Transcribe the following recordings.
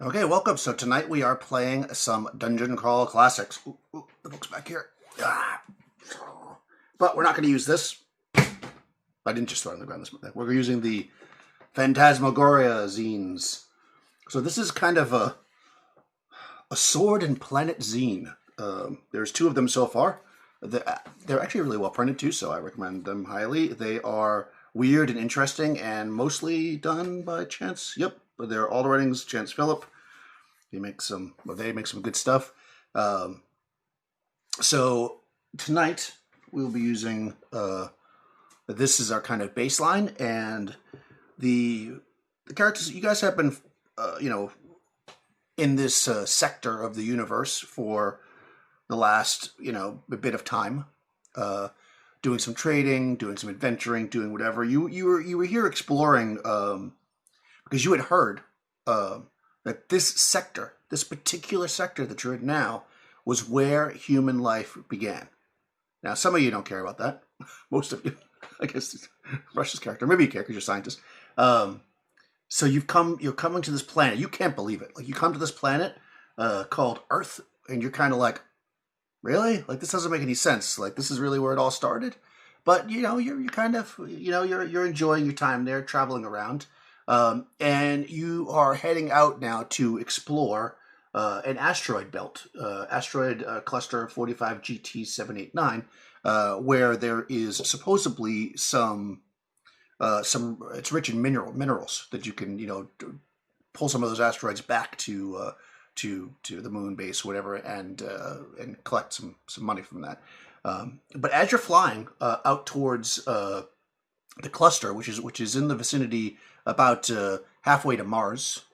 Okay, welcome. So tonight we are playing some Dungeon Crawl Classics. The book's back here. Ah. But we're not going to use this. I didn't just throw it on the ground. We're using the Phantasmagoria zines. So this is kind of a Sword and Planet zine. There's two of them so far. They're actually really well printed too, so I recommend them highly. They are weird and interesting and mostly done by Chance. Yep, they're all the writings Chance Phillip. They make some good stuff. Um, so tonight we'll be using this is our kind of baseline, and the characters you guys have been in this sector of the universe for the last a bit of time, doing some trading, doing some adventuring, doing whatever. You were here exploring because you had heard that this particular sector that you're in now, was where human life began. Now, some of you don't care about that. Most of you, I guess, Rush's character. Maybe you care because you're scientists. So you're coming to this planet. You can't believe it. Like, you come to this planet called Earth, and you're kind of like, really? Like, this doesn't make any sense. Like, this is really where it all started. But you're kind of you're enjoying your time there, traveling around. And you are heading out now to explore an asteroid belt, asteroid cluster 45 GT 789, where there is supposedly some. It's rich in minerals that you can pull some of those asteroids back to the moon base, whatever, and collect some money from that. But as you're flying out towards the cluster, which is in the vicinity about halfway to Mars.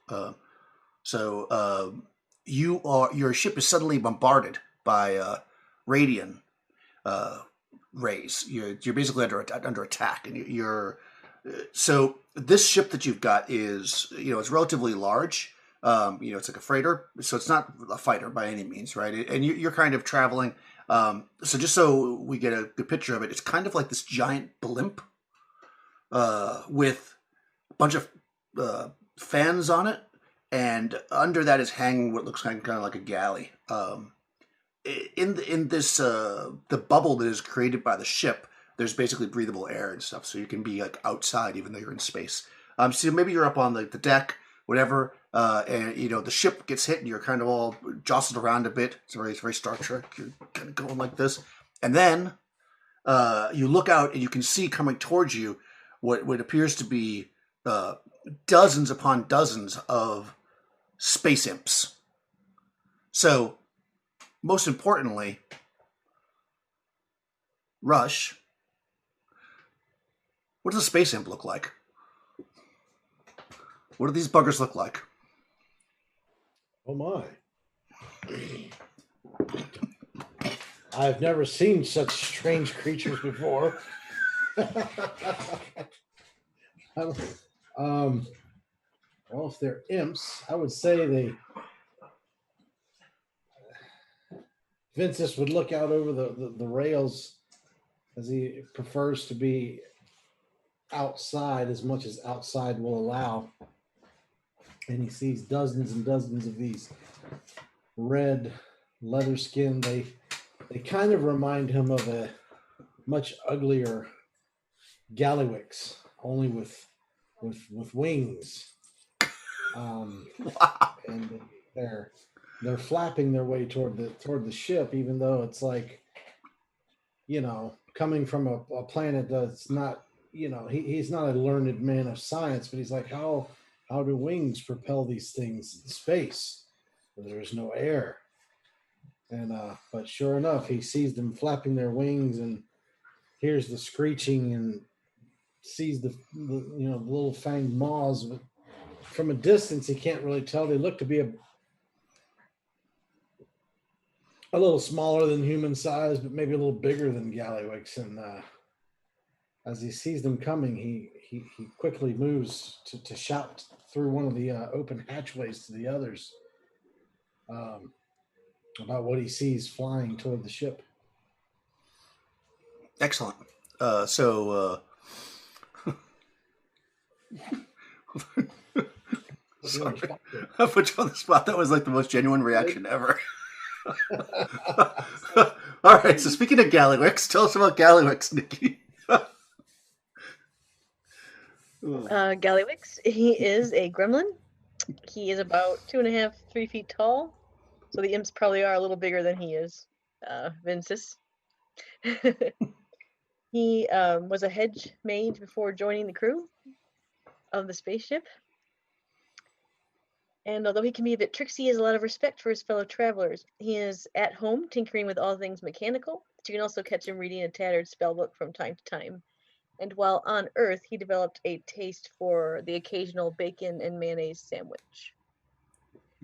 Your ship is suddenly bombarded by radiant rays. You're basically under attack, and so this ship that you've got is it's relatively large. It's like a freighter, so it's not a fighter by any means, right? And you're kind of traveling. So just so we get a good picture of it, it's kind of like this giant blimp with a bunch of fans on it, and under that is hanging what looks kind of like a galley. In this the bubble that is created by the ship, there's basically breathable air and stuff, so you can be like outside even though you're in space. So maybe you're up on the deck, whatever, and the ship gets hit and you're kind of all jostled around a bit. It's very Star Trek. You're kind of going like this, and then you look out and you can see coming towards you what appears to be dozens upon dozens of space imps. So, most importantly, Rush, what does a space imp look like? What do these buggers look like? Oh my. I've never seen such strange creatures before. Well, if they're imps, I would say Vincent would look out over the rails, as he prefers to be outside as much as outside will allow. And he sees dozens and dozens of these red leather skin. They kind of remind him of a much uglier Gallywix, only with wings. And they're flapping their way toward the ship, even though it's like, coming from a planet that's not, he's not a learned man of science, but he's like, how do wings propel these things in space where there is no air? And but sure enough, he sees them flapping their wings and hears the screeching and sees the little fanged maws. But from a distance, he can't really tell. They look to be a little smaller than human size, but maybe a little bigger than Gallywix. And as he sees them coming, he quickly moves to shout through one of the open hatchways to the others about what he sees flying toward the ship. Excellent. So Put you on the Sorry. spot there. I put you on the spot. That was like the most genuine reaction ever. All right. So speaking of Gallywix, tell us about Gallywix, Nikki. Gallywix, he is a gremlin. He is about 2.5, 3 feet tall. So the imps probably are a little bigger than he is. Vincis. He was a hedge mage before joining the crew of the spaceship. And although he can be a bit tricksy, he has a lot of respect for his fellow travelers. He is at home tinkering with all things mechanical, but you can also catch him reading a tattered spellbook from time to time. And while on Earth, he developed a taste for the occasional bacon and mayonnaise sandwich.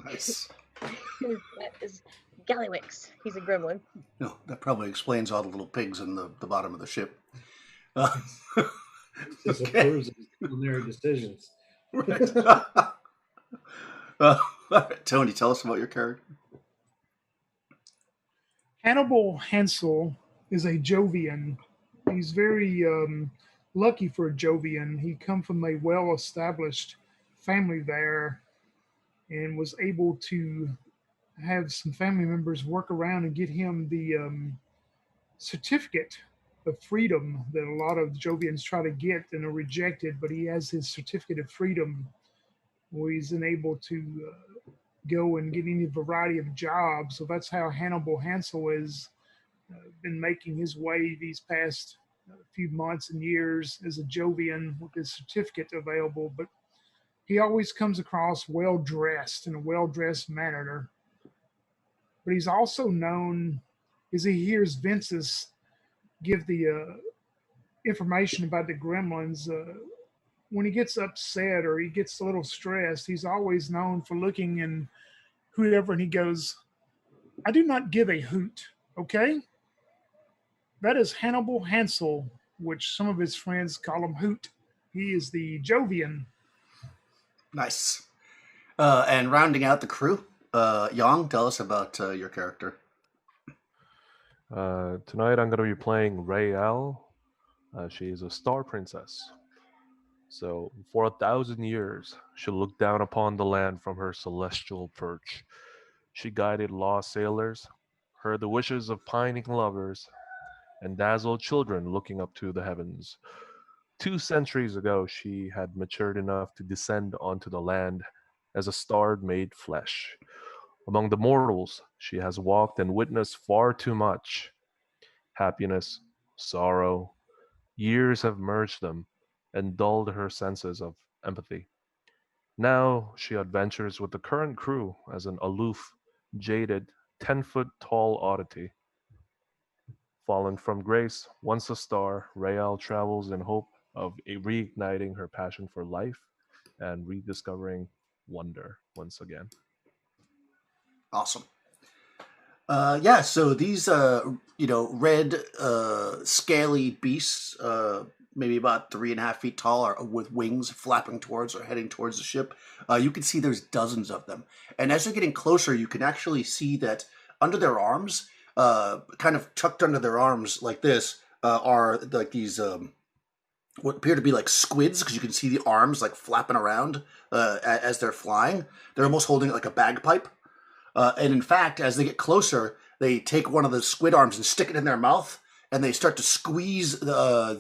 Nice. That is Gallywix. He's a gremlin. No, that probably explains all the little pigs in the bottom of the ship. Just approves of his culinary decisions. Right. All right, Tony, tell us about your character. Hannibal Hansel is a Jovian. He's very lucky for a Jovian. He come from a well-established family there and was able to have some family members work around and get him the certificate of freedom that a lot of Jovians try to get and are rejected, but he has his certificate of freedom where he's able to go and get any variety of jobs. So that's how Hannibal Hansel has been making his way these past few months and years as a Jovian with his certificate available. But he always comes across well-dressed in a well-dressed manner. But he's also known as he hears Vincis give the information about the gremlins. When he gets upset or he gets a little stressed, he's always known for looking and whoever, and he goes, "I do not give a hoot, okay?" That is Hannibal Hansel, which some of his friends call him Hoot. He is the Jovian. Nice. And rounding out the crew, Yang, tell us about your character. Tonight I'm going to be playing Rael. She is a star princess. So for 1,000 years, she looked down upon the land from her celestial perch. She guided lost sailors, heard the wishes of pining lovers, and dazzled children looking up to the heavens. 2 centuries ago, she had matured enough to descend onto the land as a star made flesh. Among the mortals, she has walked and witnessed far too much. Happiness, sorrow, years have merged them and dulled her senses of empathy. Now she adventures with the current crew as an aloof, jaded, 10-foot-tall oddity. Fallen from grace, once a star, Rael travels in hope of reigniting her passion for life and rediscovering wonder once again. Awesome. So these, red, scaly beasts, maybe about 3.5 feet tall, are with wings flapping towards or heading towards the ship. You can see there's dozens of them. And as they're getting closer, you can actually see that under their arms, kind of tucked under their arms like this, are like these, what appear to be like squids, because you can see the arms like flapping around as they're flying. They're almost holding it like a bagpipe. And in fact, as they get closer, they take one of the squid arms and stick it in their mouth, and they start to squeeze the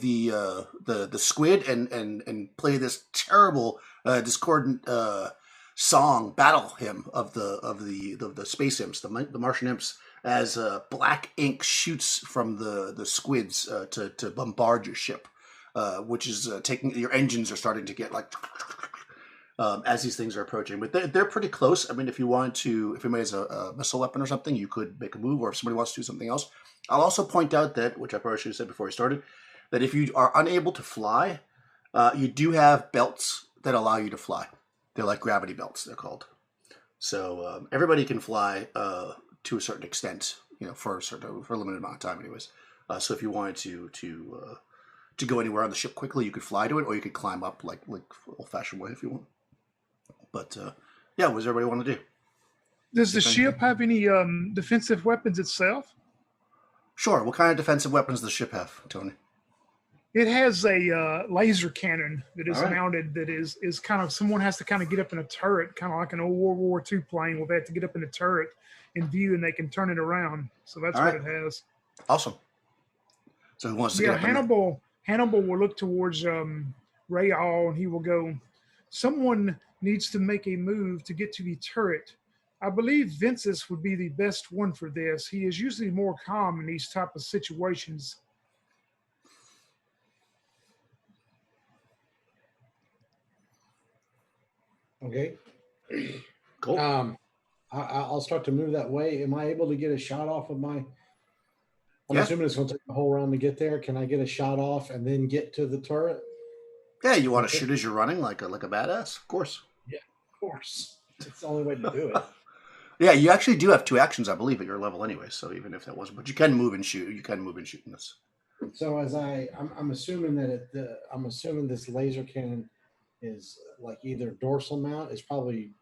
squid and play this terrible discordant song, battle hymn of the space imps, the Martian imps, as black ink shoots from the squids to bombard your ship, which is taking, your engines are starting to get like. As these things are approaching, but they're pretty close. I mean, if you anybody has a missile weapon or something, you could make a move, or if somebody wants to do something else. I'll also point out that, which I probably should have said before we started, that if you are unable to fly, you do have belts that allow you to fly. They're like gravity belts, they're called. So everybody can fly to a certain extent, for a limited amount of time, anyways. So if you wanted to go anywhere on the ship quickly, you could fly to it, or you could climb up like old-fashioned way if you want. But what does everybody want to do? Does the ship have any defensive weapons itself? Sure. What kind of defensive weapons does the ship have, Tony? It has a laser cannon that is All right. mounted. That is kind of someone has to kind of get up in a turret, kind of like an old World War II plane, where they have to get up in a turret in view, and they can turn it around. So that's All what right. it has. Awesome. So who wants to get Yeah, up in the... Hannibal will look towards Rayal, and he will go. Someone needs to make a move to get to the turret. I believe Ventus would be the best one for this. He is usually more calm in these type of situations. Okay. Cool. I'll start to move that way. Am I able to get a shot off of my? I'm Yeah. assuming it's going to take the whole round to get there. Can I get a shot off and then get to the turret? Yeah, you want to Okay. shoot as you're running like a badass? Of course. Of course. It's the only way to do it. Yeah, you actually do have 2 actions, I believe, at your level anyway. So even if that wasn't, but you can move and shoot. You can move and shoot in this. So as I'm assuming that I'm assuming this laser cannon is like either dorsal mount. It's probably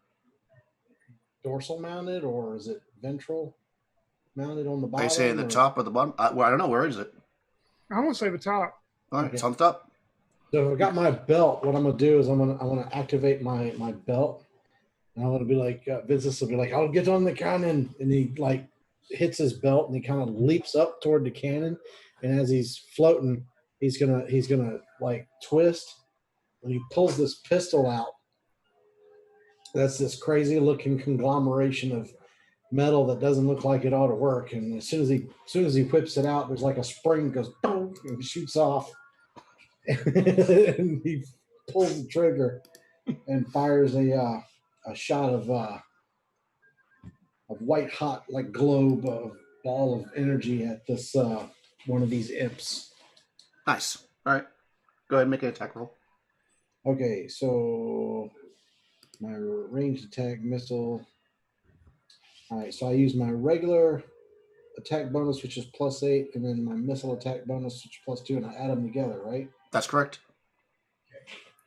dorsal mounted, or is it ventral mounted on the Are bottom? you saying the or- top or the bottom? Well, I don't know. Where is it? I want to say the top. All right, Okay. it's on the top. So if I got my belt, what I'm gonna do is I want to activate my belt, and I'm gonna be like Vincent will be like, I'll get on the cannon, and he like hits his belt and he kind of leaps up toward the cannon, and as he's floating, he's gonna like twist, and he pulls this pistol out. That's this crazy looking conglomeration of metal that doesn't look like it ought to work, and as soon as he whips it out, there's like a spring goes boom and shoots off. And he pulls the trigger and fires a shot of white hot like globe of ball of energy at this one of these imps. Nice. All right. Go ahead and make an attack roll. Okay, so my ranged attack missile. All right, so I use my regular attack bonus, which is +8, and then my missile attack bonus, which is +2, and I add them together, right? That's correct.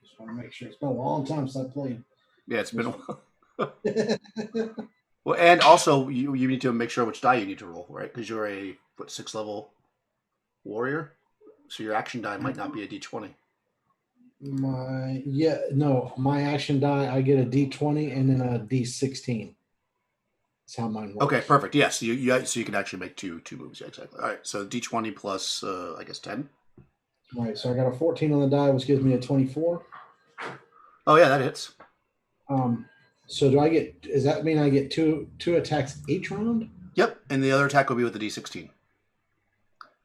Just want to make sure. It's been a long time since I played. Yeah, it's been a while. Well, and also you need to make sure which die you need to roll, right? Because you're a 6 level warrior, so your action die might not be a d20. My action die, I get a D20 and then a D16. That's how mine works. Okay, perfect. Yes, so you can actually make two moves. Yeah, exactly. All right, so d20 plus I guess 10. Right, so I got a 14 on the die, which gives me a 24. Oh yeah, that hits. So does that mean I get two attacks each round? Yep, and the other attack will be with the d16.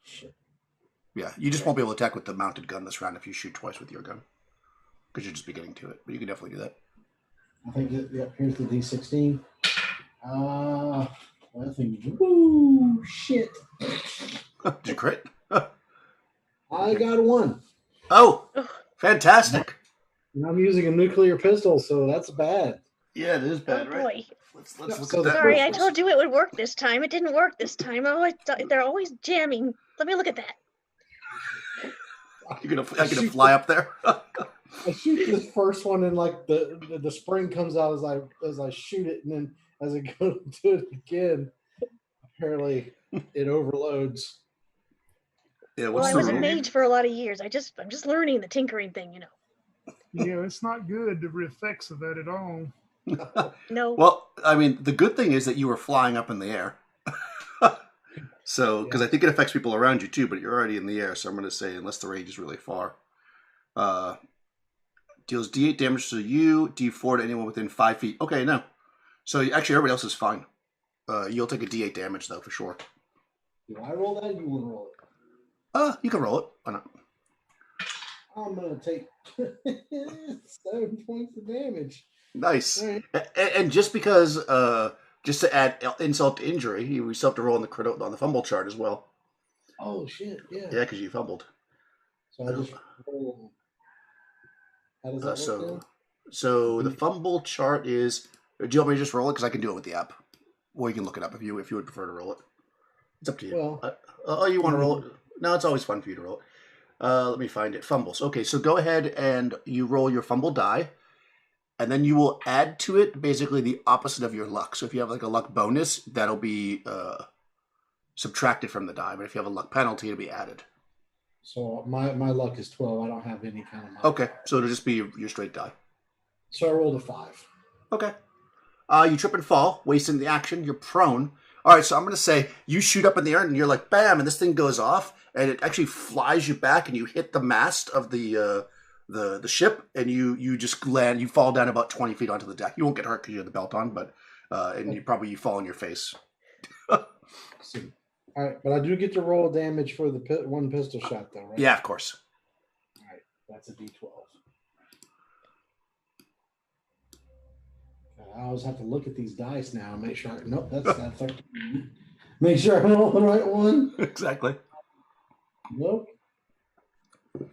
Shit. Yeah, you just won't be able to attack with the mounted gun this round if you shoot twice with your gun, because you'll just be getting to it. But you can definitely do that. I think here's the D16. I think, woo, shit. Did you crit? I got a 1. Oh, Ugh. fantastic! And I'm using a nuclear pistol, so that's bad. Yeah, it is Oh bad, right? boy. Let's Yeah, look so at the that. Sorry, I told you it would work this time. It didn't work this time. Oh, they're always jamming. Let me look at that. You're gonna fly up there. I shoot this first one, and like the spring comes out as I shoot it, and then as I go to do it again, apparently it overloads. Yeah, Well, what's I the was a rule? mage for a lot of years. I'm just learning the tinkering thing, you know. Yeah, it's not good, the effects of that at all. No. Well, I mean, the good thing is that you were flying up in the air. So, because I think it affects people around you too, but you're already in the air. So I'm going to say, unless the range is really far, deals D8 damage to you, D4 to anyone within 5 feet. Okay, no. So actually, everybody else is fine. You'll take a D8 damage though for sure. Do I roll that? You want to roll it? You can roll it. Why not? I'm gonna take 7 points of damage. Nice. All right. And just because, just to add insult to injury, you still have to roll on the fumble chart as well. Oh shit! Yeah. Yeah, because you fumbled. So I just roll. How does that work? So, then? so the fumble chart is. Do you want me to just roll it? Because I can do it with the app, or you can look it up if you would prefer to roll it. It's up to you. Well, Oh, you want to roll it? No, it's always fun for you to roll it. Let me find it. Fumbles. Okay, so go ahead and you roll your fumble die, and then you will add to it basically the opposite of your luck. So if you have like a luck bonus, that'll be subtracted from the die. But if you have a luck penalty, it'll be added. So my luck is 12. I don't have any kind of Okay, modifier. so it'll just be your straight die. So I rolled a 5. Okay. You trip and fall, wasting the action. You're prone. All right, so I'm going to say you shoot up in the air and you're like, bam, and this thing goes off, and it actually flies you back, and you hit the mast of the ship, and you just land. You fall down about 20 feet onto the deck. You won't get hurt because you have the belt on, but and you fall on your face. See. All right, but I do get to roll damage for the one pistol shot, though, right? Yeah, of course. All right, that's a D12. I always have to look at these dice now and make sure. Nope, that's like, make sure I roll the right one. Exactly. Nope. Yeah,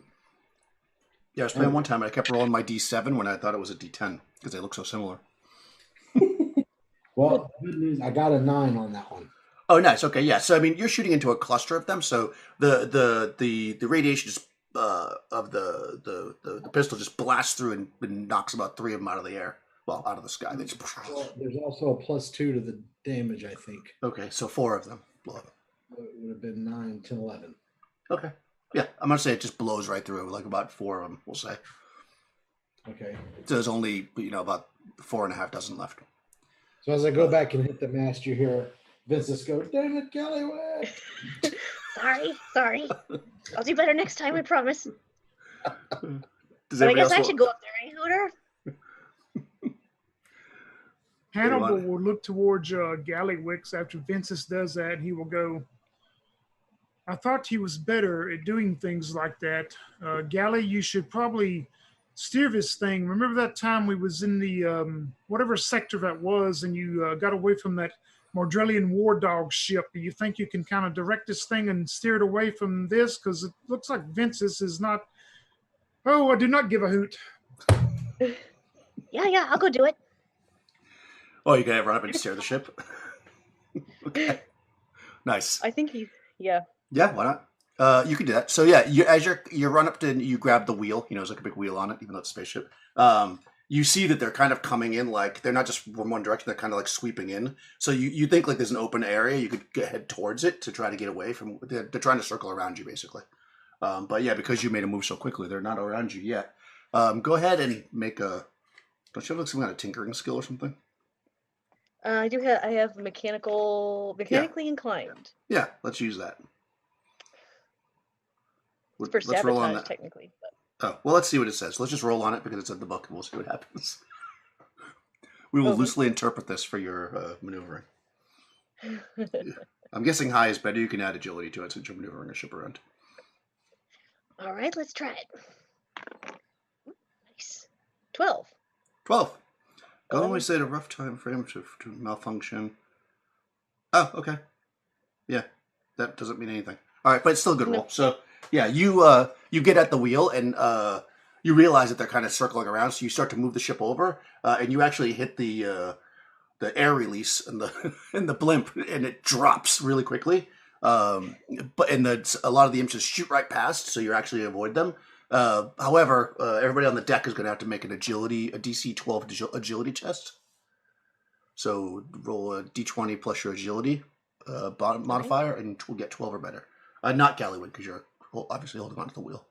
I was playing one time and I kept rolling my D7 when I thought it was a D10 because they look so similar. Well, good news. I got a 9 on that one. Oh, nice. Okay, yeah. So I mean, you're shooting into a cluster of them, so the radiation just of the pistol just blasts through and knocks about 3 of them out of the air. Well, out of the sky. They just... Well, there's also a +2 to the damage, I think. Okay, so 4 of them blow up. It would have been 9 to 11. Okay. Yeah, I'm gonna say it just blows right through, like about 4 of them, we'll say. Okay. So there's only about 4.5 dozen left. So as I go back and hit the mast, you hear Vincent go, "Damn it, Gallyway!" Sorry. I'll do better next time, I promise. Does But I everybody guess else I want- should go up there, eh, Hooter? Hannibal want- will look towards Gallywix after Ventus does that. He will go, I thought he was better at doing things like that. Galley, you should probably steer this thing. Remember that time we was in the whatever sector that was, and you got away from that Mordrellian war dog ship? Do you think you can kind of direct this thing and steer it away from this? Because it looks like Ventus is not... Oh, I do not give a hoot. Yeah, I'll go do it. Oh, you gotta run up and steer the ship? Okay. Nice. I think yeah. Yeah, why not? You can do that. So yeah, as you run up to, you grab the wheel. There's like a big wheel on it, even though it's a spaceship. You see that they're kind of coming in, like they're not just from one direction; they're kind of like sweeping in. So you think like there's an open area, you could head towards it to try to get away from. They're trying to circle around you, basically. But yeah, because you made a move so quickly, they're not around you yet. Go ahead and make a. Don't you have like some kind of tinkering skill or something? I do have. I have mechanically inclined. Yeah, let's use that. It's for Let's roll on sabotage, that. technically. Oh, well, let's see what it says. Let's just roll on it because it's in the book, and we'll see what happens. We will Okay. loosely interpret this for your maneuvering. But I'm guessing high is better. You can add agility to it since you're maneuvering a ship around. all right, let's try it. Nice. 12. 12. Go when we 11. say a rough time frame to malfunction. Oh, okay. Yeah, that doesn't mean anything. All right, but it's still a good No. roll. So, yeah, you get at the wheel and you realize that they're kind of circling around. So you start to move the ship over, and you actually hit the air release and the and the blimp, and it drops really quickly. A lot of the imps just shoot right past, so you actually avoid them. However, everybody on the deck is going to have to make a DC 12 agility test. So roll a D20 plus your agility modifier, and we'll get 12 or better. Not Gallywin, because you're obviously holding on to the wheel.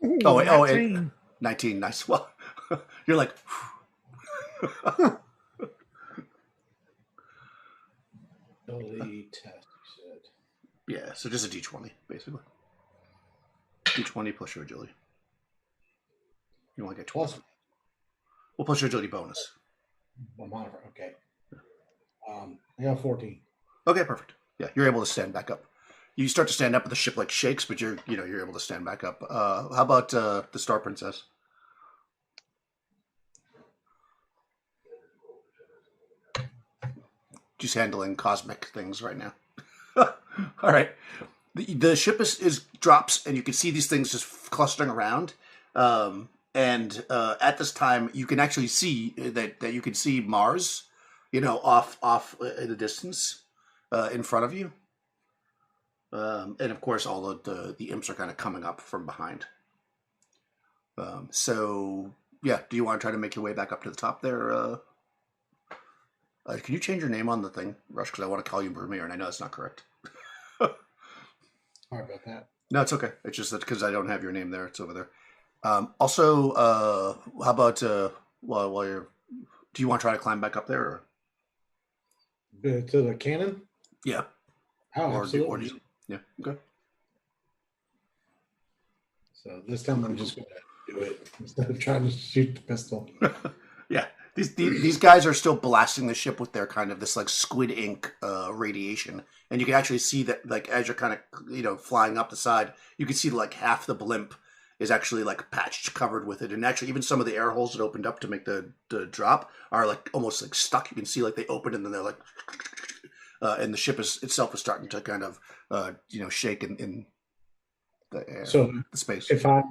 Ooh, Oh, wait, 19. 19, nice. Well, you're like... Ability test, you said. Yeah, so just a D20, basically. D20 plus your agility. You want to get 12. Plus Well, plus your agility bonus. a modifier. Okay. I got 14. Okay, perfect. Yeah, you're able to stand back up. You start to stand up, but the ship like shakes, but you're able to stand back up. How about the Star Princess? She's handling cosmic things right now. All right. The ship is drops, and you can see these things just clustering around. At this time, you can actually see that you can see Mars, off in the distance, in front of you. And of course, all of the imps are kind of coming up from behind. So yeah, do you want to try to make your way back up to the top there? Can you change your name on the thing, Rush? Because I want to call you Vermeer, and I know that's not correct. Sorry about that. No, it's okay. It's just that because I don't have your name there, it's over there. Also, how about while you're, do you want to try to climb back up there? Or? To the cannon? Yeah. Oh, Or do, absolutely. yeah. Okay. So this time I'm just going to do it instead of trying to shoot the pistol. Yeah. These guys are still blasting the ship with their kind of this like squid ink radiation, and you can actually see that like as you're kind of flying up the side, you can see like half the blimp is actually like patched, covered with it, and actually even some of the air holes that opened up to make the drop are like almost like stuck. You can see like they opened and then they're like, and the ship itself is starting to kind of shake in the air, So the space. if I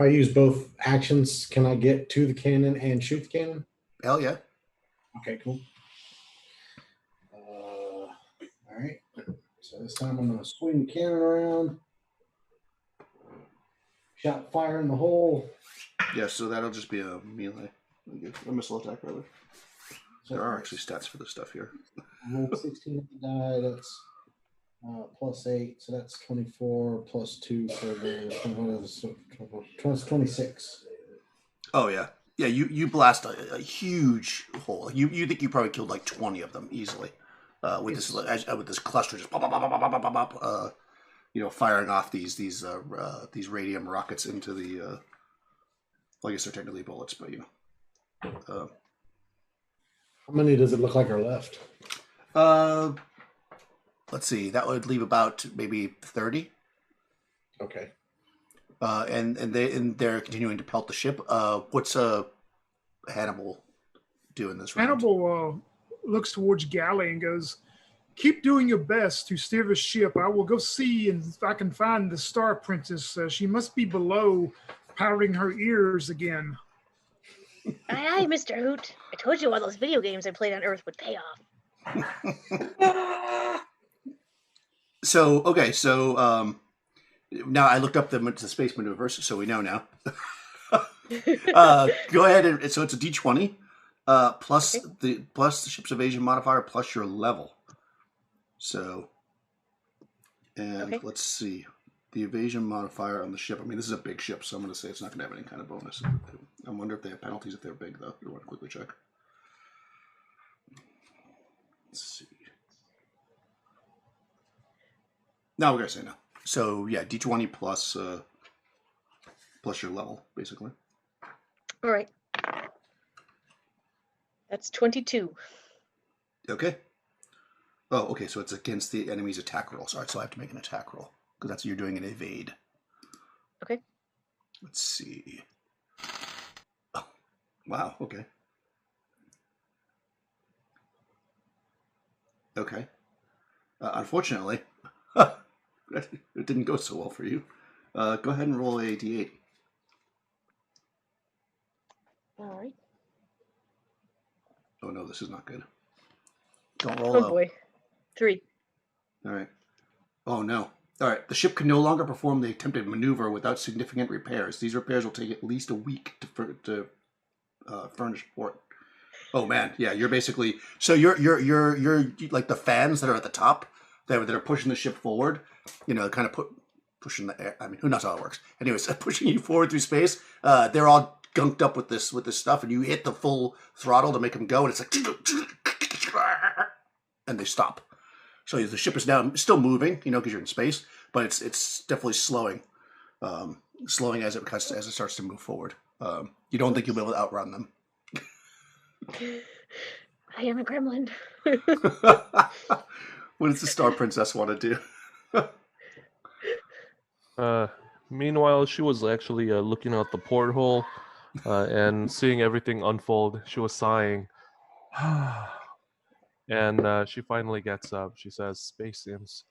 use both actions, can I get to the cannon and shoot the cannon? Hell yeah. Okay, cool. All right. So this time I'm going to swing the cannon around. Shot fire in the hole. Yeah, so that'll just be a melee. A missile attack, rather. So There are actually stats for this stuff here. roll 16 at the die. That's plus 8. So that's 24 plus 2 for the 26. Oh, yeah. Yeah, you blast a huge hole. You think you probably killed like 20 of them easily with this cluster just pop, pop, pop, pop, pop, pop, pop, firing off these radium rockets into the. Well, I guess they're technically bullets, but How many does it look like are left? Let's see. That would leave about maybe 30. Okay. And they're continuing to pelt the ship. What's Hannibal doing this round? Hannibal looks towards Galley and goes, "Keep doing your best to steer the ship. I will go see if I can find the Star Princess. She must be below, powdering her ears again." Aye, aye, Mr. Hoot. I told you all those video games I played on Earth would pay off. So now I looked up the space maneuvers, so we know now. Go ahead and so it's a D20 plus Okay. the ship's evasion modifier plus your level. So, and let's see the evasion modifier on the ship. I mean, this is a big ship, so I'm going to say it's not going to have any kind of bonus. I wonder if they have penalties if they're big, though. You want to quickly check. Let's see. No, we're going to say no. So yeah, D20 plus your level, basically. All right. That's 22. Okay. Oh, okay. So it's against the enemy's attack roll. Sorry, so I have to make an attack roll because that's you're doing an evade. Okay. Let's see. Oh, wow. Okay. Okay. Unfortunately, it didn't go so well for you. Go ahead and roll a d8. All right. Oh no, this is not good. Don't roll Oh low. boy. 3. All right. Oh no. All right. The ship can no longer perform the attempted maneuver without significant repairs. These repairs will take at least a week to furnish port. Oh man, yeah. You're basically you're like the fans that are at the top that are pushing the ship forward. Kind of pushing the air. I mean, who knows how it works? Anyways, pushing you forward through space. They're all gunked up with this stuff, and you hit the full throttle to make them go, and it's like, and they stop. So the ship is now still moving, because you're in space, but it's definitely slowing as it starts to move forward. You don't think you'll be able to outrun them. I am a gremlin. What does the Star Princess want to do? Meanwhile, she was actually looking out the porthole and seeing everything unfold. She was sighing. And she finally gets up. She says, "Space imps,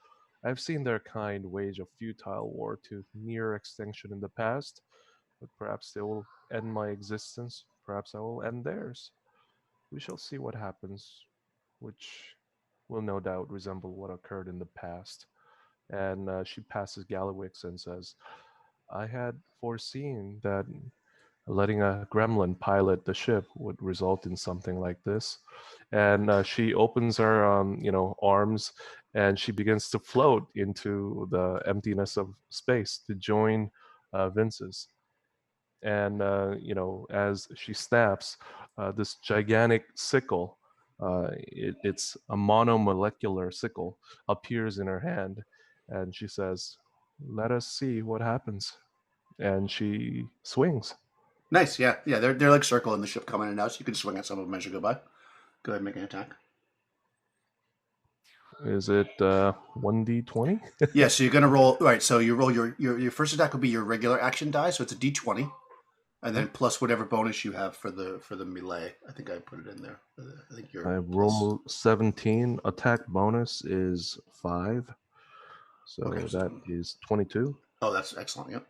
I've seen their kind wage a futile war to near extinction in the past, but perhaps they will end my existence. Perhaps I will end theirs. We shall see what happens, which will no doubt resemble what occurred in the past." And she passes Gallowix and says, "I had foreseen that letting a gremlin pilot the ship would result in something like this." And she opens her, arms, and she begins to float into the emptiness of space to join Vince's. And as she snaps, this gigantic sickle, it's a monomolecular sickle, appears in her hand, and she says, "Let us see what happens." And she swings. Nice. Yeah. Yeah. They're like circling the ship coming in and out, so you can swing at some of them as you go by. Go ahead and make an attack. Is it 1d20? Yeah. So you're gonna roll. Right. So you roll your first attack will be your regular action die. So it's a d20, and then plus whatever bonus you have for the melee. I think I put it in there. I think you're. I roll 17. Attack bonus is 5. So Okay, so- that is 22. Oh, that's excellent. Yep.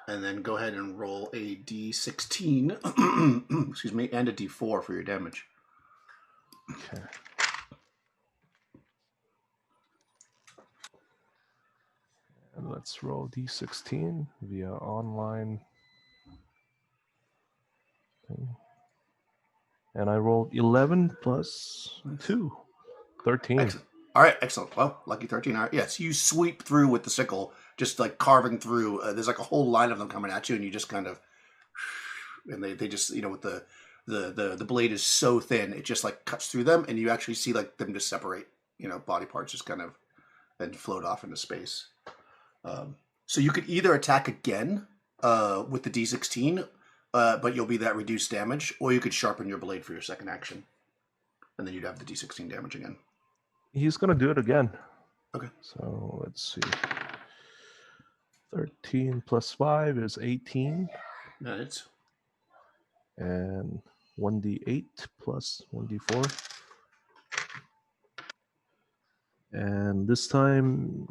And then go ahead and roll a d16, excuse me, and a d4 for your damage. Okay. And let's roll d16 via online thing. And I rolled 11 plus 2. 13. Excellent. All right, excellent. Well, lucky 13. All right, yes, you sweep through with the sickle, just like carving through. There's like a whole line of them coming at you, and you just kind of, and they just, with the blade is so thin, it just like cuts through them, and you actually see like them just separate, body parts just kind of, and float off into space. So you could either attack again with the D16, but you'll be that reduced damage, or you could sharpen your blade for your second action, and then you'd have the D16 damage again. He's going to do it again. Okay. So let's see. 13 plus 5 is 18. Nice. And 1d8 plus 1d4. And this time,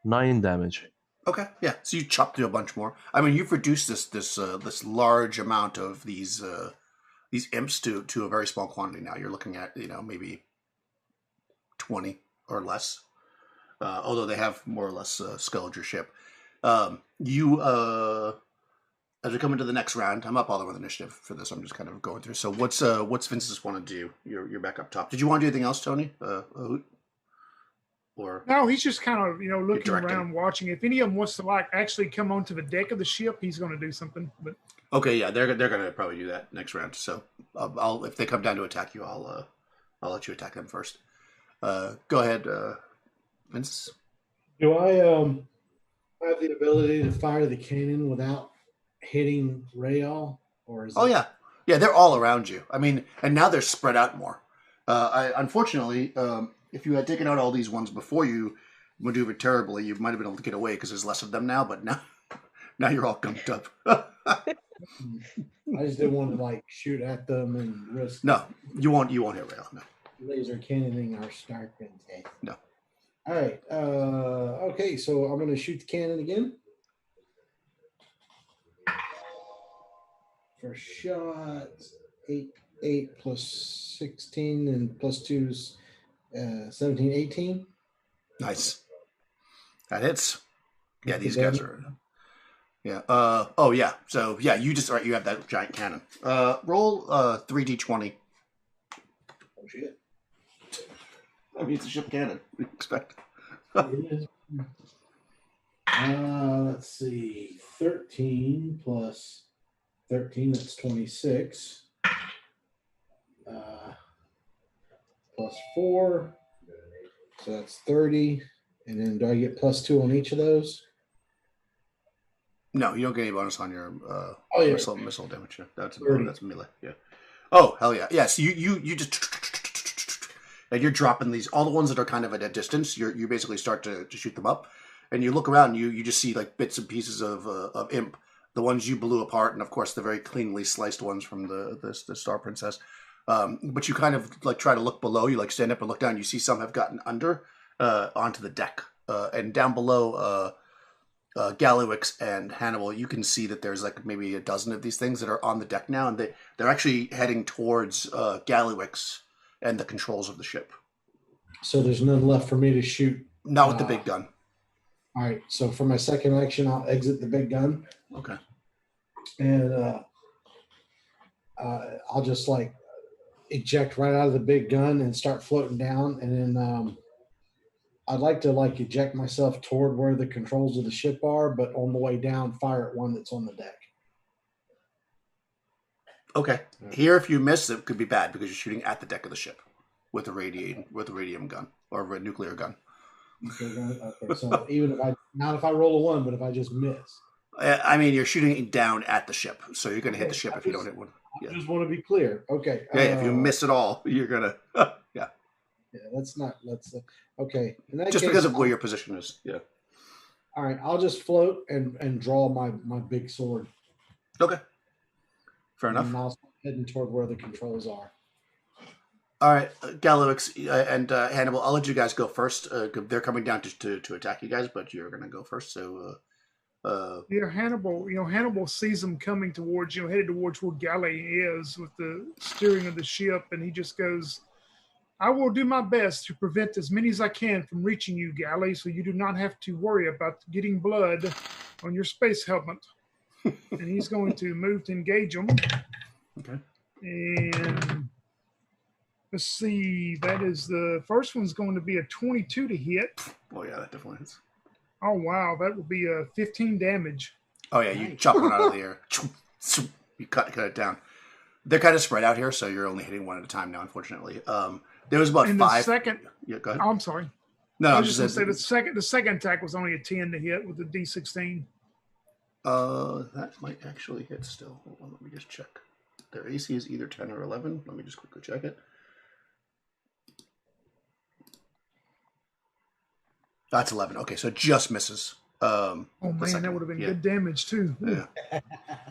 9 damage. Okay, yeah. So you chop through a bunch more. I mean, you've reduced this large amount of these imps to a very small quantity now. You're looking at maybe 20 or less, although they have more or less sculled your ship. As we come into the next round, I'm up all over the initiative for this. I'm just kind of going through. So what's Vince's want to do? You're back up top. Did you want to do anything else, Tony? Or No, he's just kind of looking directing. around, watching. If any of them wants to like actually come onto the deck of the ship, he's going to do something. But okay, yeah, they're gonna probably do that next round. So I'll if they come down to attack you, I'll let you attack them first. Go ahead, Vince. Do I have the ability to fire the cannon without hitting Rael? Or is Oh it... yeah, they're all around you. I mean, and now they're spread out more. Unfortunately, if you had taken out all these ones before you maneuvered terribly, you might have been able to get away because there's less of them now. But now you're all gunked up. I just didn't want to like shoot at them and risk. No, you won't hit Rail. No. Laser cannoning our Star Princess. No. All right. Okay, so I'm going to shoot the cannon again. First shot, 8 plus 16 and plus 2 is 17, 18. Nice. That hits. Yeah, these Okay. guys are. Yeah. Oh yeah. So yeah, you have that giant cannon. Roll 3d20. Oh shit. I mean, it's a ship cannon. What do you expect? It is. Let's see. 13 plus 13, that's 26. Plus 4, so that's 30. And then do I get plus 2 on each of those? No, you don't get any bonus on your Oh, yeah. missile damage. Yeah. That's 30. That's melee. Yeah. Oh hell yeah. Yeah. So you just and you're dropping these all the ones that are kind of at a distance. You basically start to shoot them up, and you look around. And you just see like bits and pieces of imp. The ones you blew apart, and of course the very cleanly sliced ones from the Star Princess. But you kind of like try to look below. You like stand up and look down. You see some have gotten under onto the deck, and down below Gallywix and Hannibal. You can see that there's like maybe a dozen of these things that are on the deck now, and they're actually heading towards Gallywix and the controls of the ship. So there's none left for me to shoot. Not with the big gun. All right. So for my second action, I'll exit the big gun. Okay. And I'll just like eject right out of the big gun and start floating down. And then I'd like to like eject myself toward where the controls of the ship are, but on the way down, fire at one that's on the deck. Okay. Yeah. Here, if you miss, it could be bad because you're shooting at the deck of the ship with a radium gun or a nuclear gun. Okay, so even if not if I roll a 1, but if I just miss. I mean, you're shooting down at the ship, so you're going to hit the ship if you don't hit one. I Yeah. just want to be clear. Okay. Yeah, if you miss it all, you're gonna. Yeah. Yeah, that's okay. In that Just case, because of where your position is. Yeah. all right, I'll just float and draw my big sword. Okay. Fair And enough. I'll heading toward where the controls are. All right, Gallowix and Hannibal, I'll let you guys go first. They're coming down to attack you guys, but you're gonna go first. So, Hannibal sees them coming towards, headed towards where Galley is with the steering of the ship, and he just goes, I will do my best to prevent as many as I can from reaching you, Galley, so you do not have to worry about getting blood on your space helmet. And he's going to move to engage them. Okay. And let's see, that is the first one's going to be a 22 to hit. Oh yeah, that definitely is. Oh wow, that will be a 15 damage. Oh yeah, you chop one out of the air. You cut it down. They're kind of spread out here, so you're only hitting one at a time now. Unfortunately, there was about And 5. the second, Yeah, go ahead. oh, I'm sorry. No, I I'm was just going to saying. say the second attack was only a 10 to hit with the D16. That might actually hit still. Hold on, let me just check. Their AC is either 10 or 11. Let me just quickly check it. That's 11. Okay, so it just misses. Oh man, that would have been good damage too. Yeah.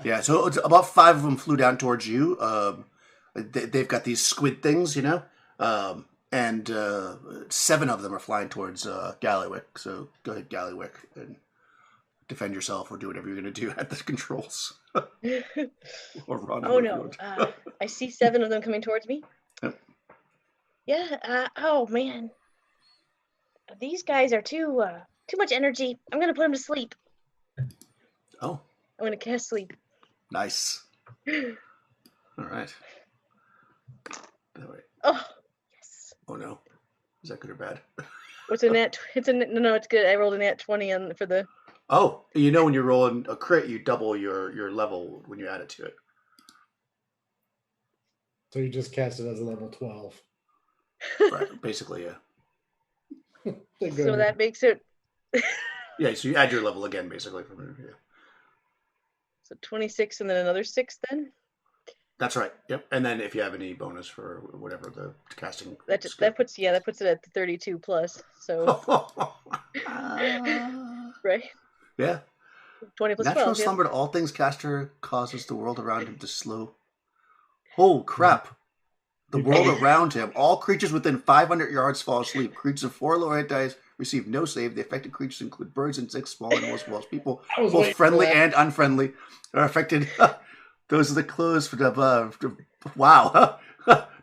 Yeah, so it's about 5 of them flew down towards you. They've got these squid things, and 7 of them are flying towards Gallywick. So go ahead, Gallywick, and defend yourself or do whatever you're going to do at the controls. Or run. Oh no! I see 7 of them coming towards me. Yep. Yeah. Oh man, these guys are too much energy. I'm gonna put them to sleep. Oh, I'm gonna cast sleep. nice. All right. Wait. Oh yes. Oh no, is that good or bad? What's a nat? No. It's good. I rolled a nat 20 for the. Oh, when you're rolling a crit, you double your level when you add it to it. So you just cast it as a level 12. Right, basically, yeah. So that makes it. Yeah, so you add your level again, basically. Yeah. So 26 and then another 6 then? That's right. Yep. And then if you have any bonus for whatever the casting. That puts it at the 32 plus. So right? Yeah. 20 plus Natural 12. Yeah. slumber to all things caster causes the world around him to slow. Oh crap. The world around him. All creatures within 500 yards fall asleep. Creatures of 4 lower hit dice receive no save. The affected creatures include birds, insects, small animals, as well as people, both friendly and unfriendly, are affected. Those are the clothes for the wow.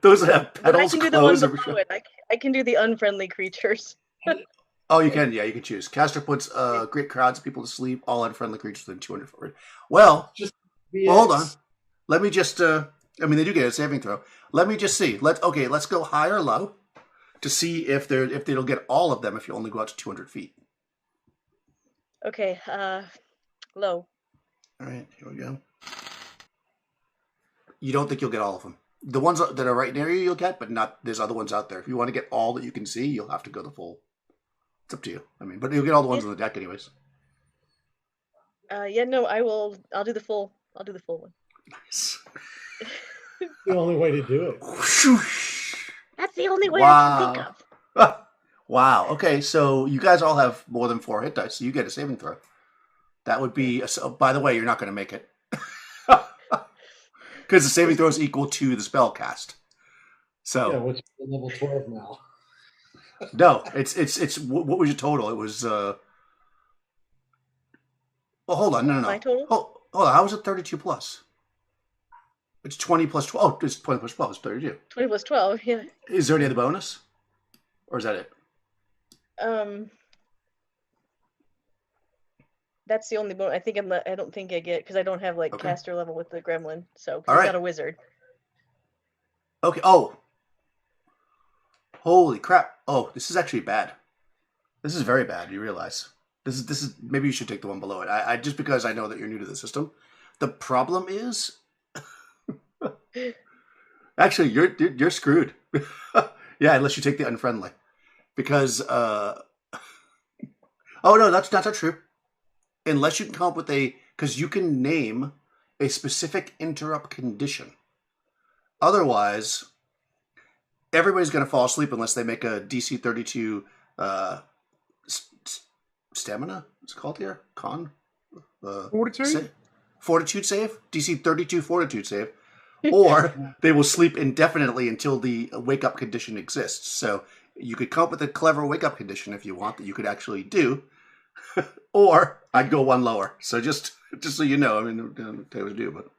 Those that have petals, I can do clothes. the one below it. I can do the unfriendly creatures. Oh, you can. Yeah, you can choose. Caster puts great crowds of people to sleep. All unfriendly creatures within 200 forward. Well, hold on. Let me just. They do get a saving throw. Let me just see. Let's go high or low to see if they'll get all of them if you only go out to 200 feet. Okay. Low. All right. Here we go. You don't think you'll get all of them. The ones that are right near you, you'll get, but not. There's other ones out there. If you want to get all that you can see, you'll have to go the full. It's up to you. But you'll get all the ones on the deck, anyways. Yeah. No. I'll do the full. I'll do the full one. Nice. The only way to do it. That's the only way I can think of. Wow. Okay, so you guys all have more than 4 hit dice, so you get a saving throw. That would be. By the way, you're not going to make it because the saving throw is equal to the spell cast. So yeah, which is level 12 now. No, it's. What was your total? It was. Well, hold on. No. My total? Hold on. How was it 32 plus? It's 20 plus 12. Oh, it's 20 plus 12. It's 32. 20 plus 12. Yeah. Is there any other bonus, or is that it? That's the only bonus. I don't think I get because I don't have caster level with the gremlin. So All I'm right. not a wizard. Okay. Oh. Holy crap. Oh, this is actually bad. This is very bad. You realize this is maybe you should take the one below it. I just because I know that you're new to the system. The problem is, actually, you're screwed. Yeah, unless you take the unfriendly, because oh no, that's not true. Unless you can come up with because you can name a specific interrupt condition. Otherwise, everybody's going to fall asleep unless they make a DC 32 stamina. What's it called here? Fortitude? Fortitude save? DC 32 fortitude save. Or they will sleep indefinitely until the wake up condition exists. So you could come up with a clever wake up condition if you want that you could actually do. Or I'd go one lower. So just so you know, I mean, I don't tell you what to do, but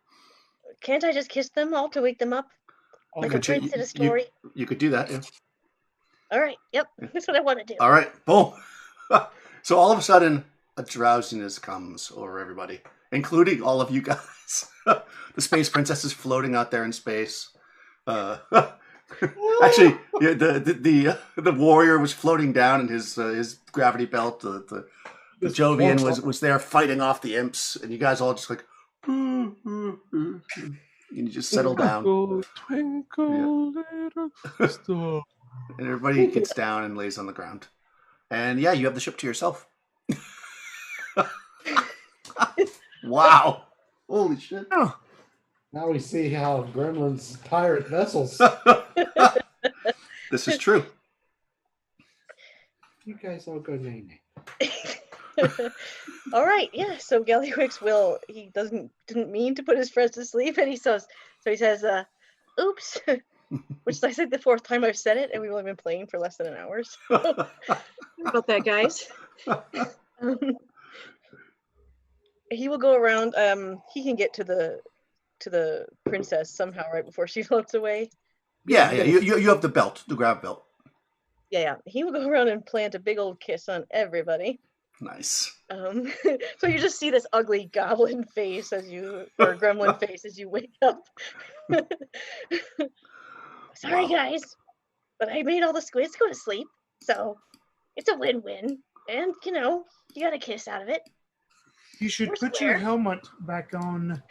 Can't I just kiss them all to wake them up? Like a prince in a story? You could do that, yeah. All right. Yep. That's what I want to do. All right, boom. So all of a sudden, a drowsiness comes over everybody, including all of you guys. The space princess is floating out there in space. Actually, yeah, the warrior was floating down in his gravity belt. The Jovian was there fighting off the imps, and you guys all just like, and you just settle down. Twinkle, little star. And everybody gets down and lays on the ground. And yeah, you have the ship to yourself. Wow. Holy shit. Oh, Now we see how gremlins pirate vessels. This is true. You guys all go name. All right, yeah. So Gallywix didn't mean to put his friends to sleep, and he says, "Oops," which is I think the fourth time I've said it, and we've only been playing for less than an hour. So. Sorry about that, guys. He will go around. He can get to the princess somehow right before she floats away. Yeah. You have the belt, the grab belt. Yeah. He will go around and plant a big old kiss on everybody. Nice. So you just see this ugly goblin face or gremlin face as you wake up. Sorry, guys, but I made all the squids go to sleep, so it's a win-win. And you got a kiss out of it. you should We're put square. your helmet back on,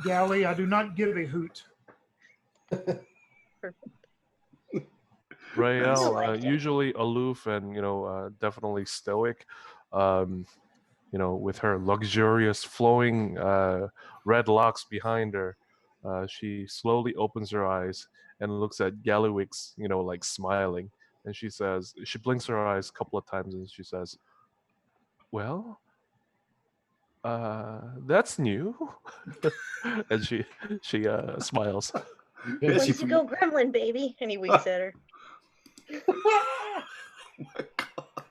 Galley. I do not give a hoot. Rael, like it. usually aloof and definitely stoic, with her luxurious flowing red locks behind her, she slowly opens her eyes and looks at Gallywix, like smiling, and she blinks her eyes a couple of times and she says, "Well, that's new," and she smiles. Yes, Once you go gremlin, baby, and he winks at her. Oh my god.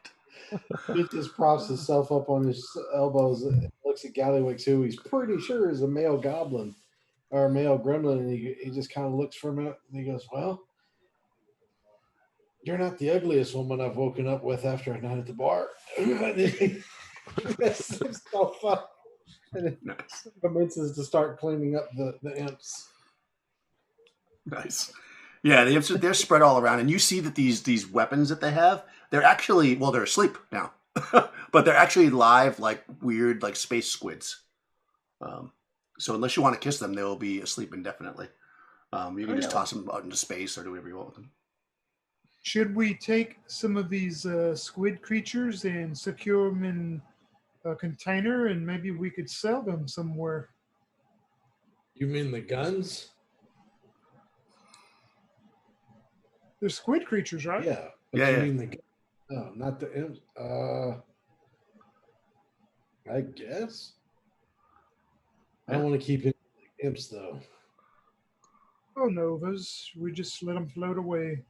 He just props himself up on his elbows and looks at Gallywix, who he's pretty sure is a male goblin or a male gremlin, and he just kind of looks for a minute and he goes, "Well, you're not the ugliest woman I've woken up with after a night at the bar." He messes himself up and Nice. commences to start cleaning up the imps. Nice. Yeah, they're spread all around, and you see that these weapons that they have, they're actually they're asleep now, but they're actually live, like weird, like space squids. So unless you want to kiss them, they will be asleep indefinitely. You can just toss them out into space or do whatever you want with them. Should we take some of these squid creatures and secure them in a container, and maybe we could sell them somewhere? You mean the guns? They're squid creatures, right? Yeah. But Yeah, you yeah. mean the no, not the imps. I guess. I don't want to keep it imps though. Oh no, those we just let them float away.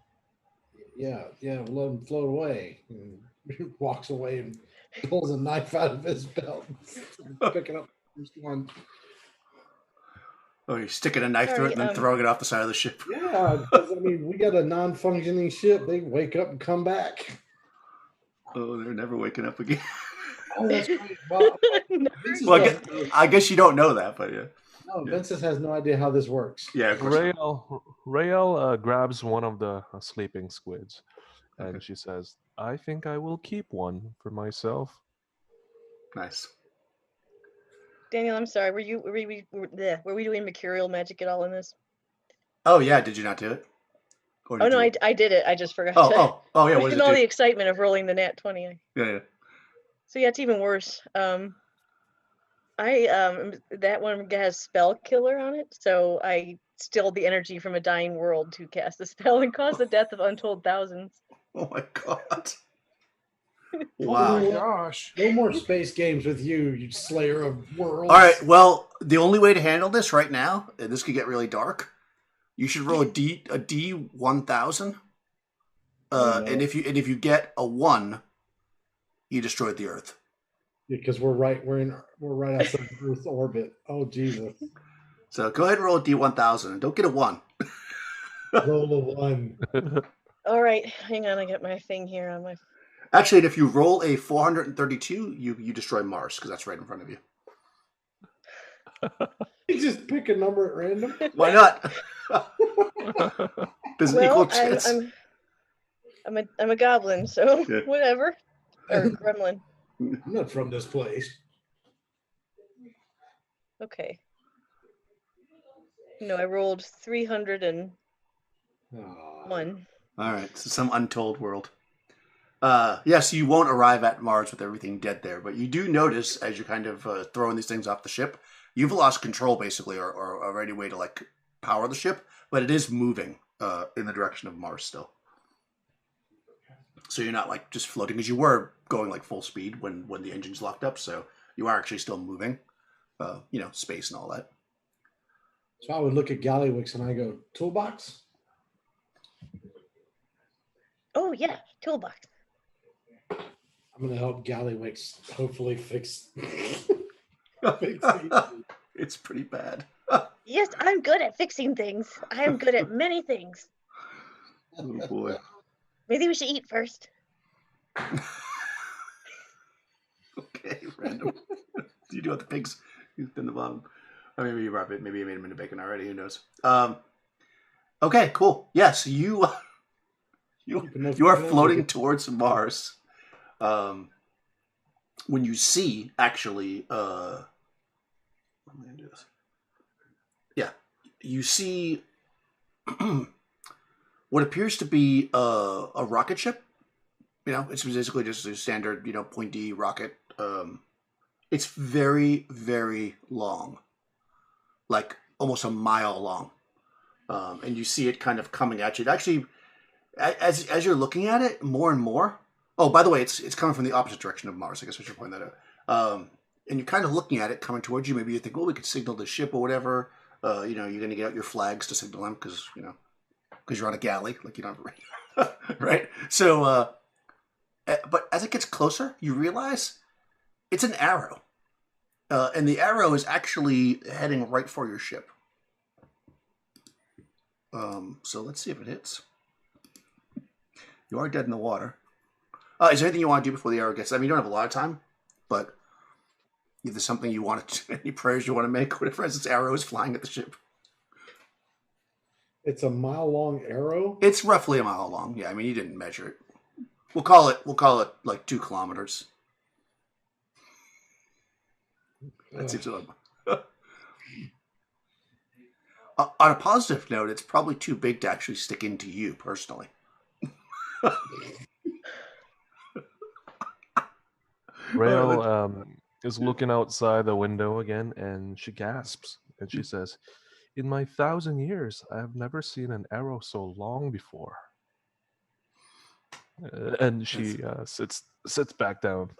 Yeah, we'll let him float away. And he walks away and pulls a knife out of his belt, picking up the first one. Oh, you're sticking a knife through it and then Sorry, throwing it off the side of the ship. Yeah, because I mean, we got a non-functioning ship. They wake up and come back. Oh, they're never waking up again. Oh, that's right. Well, Vincent Well, doesn't know- I guess you don't know that, but yeah. no, Vincent has no idea how this works. Yeah, of course. not. Rael grabs one of the sleeping squids, and Okay. she says, I think I will keep one for myself. Nice. Daniel, I'm sorry. Were we doing mercurial magic at all in this? Oh yeah, did you not do it? Or Oh did no, you? I did it. I just forgot Oh to. yeah. What does In it all do? the excitement of rolling the nat 20. Yeah. So yeah, it's even worse. That one has spell killer on it, so I stilled the energy from a dying world to cast the spell and cause the death of untold thousands. Oh my god. Oh my Wow. gosh. No more space games with you, you slayer of worlds. All right. Well, the only way to handle this right now, and this could get really dark, you should roll a D 1000. Oh, no. And if you get a 1, you destroyed the Earth. Because we're right outside Earth's orbit. Oh Jesus. So go ahead and roll a D 1000 and don't get a 1. Roll a 1. All right, hang on. I got my thing here on my. Actually, and if you roll a 432, you destroy Mars because that's right in front of you. You just pick a number at random. Why not? There's an equal Well, chance. I'm a goblin, so Yeah. whatever. Or gremlin. I'm not from this place. Okay. No, I rolled 301. Aw. All right, so some untold world. Yes, you won't arrive at Mars with everything dead there, but you do notice as you're kind of throwing these things off the ship, you've lost control basically, or any way to like power the ship, but it is moving in the direction of Mars still. So you're not like just floating, because you were going like full speed when the engine's locked up. So you are actually still moving, space and all that. So I would look at Gallywix and I go, toolbox? Oh yeah, toolbox. I'm going to help Gallywix hopefully fix It's pretty bad. Yes, I'm good at fixing things. I am good at many things. Oh boy. Maybe we should eat first. Okay, random. Do you do what the pigs in the bottom? Or maybe you wrap it. Maybe you made them into bacon already. Who knows? Okay, cool. Yes, you are floating towards Mars. When you see actually, I'm gonna do this. Yeah, you see what appears to be a rocket ship. It's basically just a standard, pointy rocket. It's very, very long, like almost a mile long, and you see it kind of coming at you. It actually, as you're looking at it more and more. Oh, by the way, it's coming from the opposite direction of Mars. I guess I should point that out. And you're kind of looking at it coming towards you. Maybe you think, well, we could signal the ship or whatever. You're going to get out your flags to signal them because you're on a galley, like you don't have right. So, but as it gets closer, you realize it's an arrow, and the arrow is actually heading right for your ship. So let's see if it hits. You are dead in the water. Is there anything you want to do before the arrow gets? I mean, you don't have a lot of time, but if there's something you want to, any prayers you want to make, whatever, as this arrow is flying at the ship. It's a mile-long arrow? It's roughly a mile long. Yeah, I mean, you didn't measure it. We'll call it like 2 kilometers. That seems a lot. On a positive note, it's probably too big to actually stick into you personally. Rael is looking outside the window again, and she gasps, and she says, "In my 1,000 years, I have never seen an arrow so long before." And she sits back down.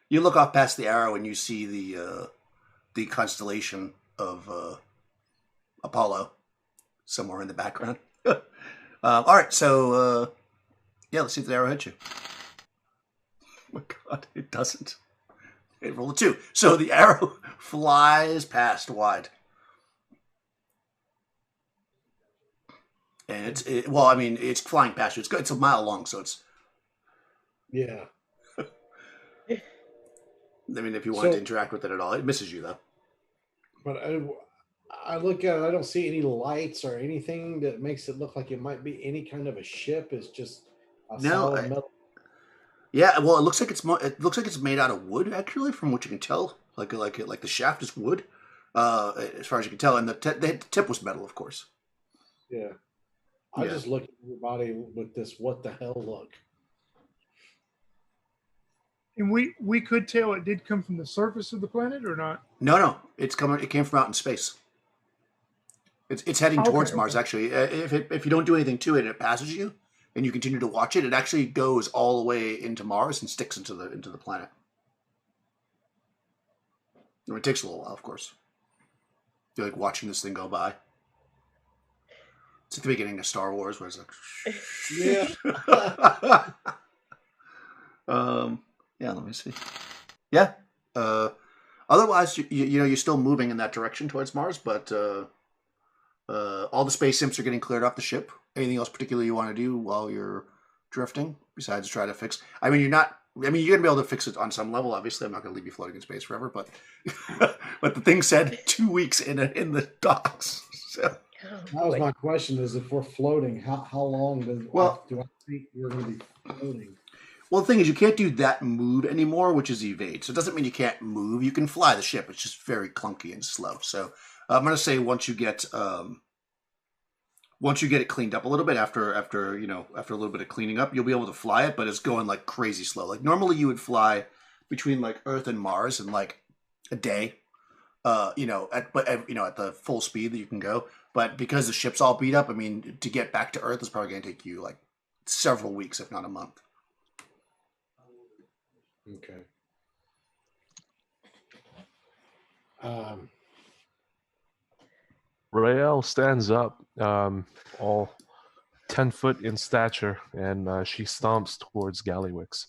You look off past the arrow, and you see the constellation of Apollo somewhere in the background. All right, so let's see if the arrow hits you. Oh my God, it doesn't. It rolled a 2. So the arrow flies past wide. And it's flying past you. It's a mile long, so it's... Yeah. I mean, if you wanted to interact with it at all, it misses you, though. But I look at it, I don't see any lights or anything that makes it look like it might be any kind of a ship. It's just A No, solid I, metal. yeah. Well, it looks like it looks like it's made out of wood, actually, from what you can tell. Like the shaft is wood, as far as you can tell, and the tip was metal, of course. Yeah. I Yeah. just look at everybody with this what the hell look. And we could tell it did come from the surface of the planet or not. No, it's coming. It came from out in space. It's heading Okay, towards Mars. okay. Actually, if you don't do anything to it, it passes you, and you continue to watch it. It actually goes all the way into Mars and sticks into the planet. I mean, it takes a little while, of course. You're like watching this thing go by. It's at the beginning of Star Wars, where it's like, Yeah. yeah. Let me see. Yeah. Otherwise, you know, you're still moving in that direction towards Mars, but all the space simps are getting cleared off the ship. Anything else particular you want to do while you're drifting besides try to fix? I mean, you're not. I mean, you're gonna be able to fix it on some level. Obviously, I'm not gonna leave you floating in space forever, but but the thing said 2 weeks in the docks. So Oh, That was boy. my question: is if we're floating, how long do I think we're going to be floating? well, the thing is, you can't do that move anymore, which is evade. So it doesn't mean you can't move. You can fly the ship. It's just very clunky and slow. So I'm gonna say once you get it cleaned up a little bit after a little bit of cleaning up, you'll be able to fly it, but it's going like crazy slow. Like normally you would fly between like Earth and Mars in like a day, at the full speed that you can go. But because the ship's all beat up, I mean, to get back to Earth is probably going to take you like several weeks, if not a month. Okay. Um, Rael stands up, all 10 foot in stature, and she stomps towards Gallywix.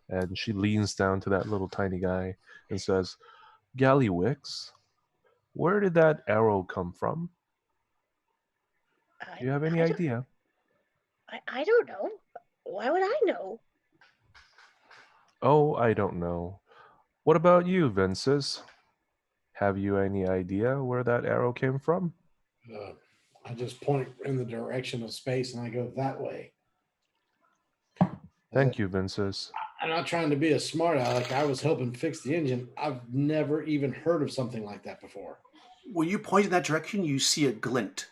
And she leans down to that little tiny guy and says, Gallywix, where did that arrow come from? Do you have any I don't, idea? I don't know. Why would I know? Oh, I don't know. What about you, Vinces? Have you any idea where that arrow came from? I just point in the direction of space and I go that way. Thank you, Vinces. I'm not trying to be a smart aleck. I was helping fix the engine. I've never even heard of something like that before. When you point in that direction, you see a glint,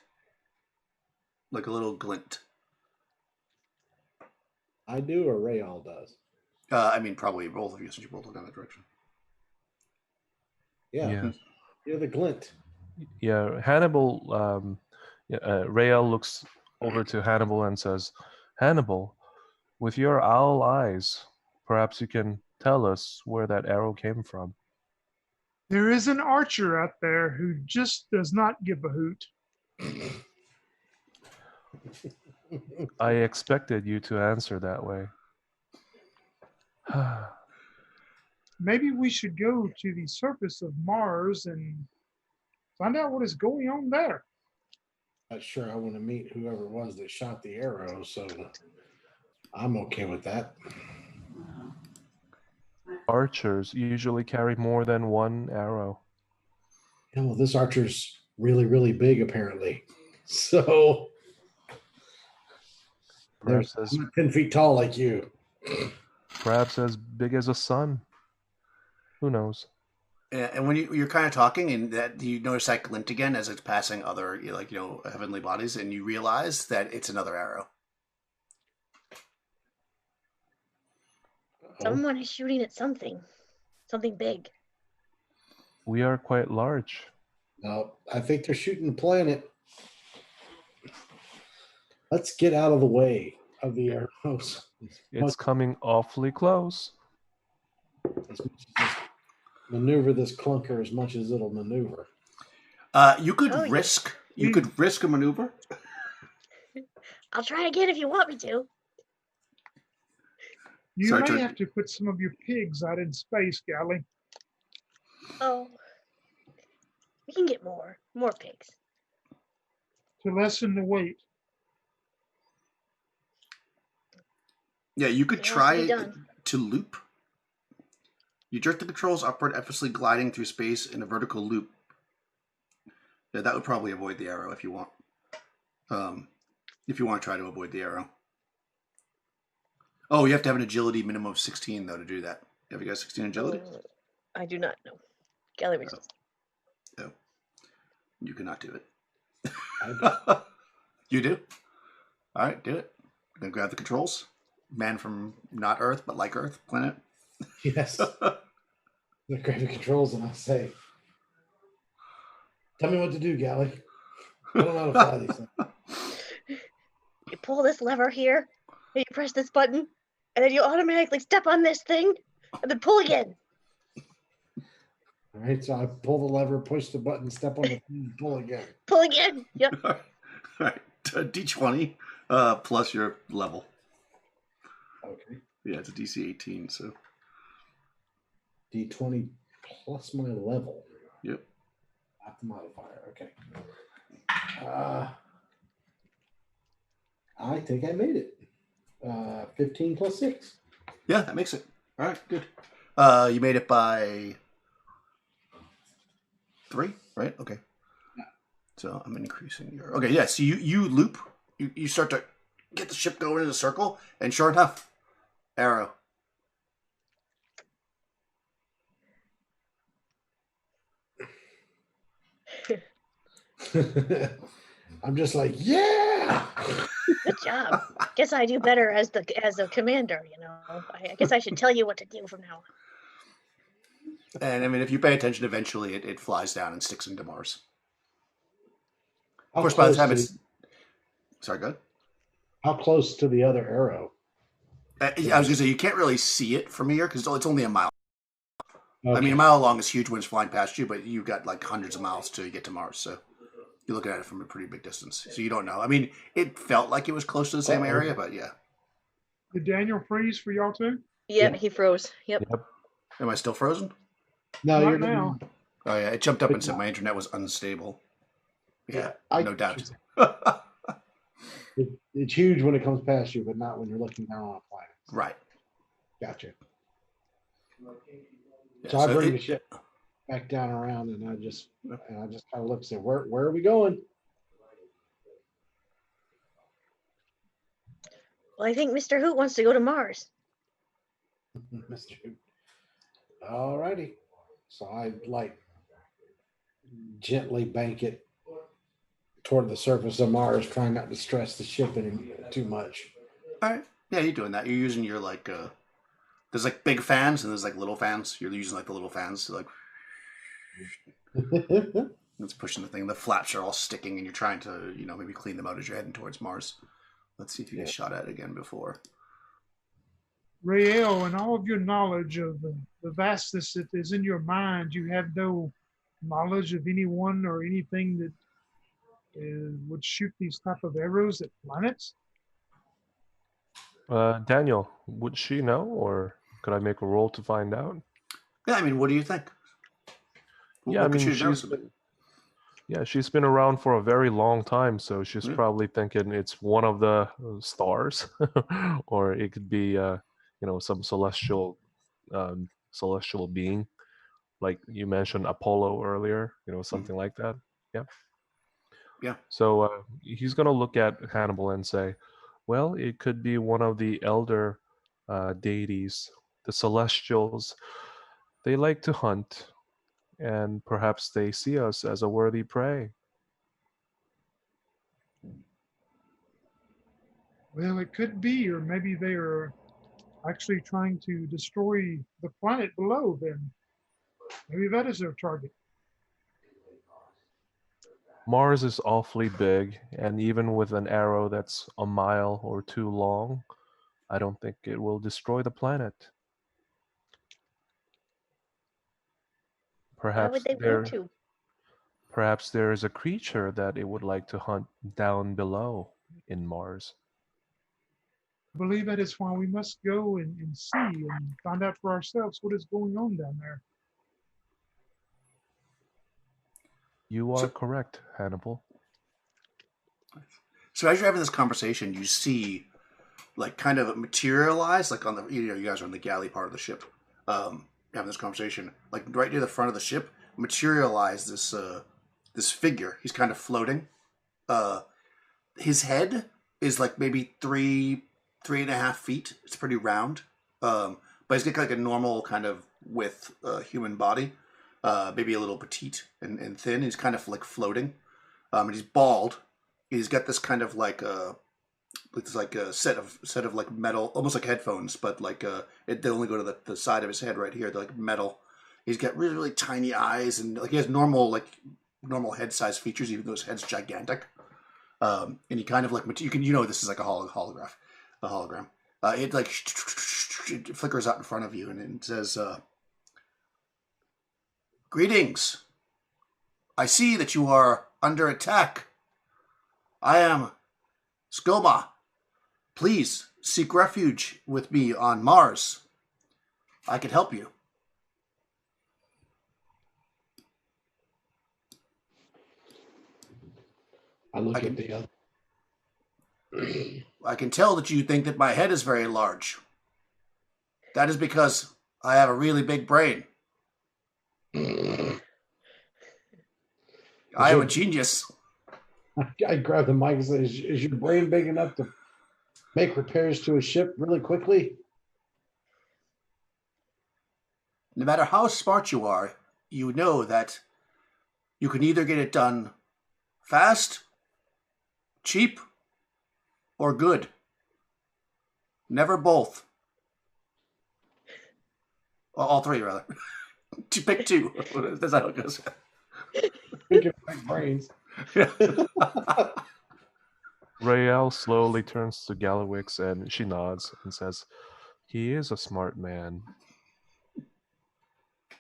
like a little glint. I do, or Ray all does. I mean, probably both of you, since you both look in that direction. Yeah, you're the glint. Yeah, Hannibal, Rael looks over to Hannibal and says, Hannibal, with your owl eyes, perhaps you can tell us where that arrow came from. There is an archer out there who just does not give a hoot. I expected you to answer that way. Maybe we should go to the surface of Mars and find out what is going on there. Not sure I want to meet whoever it was that shot the arrow, so I'm okay with that. Archers usually carry more than one arrow. Yeah, well, this archer's really, really big, apparently. So Perhaps as, I'm not 10 feet tall like you. perhaps as big as a sun. Who knows? And when you're kind of talking, and that you notice that glint again as it's passing other, heavenly bodies, and you realize that it's another arrow. Someone is shooting at something big. We are quite large. No, I think they're shooting the planet. Let's get out of the way of the arrows. It's coming awfully close. As much as this maneuver this clunker as much as it'll maneuver. You could Oh, yeah. risk a maneuver. I'll try again if you want me to. You Sorry, may George. have to put some of your pigs out in space, Gally, Oh, we can get more pigs. to lessen the weight. Yeah, you could It has to try be done. to loop. You jerk the controls upward, effortlessly gliding through space in a vertical loop. Yeah, that would probably avoid the arrow if you want. If you want to try to avoid the arrow. Oh, you have to have an agility minimum of 16 though to do that. Have you got 16 agility? I do not know. Galley resist. No, you cannot do it. I- You do. All right, do it. Gonna grab the controls. Man from not Earth but like Earth planet. yes. The gravity controls, and I say, "Tell me what to do, Galley. I don't know how to fly these things." You pull this lever here, and you press this button, and then you automatically step on this thing, and then pull again. All right, so I pull the lever, push the button, step on the thing, and pull again. Pull again. Yep. All right, D20 plus your level. Okay. Yeah, it's a DC 18. So D20 plus my level. yep. Not the modifier. Okay. I think I made it. 15 plus 6. Yeah, that makes it. All right, good. You made it by 3, right? Okay. So I'm increasing your. Okay, yeah. So you loop. You start to get the ship going in a circle, and sure enough, arrow. I'm just like, yeah. Good job. Guess I do better as a commander. I guess I should tell you what to do from now on. And I mean, if you pay attention, eventually it flies down and sticks into Mars. Of How course, by the close time to it's. Sorry, go ahead. how close to the other arrow? I was going to say, you can't really see it from here because it's only a mile. Okay. I mean, a mile long is huge when it's flying past you, but you've got like hundreds of miles till you get to Mars. So you're looking at it from a pretty big distance. So you don't know. I mean, it felt like it was close to the same area, but yeah. Did Daniel freeze for y'all too? Yep, Yeah. he froze. Yep. Am I still frozen? No, Not you're now. Oh, yeah. It jumped up and It's said not. my internet was unstable. Yeah, I- no doubt. It's huge when it comes past you, but not when you're looking down on a planet. Right. Gotcha. Yeah, So I so bring it- the ship back down around, and I just kind of look and say, where are we going? Well, I think Mr. Hoot wants to go to Mars. Mr. All righty. So I like gently bank it toward the surface of Mars, trying not to stress the ship any too much. All right. Yeah, you're doing that. You're using your like there's like big fans and there's like little fans. You're using like the little fans to like it's pushing the thing. The flaps are all sticking and you're trying to, maybe clean them out as you're heading towards Mars. Let's see if you get shot at again before. Rael, in all of your knowledge of the vastness that is in your mind, you have no knowledge of anyone or anything that would shoot these type of arrows at planets? Daniel, would she know, or could I make a roll to find out? Yeah, I mean, what do you think? Yeah, I What could mean, she have done? she's been around for a very long time, so she's Yeah. probably thinking it's one of the stars, or it could be, some celestial being, like you mentioned Apollo earlier, something like that. Yeah. Yeah. So he's gonna look at Hannibal and say, "Well, it could be one of the elder deities, the Celestials. They like to hunt." And perhaps they see us as a worthy prey. Well, it could be, or maybe they are actually trying to destroy the planet below then. Maybe that is their target. Mars is awfully big, and even with an arrow that's a mile or two long, I don't think it will destroy the planet. Why Perhaps would they there, want to? perhaps there is a creature that it would like to hunt down below in Mars. I believe that is why we must go and see and find out for ourselves what is going on down there. You are correct, Hannibal. So as you're having this conversation, you see, like, kind of materialize, like on the, you guys are in the galley part of the ship, having this conversation, like right near the front of the ship, materialize this figure. He's kind of floating. His head is like maybe 3 3.5 feet. It's pretty round. But he's got like a normal kind of width human body. Maybe a little petite and thin. He's kind of like floating. And he's bald. He's got this kind of like it's like a set of like metal, almost like headphones, but like they only go to the side of his head right here. They're like metal. He's got really really tiny eyes, and like he has normal head size features, even though his head's gigantic. And he kind of like this is like a hologram. It like it flickers out in front of you, and it says, "Greetings. I see that you are under attack. I am Skoma. Please seek refuge with me on Mars. I can help you." I look at the other. I can tell that you think that my head is very large. That is because I have a really big brain. I am a genius. I grab the mic and say, is your brain big enough to make repairs to a ship really quickly? No matter how smart you are, you know that you can either get it done fast, cheap, or good. Never both. All three, rather. You pick two. That's how it goes. Speaking of big brains. Rael slowly turns to Gallowix and she nods and says, "He is a smart man."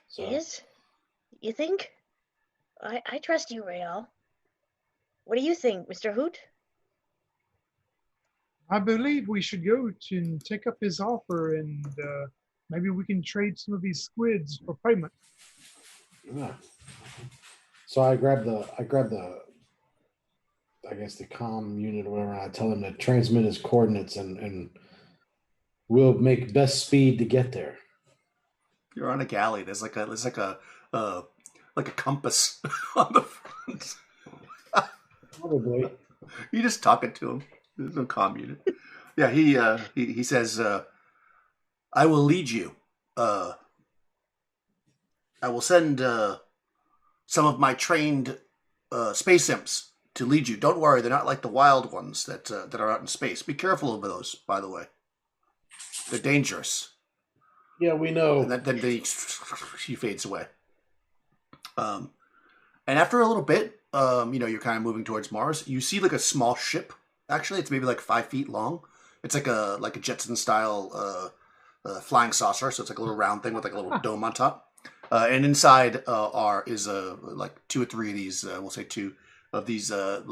So, Yes? You think? I trust you, Rael. What do you think, Mr. Hoot? I believe we should go to take up his offer, and maybe we can trade some of these squids for payment. yeah. So I grab the I guess the comm unit or whatever, and I tell him to transmit his coordinates and we'll make best speed to get there. You're on a galley. There's like a compass on the front. Probably. You just talking to him. There's no comm unit. Yeah, he says, "I will lead you. I will send some of my trained space imps to lead you. Don't worry, they're not like the wild ones that are out in space. Be careful of those, by the way. They're dangerous." Yeah, we know. And then he fades away. And after a little bit, you're kind of moving towards Mars. You see like a small ship. Actually, it's maybe like 5 feet long. It's like a Jetson style flying saucer. So it's like a little round thing with like a little dome on top. And inside is like 2 or 3 of these. We'll say 2 of these. They're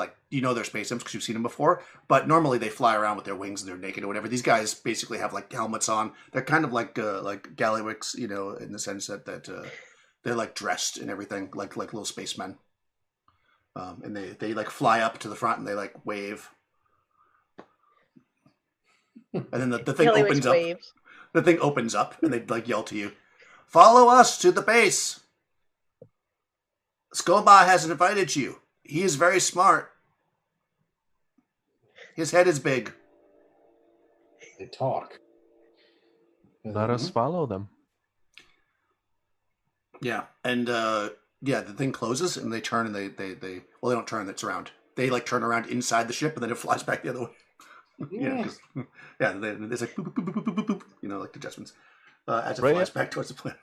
space imps because you've seen them before. But normally they fly around with their wings and they're naked or whatever. These guys basically have like helmets on. They're kind of like Gallywix, in the sense that they're like dressed and everything like little spacemen. And they like fly up to the front and they like wave. And then the thing opens up. Waves. The thing opens up and they like yell to you, "Follow us to the base. Skoma has invited you. He is very smart. His head is big." They talk. Let us follow them. Yeah, and the thing closes and they turn and they don't turn. It's around. They like turn around inside the ship and then it flies back the other way. There's like boop, boop, boop, boop, boop, boop, like the Jetsons as it flies back towards the planet.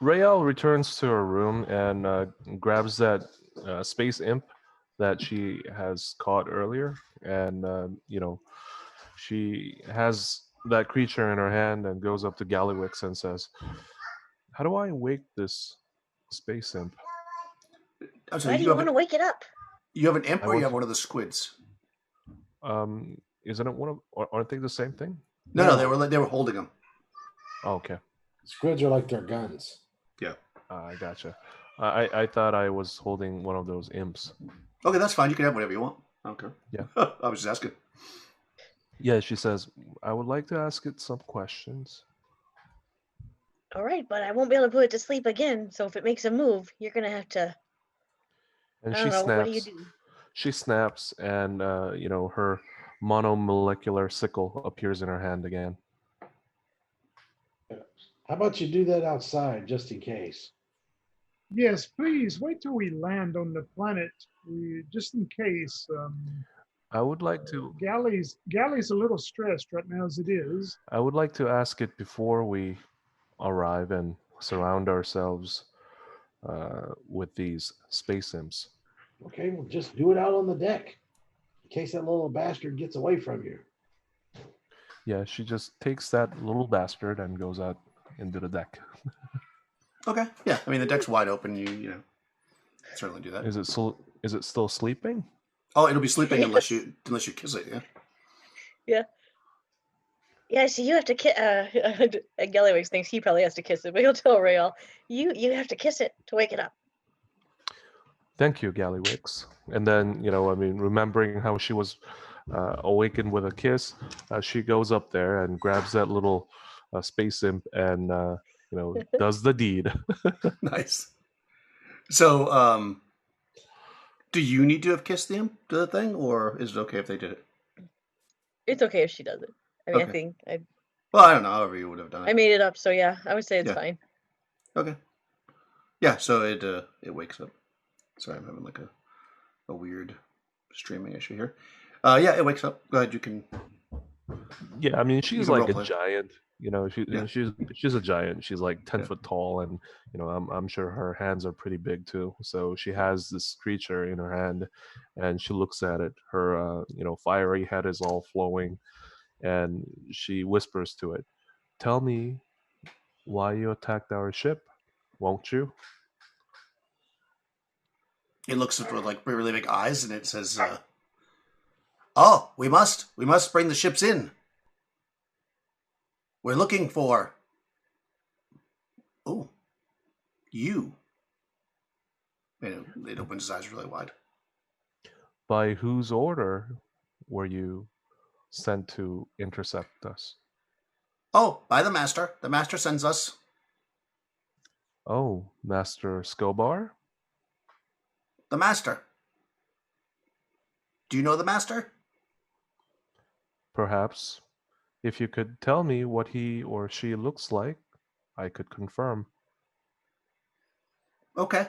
Rael returns to her room and grabs that space imp that she has caught earlier, and she has that creature in her hand and goes up to Gallywix and says, "How do I wake this space imp?" I'm sorry, Why do you want to wake it up? You have an imp, or you have one of the squids? Isn't it one of? Aren't they the same thing? No, they were holding them. Oh, okay. Squids are like their guns. Yeah. I gotcha. I thought I was holding one of those imps. Okay, that's fine. You can have whatever you want. I don't care. Yeah. I was just asking. Yeah, she says, "I would like to ask it some questions." All right, but I won't be able to put it to sleep again. So if it makes a move, you're gonna have to. And I she don't know. snaps. What do you do? She snaps, and her monomolecular sickle appears in her hand again. How about you do that outside just in case? Yes, please wait till we land on the planet, just in case. I would like to Galley's a little stressed right now as it is. ask it before we arrive and surround ourselves with these space imps. Okay, well, just do it out on the deck in case that little bastard gets away from you. Yeah, she just takes that little bastard and goes out into the deck. Okay. Yeah. I mean, the deck's wide open. You know, certainly do that. Is it still sleeping? Oh, it'll be sleeping unless you kiss it. Yeah. Yeah, so you have to kiss. Gallywix thinks he probably has to kiss it, but he'll tell Rael, you have to kiss it to wake it up. Thank you, Gallywix. And then, remembering how she was awakened with a kiss, she goes up there and grabs that little space imp and, does the deed. Nice. So, do you need to have kissed the thing, or is it okay if they did it? It's okay if she does it. I mean, Okay. I think Well, I don't know. However you would have done I it. made it up, so yeah, I would say it's Yeah. fine. Okay. Yeah. So it wakes up. Sorry, I'm having like a weird streaming issue here. Yeah, it wakes up. Go ahead. You can. Yeah, I mean, she's can like a roleplay. giant. Yeah. She's a giant. She's like 10 Yeah. foot tall, and I'm sure her hands are pretty big too. So she has this creature in her hand, and she looks at it. Her fiery head is all flowing, and she whispers to it, "Tell me why you attacked our ship, won't you?" It looks with like really big eyes, and it says, "Oh, we must bring the ships in. We're looking for you." And it opens his eyes really wide. By whose order were you sent to intercept us? Oh, by the master. The master sends us. Oh, Master Skobar? The master. Do you know the master? Perhaps. If you could tell me what he or she looks like, I could confirm. Okay.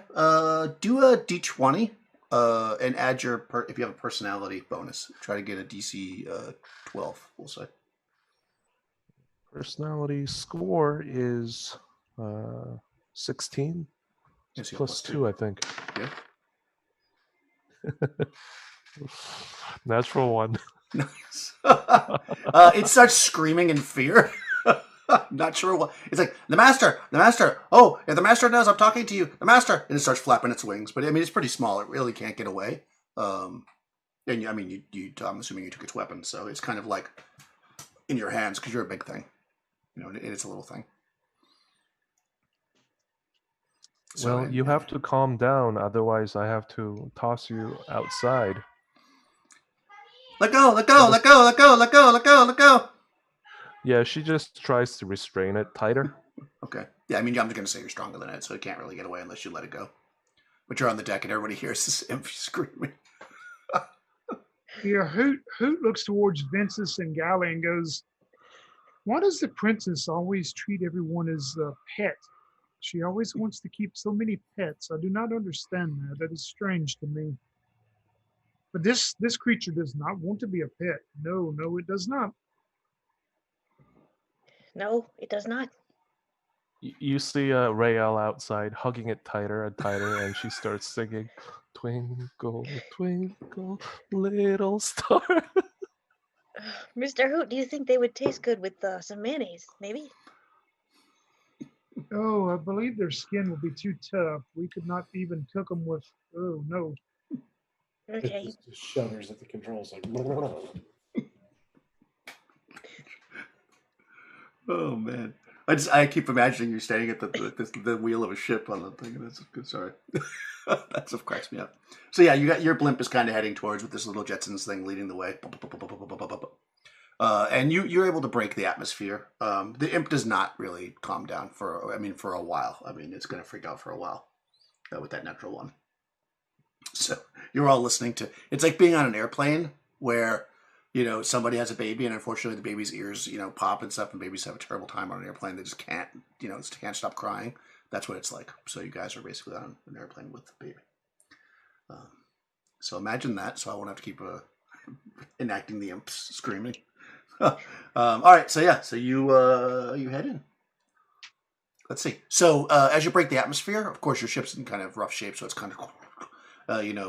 Do a d20. And add your if you have a personality bonus. Try to get a DC 12. We'll say. Personality score is 16. Yes, you have Plus 2, I think. Yeah. Natural 1. Nice. It starts screaming in fear. Not sure what. It's like, the master. Oh, if the master knows I'm talking to you, the master. And it starts flapping its wings. But I mean, it's pretty small. It really can't get away. And I mean, I'm assuming you took its weapon, so it's kind of like in your hands because you're a big thing, and it's a little thing. So, Well, you have to calm down, otherwise I have to toss you outside. Let go. Yeah, she just tries to restrain it tighter. Okay. Yeah, I mean, I'm just going to say you're stronger than it, so it can't really get away unless you let it go. But you're on the deck and everybody hears this imp screaming. Yeah, Hoot looks towards Ventus and Galley and goes, "Why does the princess always treat everyone as a pet? She always wants to keep so many pets. I do not understand that. That is strange to me. But this creature does not want to be a pet. No, it does not." No, it does not. You see Rael outside hugging it tighter and tighter, and she starts singing, "Twinkle, twinkle, little star." Mr. Hoot, do you think they would taste good with some mayonnaise? Maybe. Oh, I believe their skin will be too tough. We could not even cook them with. Oh no. Okay. It just shudders at the controls like. Oh man, I keep imagining you standing at the wheel of a ship on the thing. That's good. Sorry, that's what cracks me up. So yeah, you got your blimp is kind of heading towards with this little Jetsons thing leading the way. And you're able to break the atmosphere. The imp does not really calm down for a while. I mean, it's going to freak out for a while with that natural one. So you're all listening to. It's like being on an airplane where somebody has a baby and unfortunately the baby's ears, pop and stuff, and babies have a terrible time on an airplane. They just can't, just can't stop crying. That's what it's like. So you guys are basically on an airplane with the baby. So imagine that. So I won't have to keep enacting the imps screaming. All right. So yeah. So you head in. Let's see. So as you break the atmosphere, of course your ship's in kind of rough shape, so it's kind of,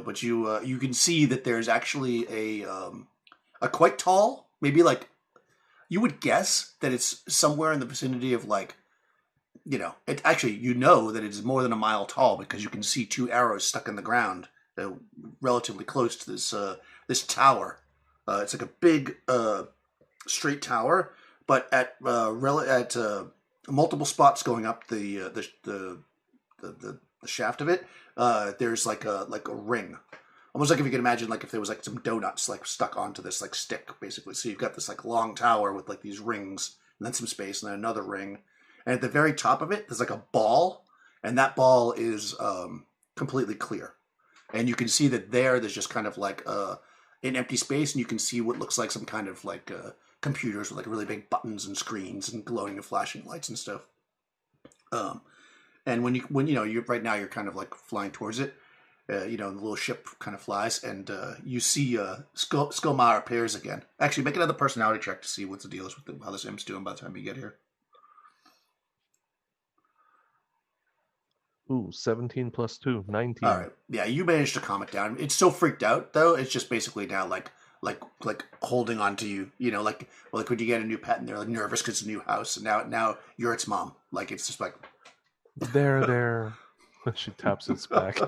but you can see that there's actually a quite tall, maybe like you would guess that it's somewhere in the vicinity of like, it actually that it's more than a mile tall because you can see two arrows stuck in the ground, relatively close to this tower. It's like a big straight tower, but at multiple spots going up the shaft of it, there's like a ring, almost like if you can imagine like if there was like some donuts like stuck onto this like stick basically. So you've got this like long tower with like these rings and then some space and then another ring, and at the very top of it there's like a ball, and that ball is completely clear, and you can see that there's just kind of like an empty space, and you can see what looks like some kind of like computers with like really big buttons and screens and glowing and flashing lights and stuff. And when you're right now you're kind of like flying towards it, the little ship kind of flies, and you see Skolmar appears again. Actually, make another personality check to see what the deal is with how this imp's doing by the time you get here. Ooh, 17 plus 2, 19. All right, yeah, you managed to calm it down. It's still freaked out though. It's just basically now like holding on to you, like when you get a new pet and they're like nervous because it's a new house, and now you're its mom. Like it's just like there. She taps its back.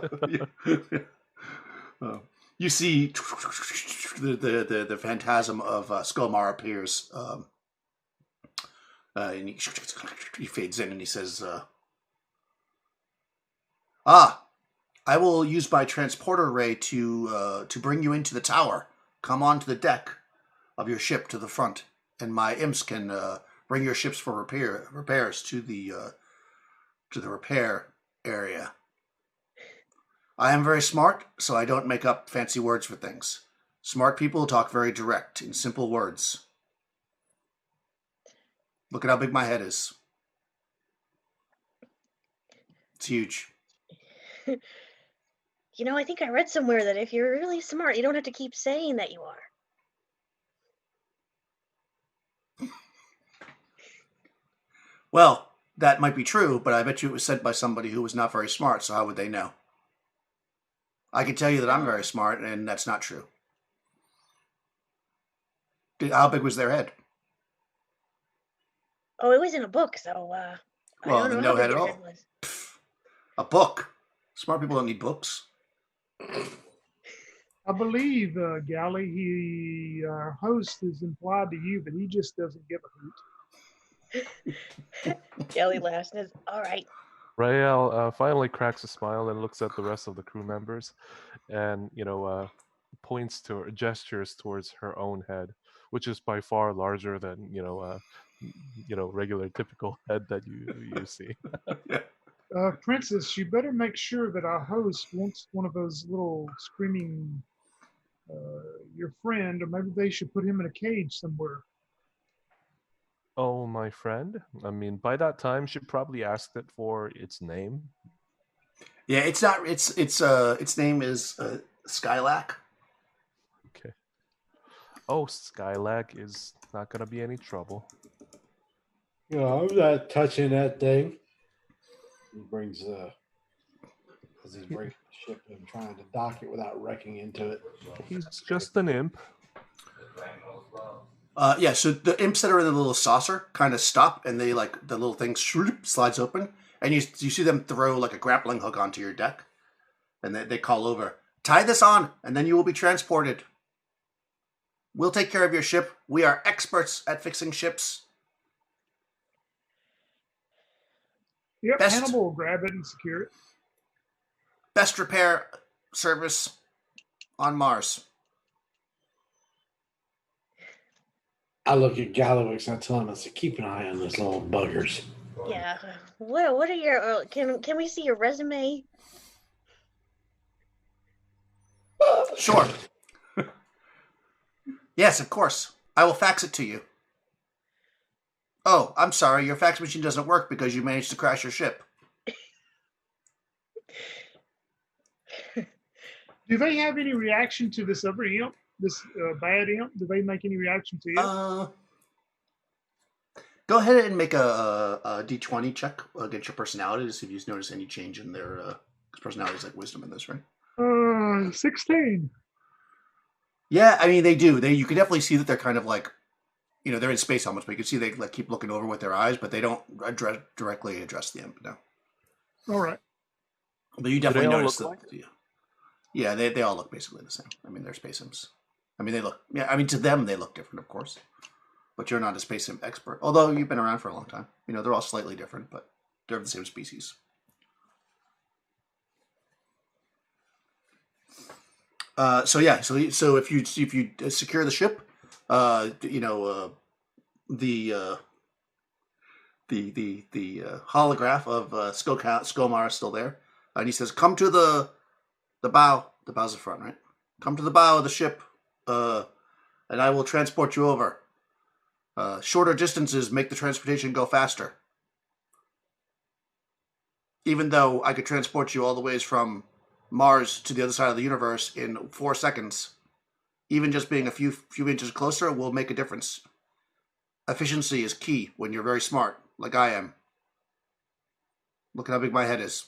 You see the phantasm of Skolmar appears, and he fades in and he says, I will use my transporter ray to bring you into the tower. Come onto the deck of your ship to the front, and my imps can bring your ships for repairs to the repair area. I am very smart, so I don't make up fancy words for things. Smart people talk very direct, in simple words. Look at how big my head is. It's huge. I think I read somewhere that if you're really smart, you don't have to keep saying that you are. Well, that might be true, but I bet you it was said by somebody who was not very smart, so how would they know? I can tell you that I'm very smart, and that's not true. How big was their head? Oh, it was in a book, so I don't know no how big head at your all. head was. A book. Smart people don't need books. I believe, Gally, our host has implied to you that he just doesn't give a hoot. Gally laughs and says, "All right." Rael finally cracks a smile and looks at the rest of the crew members, and gestures towards her own head, which is by far larger than regular typical head that you see. Princess, you better make sure that our host wants one of those little screaming, your friend, or maybe they should put him in a cage somewhere. Oh, my friend? I mean, by that time, she probably asked it for its name. Yeah, it's not. Its name is Skylac. Okay. Oh, Skylac is not gonna be any trouble. I'm not touching that thing. He brings as he's breaking the ship and trying to dock it without wrecking into it. He's just an imp. Yeah, so the imps that are in the little saucer kind of stop, and they like the little thing slides open, and you see them throw like a grappling hook onto your deck, and they call over, "Tie this on, and then you will be transported. We'll take care of your ship. We are experts at fixing ships." Yep, Hannibal will grab it and secure it. Best repair service on Mars. I look at Gallowix and I tell him, I said, keep an eye on those little buggers. Yeah. What are your? Can we see your resume? Sure. Yes, of course. I will fax it to you. Oh, I'm sorry. Your fax machine doesn't work because you managed to crash your ship. Do they have any reaction to this other imp? This bad imp? Do they make any reaction to it? Go ahead and make a D20 check against your personality to see if you notice any change in their personality is like wisdom in this, right? 16. Yeah, I mean they do. You can definitely see that they're kind of like, they're in space helmets, but you can see they like keep looking over with their eyes, but they don't directly address the imp. No. All right. But you definitely all notice that. look like? Yeah, they all look basically the same. I mean, they're space imps. I mean, they look. Yeah, I mean, to them they look different, of course. But you're not a space imp expert, although you've been around for a long time. They're all slightly different, but they're the same species. So if you secure the ship, the holograph of Skomar is still there, and he says, "Come to the bow. The bow's the front, right? Come to the bow of the ship, and I will transport you over. Shorter distances make the transportation go faster. Even though I could transport you all the ways from Mars to the other side of the universe in 4 seconds, even just being a few inches closer will make a difference. Efficiency is key when you're very smart, like I am. Look at how big my head is."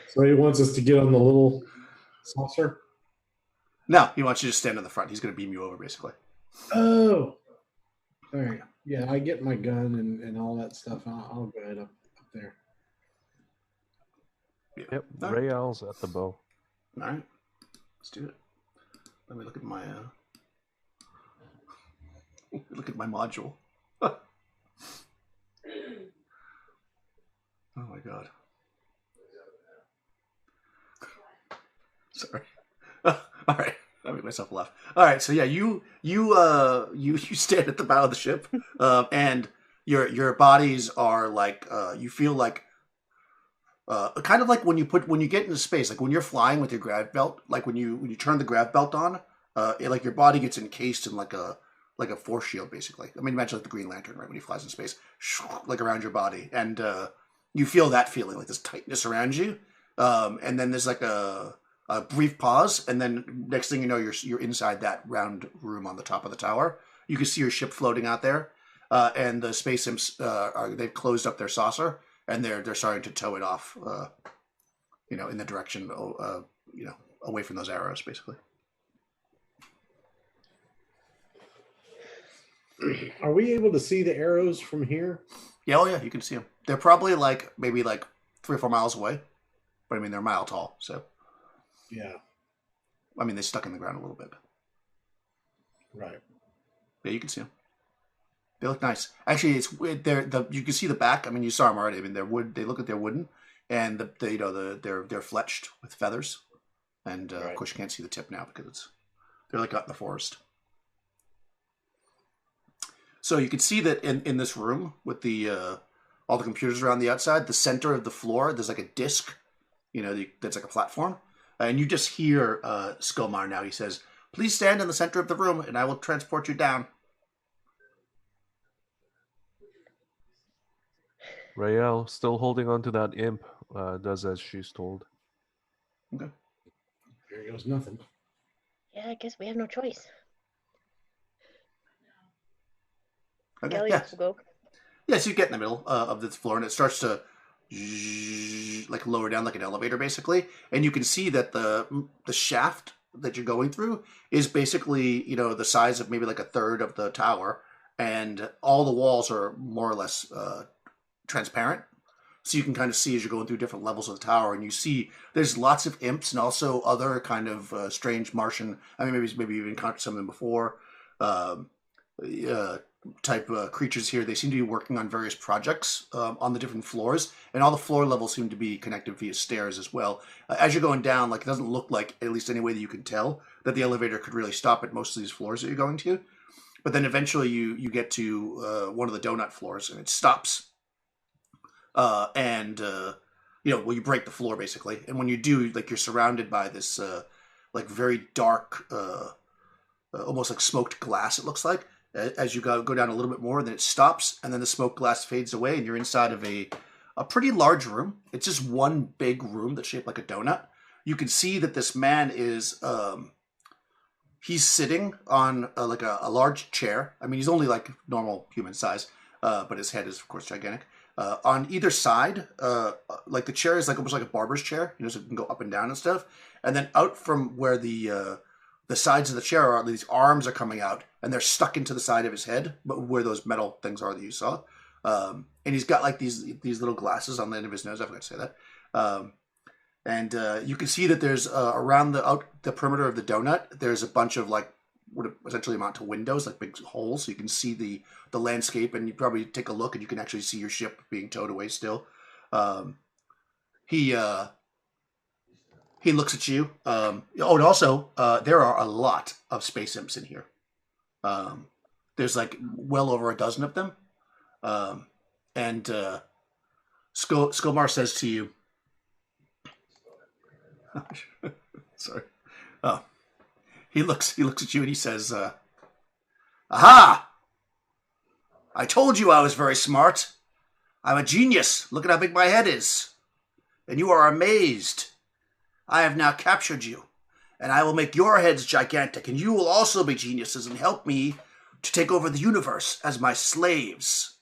So he wants us to get on the little saucer? No, he wants you to stand in the front. He's going to beam you over, basically. Oh. All right. Yeah, I get my gun and all that stuff. I'll go ahead up there. Yeah. Yep, All right. Rael's at the bow. All right. Let's do it. Let me look at my look at my module. Oh my god. Sorry. All right. I made myself laugh. All right. So yeah, you stand at the bow of the ship, and your bodies are like you feel like kind of like when you get into space, like when you're flying with your grav belt, like when you turn the grav belt on, like your body gets encased in like a force shield, basically. I mean, imagine like the Green Lantern, right? When he flies in space, like around your body, and you feel that feeling, like this tightness around you, and then there's like a brief pause, and then next thing you know, you're inside that round room on the top of the tower. You can see your ship floating out there, and the space imps they've closed up their saucer, and they're starting to tow it off, in the direction, away from those arrows, basically. Are we able to see the arrows from here? Yeah, oh yeah, you can see them. They're probably maybe 3 or 4 miles away, but I mean they're a mile tall, so. Yeah. I mean, they stuck in the ground a little bit. Right. Yeah, you can see them. They look nice. Actually, you can see the back. I mean, you saw them already. I mean, they're wood. They look like they're wooden, and they're fletched with feathers. And Right. Of course, you can't see the tip now because they're like out in the forest. So you can see that in this room with the all the computers around the outside, the center of the floor, there's like a disc, that's like a platform. And you just hear Skomar now. He says, "Please stand in the center of the room, and I will transport you down." Rael, still holding on to that imp, does as she's told. Okay. There goes nothing. Yeah, I guess we have no choice. Okay. Gallius Yes. will go. Yes, you get in the middle of this floor, and it starts to lower down like an elevator, basically. And you can see that the shaft that you're going through is basically, the size of maybe like a third of the tower, and all the walls are more or less transparent. So you can kind of see as you're going through different levels of the tower, and you see there's lots of imps and also other kind of strange Martian. I mean, maybe you've encountered some of them before. Type creatures here. They seem to be working on various projects on the different floors, and all the floor levels seem to be connected via stairs as well. As you're going down, it doesn't look like, at least any way that you can tell, that the elevator could really stop at most of these floors that you're going to. But then eventually you get to one of the donut floors, and it stops. You break the floor basically, and when you do, you're surrounded by this very dark almost like smoked glass. It looks like as you go down a little bit more, then it stops, and then the smoked glass fades away, and you're inside of a pretty large room. It's just one big room that's shaped like a donut. You can see that this man is he's sitting on like a large chair. I mean, he's only like normal human size, but his head is of course gigantic. On either side, like the chair is like almost like a barber's chair, so it can go up and down and stuff. And then out from where the sides of the chair are, these arms are coming out, and they're stuck into the side of his head, but where those metal things are that you saw. And he's got like these little glasses on the end of his nose. I forgot to say that. And you can see that there's around the perimeter of the donut, there's a bunch of like would essentially amount to windows, like big holes, so you can see the landscape, and you probably take a look and you can actually see your ship being towed away still. He looks at you. And also there are a lot of space imps in here. There's like well over a dozen of them. And Skomar says to you, sorry. Oh, he looks at you and he says, "Aha! I told you I was very smart. I'm a genius. Look at how big my head is. And you are amazed. I have now captured you, and I will make your heads gigantic, and you will also be geniuses and help me to take over the universe as my slaves.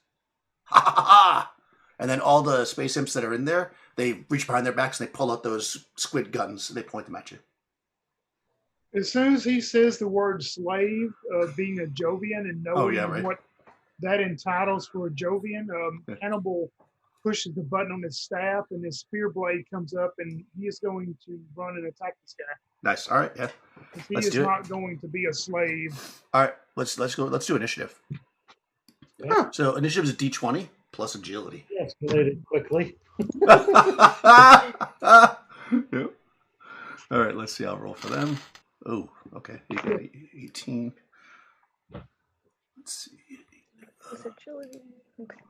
Ha ha ha!" And then all the space imps that are in there, they reach behind their backs and they pull out those squid guns and they point them at you. As soon as he says the word slave, being a Jovian and knowing right. what that entitles for a Jovian, Hannibal pushes the button on his staff and his spear blade comes up and he is going to run and attack this guy. Nice. All right. Yeah. He is not going to be a slave. All right. Let's go. Let's do initiative. Yeah. So initiative is a D20 plus agility. Yes, escalated quickly. Yep. All right. Let's see. I'll roll for them. Oh, okay. You got 18. Let's see. Is agility? Okay.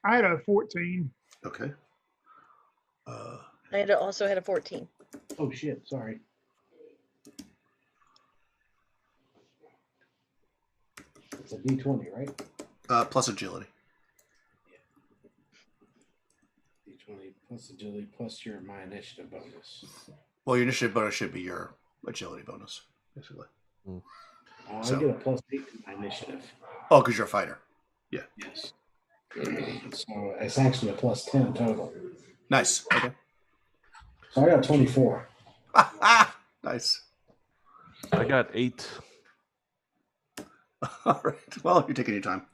I had a 14. Okay. I also had a 14. Oh shit! Sorry. It's a D20, right? Plus agility. D20 plus agility plus my initiative bonus. Well, your initiative bonus should be your agility bonus, basically. I get a plus 8 to my initiative. Oh, because you're a fighter. Yeah. Yes. So it's actually a plus 10 total. Nice. Okay. So I got 24. Nice. I got 8. All right. Well, you're taking your time.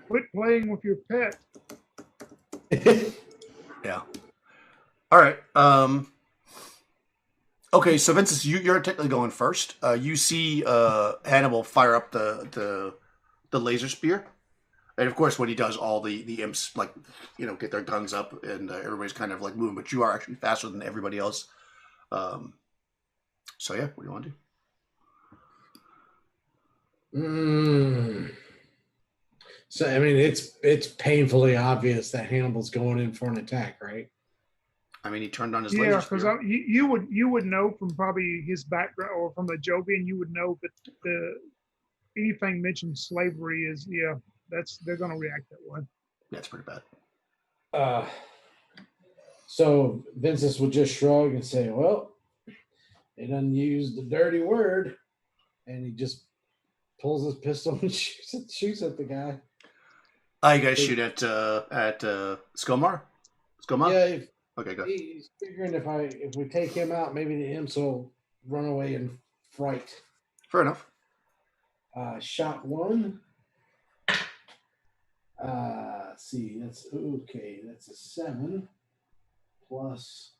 Quit playing with your pet. Yeah. All right. Okay, so Vincent, you're technically going first. You see Hannibal fire up the laser spear, and of course, when he does, all the imps get their guns up, and everybody's kind of like moving. But you are actually faster than everybody else. So yeah, what do you want to do? So I mean, it's painfully obvious that Hannibal's going in for an attack, right? I mean, he turned on his Yeah, laser because spear. you would know from probably his background or from the Jovian, you would know that anything mentioned slavery is they're going to react that way. That's pretty bad. So Vincent would just shrug and say, "Well, they done used the dirty word," and he just pulls his pistol and shoots at the guy. You guys shoot at Skomar? Skomar? Yeah. Okay, good. He's figuring if we take him out, maybe the imps will run away in fright. Fair enough. Shot 1. Let's see. That's okay. That's a 7 plus.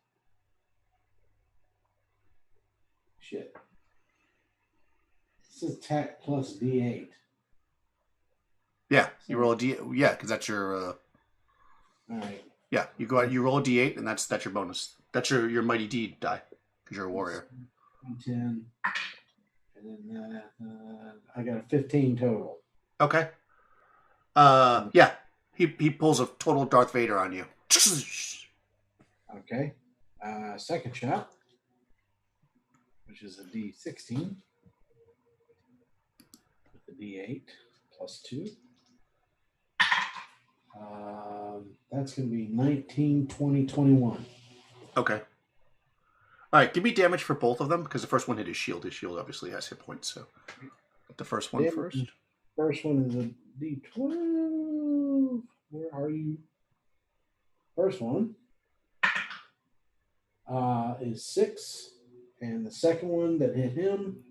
Shit. This is attack plus D8. Yeah, you roll a D. Yeah, because that's your. All right. Yeah, you go out. You roll a D8, and that's your bonus. That's your mighty deed die because you're a warrior. 10, and then I got a 15 total. Okay. Yeah. He pulls a total Darth Vader on you. Okay. Second shot, which is a D16 with a D8 +2. That's going to be 19, 20, 21. Okay. All right, give me damage for both of them because the first one hit his shield. His shield obviously has hit points, so the first one Damage. first. First one is a D12. Where are you? First one is 6, and the second one that hit him.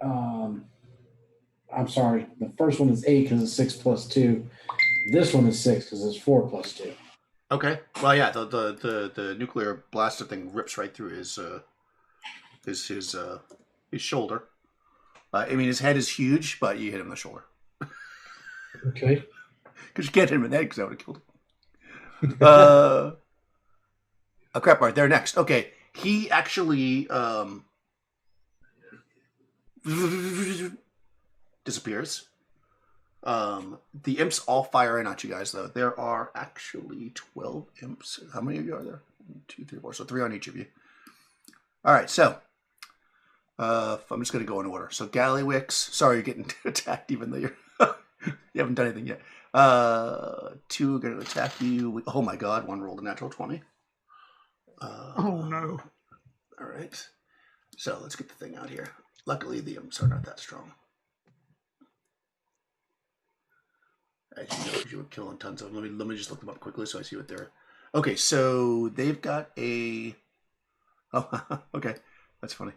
I'm sorry. The first one is 8 because it's 6 + 2. This one is 6 because it's 4 + 2. Okay. Well, yeah, the nuclear blaster thing rips right through his shoulder. I mean, his head is huge, but you hit him in the shoulder Okay. because you can't hit him in the head because that would have killed him. Oh crap! All right, they're next. Okay, he actually disappears. The imps all fire in at you guys, though. There are actually 12 imps. How many of you are there? 1, 2, 3, 4. So 3 on each of you. All right, so I'm just going to go in order. So Gallywix, sorry you're getting attacked even though you haven't done anything yet. 2 are going to attack you. Oh my god, 1 rolled a natural 20. Oh no. All right. So let's get the thing out here. Luckily, the imps are not that strong. As you know, you were killing tons of them. Let me just look them up quickly so I see what they're. Okay, so they've got a. Oh, okay, that's funny.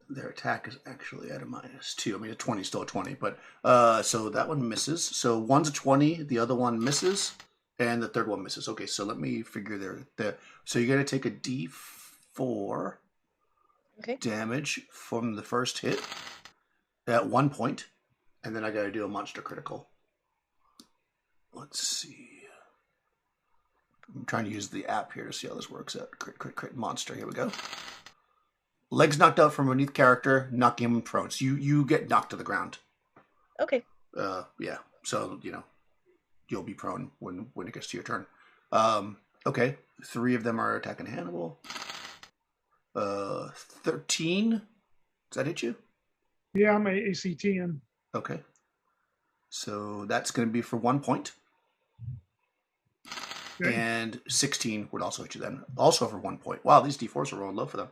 Their attack is actually at a -2. I mean, a 20 is still a 20, but so that one misses. So one's a 20, the other one misses, and the third one misses. Okay, so let me figure their. So you're gonna take a D4 Okay. damage from the first hit at 1 point, and then I gotta do a monster critical. Let's see. I'm trying to use the app here to see how this works out. Crit monster. Here we go. Legs knocked out from beneath character, knocking him prone. So you get knocked to the ground. Okay. Yeah. So you'll be prone when it gets to your turn. Okay. 3 of them are attacking Hannibal. 13. Does that hit you? Yeah, I'm a AC 10. Okay. So that's going to be for 1 point. Okay. And 16 would also hit you then. Also for 1 point. Wow, these D4s are rolling low for them.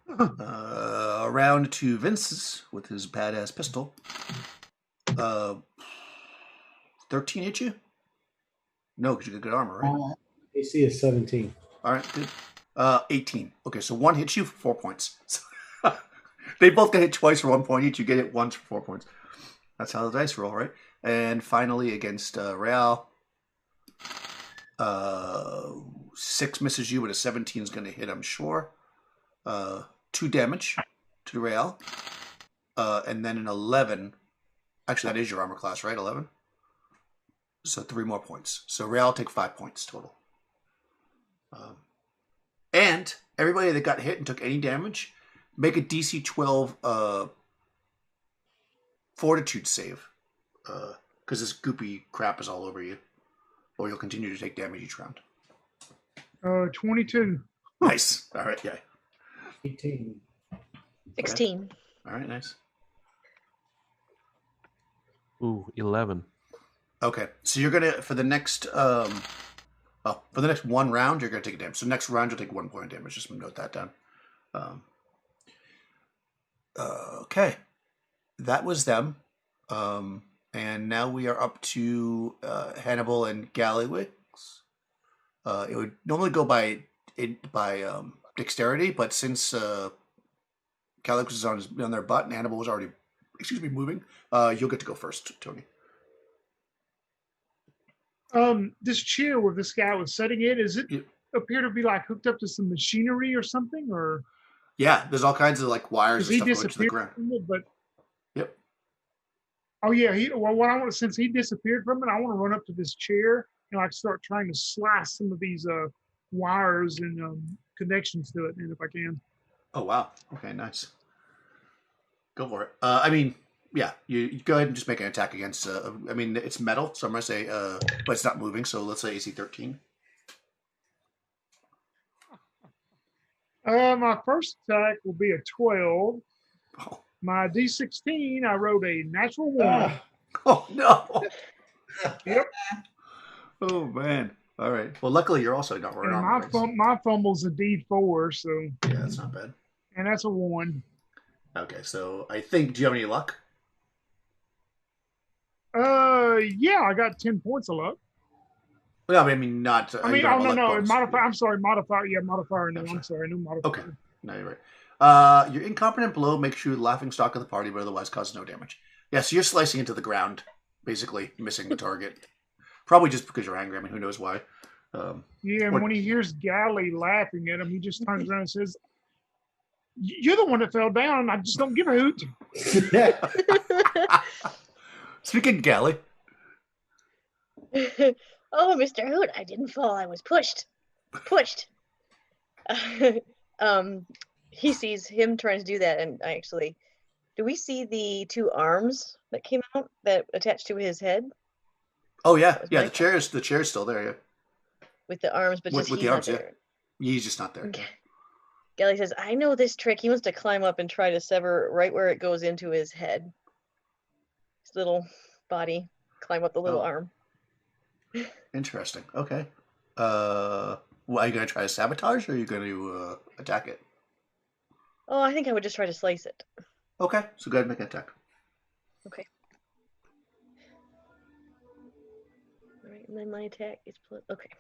Around to Vince's with his badass pistol. 13 hit you? No, because you got good armor, right? AC is 17. All right, good. 18. Okay, so 1 hits you for 4 points. They both get hit twice for 1 point each. You get it once for 4 points. That's how the dice roll, right? And finally against Real, 6 misses you, but a 17 is going to hit, I'm sure. 2 damage to Real. And then an 11. Actually, that is your armor class, right? 11? So 3 more points. So Real take 5 points total. And everybody that got hit and took any damage, make a DC 12 fortitude save. Because this goopy crap is all over you. Or you'll continue to take damage each round. 22. Nice. All right, yeah. 18. 16. All right, nice. Ooh, 11. Okay, so you're gonna for the next for the next 1 round you're gonna take a damage. So next round you'll take 1 point of damage. Just note that down. Okay, that was them, and now we are up to Hannibal and Gallywix. It would normally go by dexterity, but since Gallywix is on their butt and Hannibal was already moving, you'll get to go first, Tony. This chair where this guy was sitting in, is it Yeah. appear to be like hooked up to some machinery or something, or Yeah, there's all kinds of like wires because and he stuff going to the disappeared ground. from it? But Yep. oh yeah, what I want, since he disappeared from it, I want to run up to this chair and like start trying to slice some of these wires and connections to it, and if I can. Oh wow. Okay, nice. Go for it. I mean, yeah, you go ahead and just make an attack against. I mean, it's metal, so I'm gonna say, but it's not moving. So let's say AC 13. My first attack will be a 12. Oh, My D16, I rolled a natural 1. Ah, oh no! Yep. Oh man! All right. Well, luckily you're also not wearing And armor. Right? my fumble's a D4, so Yeah, that's not bad. and that's a 1. Okay, so I think. Do you have any luck? Yeah, I got 10 points of luck. No, I mean not. I mean, you don't oh have a no, luck no, bonus. modifier. Yeah. I'm sorry, modifier. Yeah, modifier. No, I'm I'm sorry, no modifier. Okay. No, you're right. Your incompetent blow makes you the laughing stock of the party, but otherwise causes no damage. Yeah, so you're slicing into the ground, basically missing the target. Probably just because you're angry. I mean, who knows why? Yeah, and What- when he hears Galley laughing at him, he just turns around and says, "You're the one that fell down. I just don't give a hoot." Speaking of Galley, Oh, Mr. Hoot, I didn't fall. I was pushed. Pushed. He sees him trying to do that, and I actually, do we see the 2 arms that came out that attached to his head oh yeah, was yeah, my the chair's still there. Yeah, with the arms, but With just the he's arms, not yeah. there. He's just not there. Okay. Galley says, "I know this trick." He wants to climb up and try to sever right where it goes into his head. His little body, climb up the little Oh. arm. Interesting. Okay. Well, are you going to try to sabotage, or are you going to attack it? Oh, I think I would just try to slice it. Okay, so go ahead and make an attack. Okay. All right, and then my attack is plus. Okay.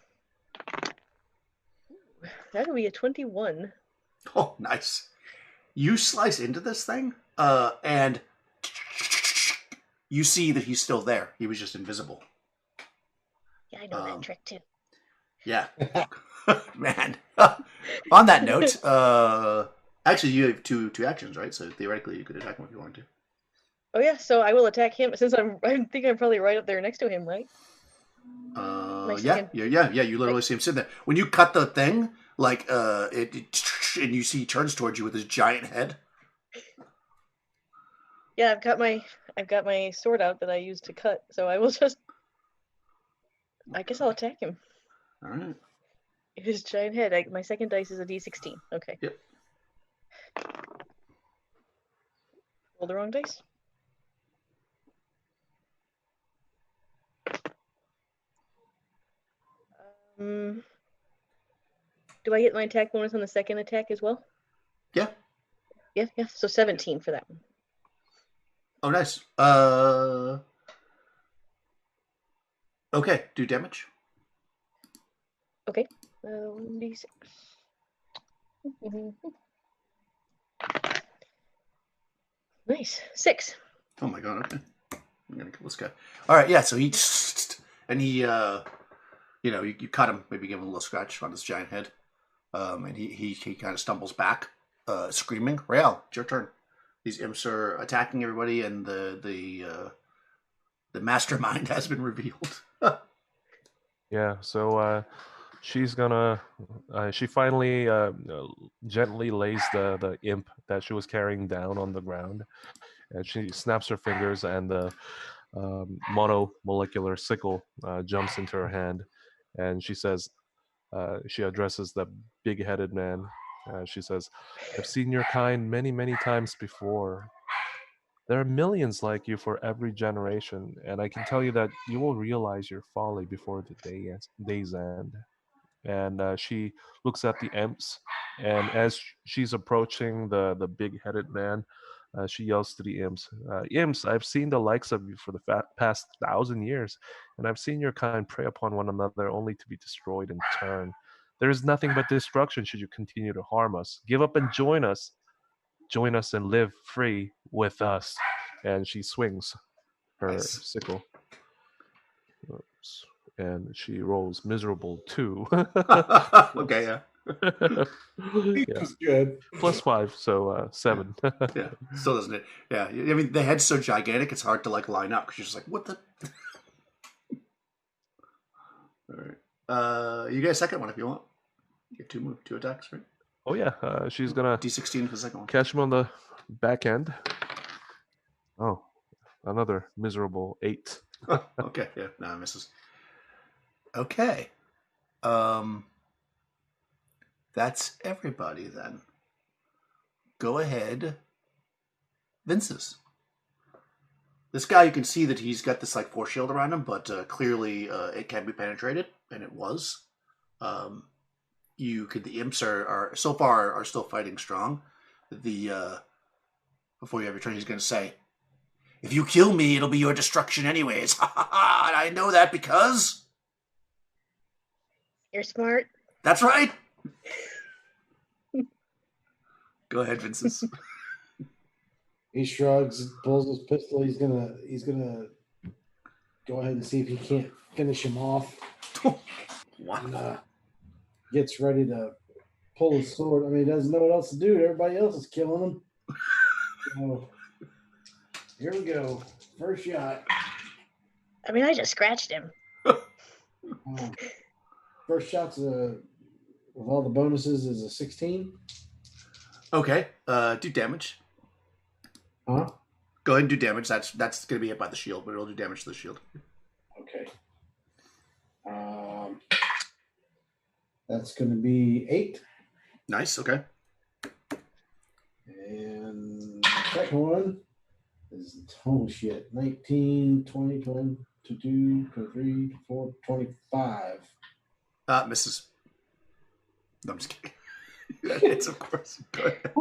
Ooh, that'll be a 21. Oh, nice. You slice into this thing, and you see that he's still there. He was just invisible. Yeah, I know that trick too. Yeah. Man. On that note, actually, you have two actions, right? So theoretically, you could attack him if you wanted to. Oh yeah, so I will attack him since I think I'm probably right up there next to him, right? My Yeah. second- You literally see him sitting there. When you cut the thing, like, and you see he turns towards you with his giant head. Yeah, I've got my sword out that I used to cut, so I will just. I guess I'll attack him. All right. His giant head. My second dice is a D16. Okay. Yep. Roll the wrong dice. Do I get my attack bonus on the second attack as well? Yeah. Yeah. So 17 for that one. Oh, nice. Okay, do damage. Okay. 1d6. Nice. 6. Oh my god, okay. I'm gonna kill this guy. Alright, yeah, so he and he you cut him, maybe give him a little scratch on his giant head. And he kind of stumbles back, screaming. Rael, it's your turn. These imps are attacking everybody, and the mastermind has been revealed. Yeah, so she's gonna. She finally gently lays the imp that she was carrying down on the ground, and she snaps her fingers, and the monomolecular sickle jumps into her hand, and she says, she addresses the big-headed man. She says, "I've seen your kind many, many times before. There are millions like you for every generation, and I can tell you that you will realize your folly before the day's end." And she looks at the imps, and as she's approaching the big-headed man, she yells to the imps, "Imps, I've seen the likes of you for the past 1,000 years, and I've seen your kind prey upon one another only to be destroyed in turn. There is nothing but destruction should you continue to harm us. Give up and join us. Join us and live free with us." And she swings her Nice. sickle. Oops. And she rolls miserable 2. Okay, yeah. Yeah. That's good. +5, so 7. Yeah, still doesn't it? Yeah, I mean, the head's so gigantic, it's hard to, like, line up, because you're just like, what the? Alright. You get a second one if you want. You get two attacks, right? Oh yeah, she's gonna D16 for the second one. catch him on the back end. Oh, Another miserable 8. Okay, yeah, no, it misses. Okay. That's everybody then. Go ahead. Vince's. This guy, you can see that he's got this like force shield around him, but clearly it can be penetrated, and it was. The imps are so far are still fighting strong. Before you have your turn, he's going to say, "If you kill me, it'll be your destruction anyways." And I know that because You're smart. that's right. Go ahead, Vince's. He shrugs, pulls his pistol. He's gonna go ahead and see if he can't finish him off. Wow. And, gets ready to pull his sword. I mean, he doesn't know what else to do. Everybody else is killing him. So, here we go. First shot. I mean, I just scratched him. First shot's with all the bonuses is a 16. Okay, do damage. Huh? Go ahead and do damage. That's going to be hit by the shield, but it'll do damage to the shield. Okay. That's going to be 8. Nice, okay. And the second one is, oh shit, 19, 20, 22, 23, 24, 25. Misses. No, I'm just kidding. That hits, of course. Go ahead.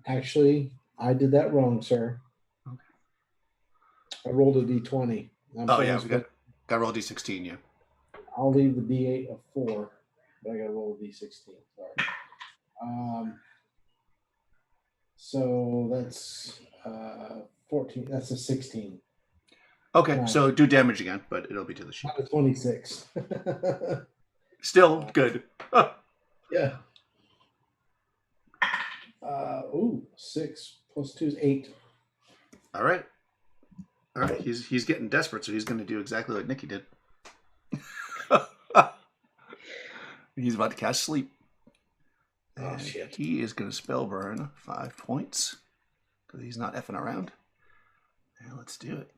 Actually, I did that wrong, sir. Okay. I rolled a d20. Oh, yeah, we got to roll a d16, yeah. I'll leave the d8 of 4, but I got to roll a d16. Sorry. So that's 14. That's a 16. Okay, Right. so do damage again, but it'll be to the shield. Not a 26. Still good. Yeah. 6 plus 2 is 8. All right. He's getting desperate, so he's going to do exactly what Nikki did. He's about to cast sleep. Oh, And shit. he is going to spell burn 5 points because he's not effing around. Now let's do it.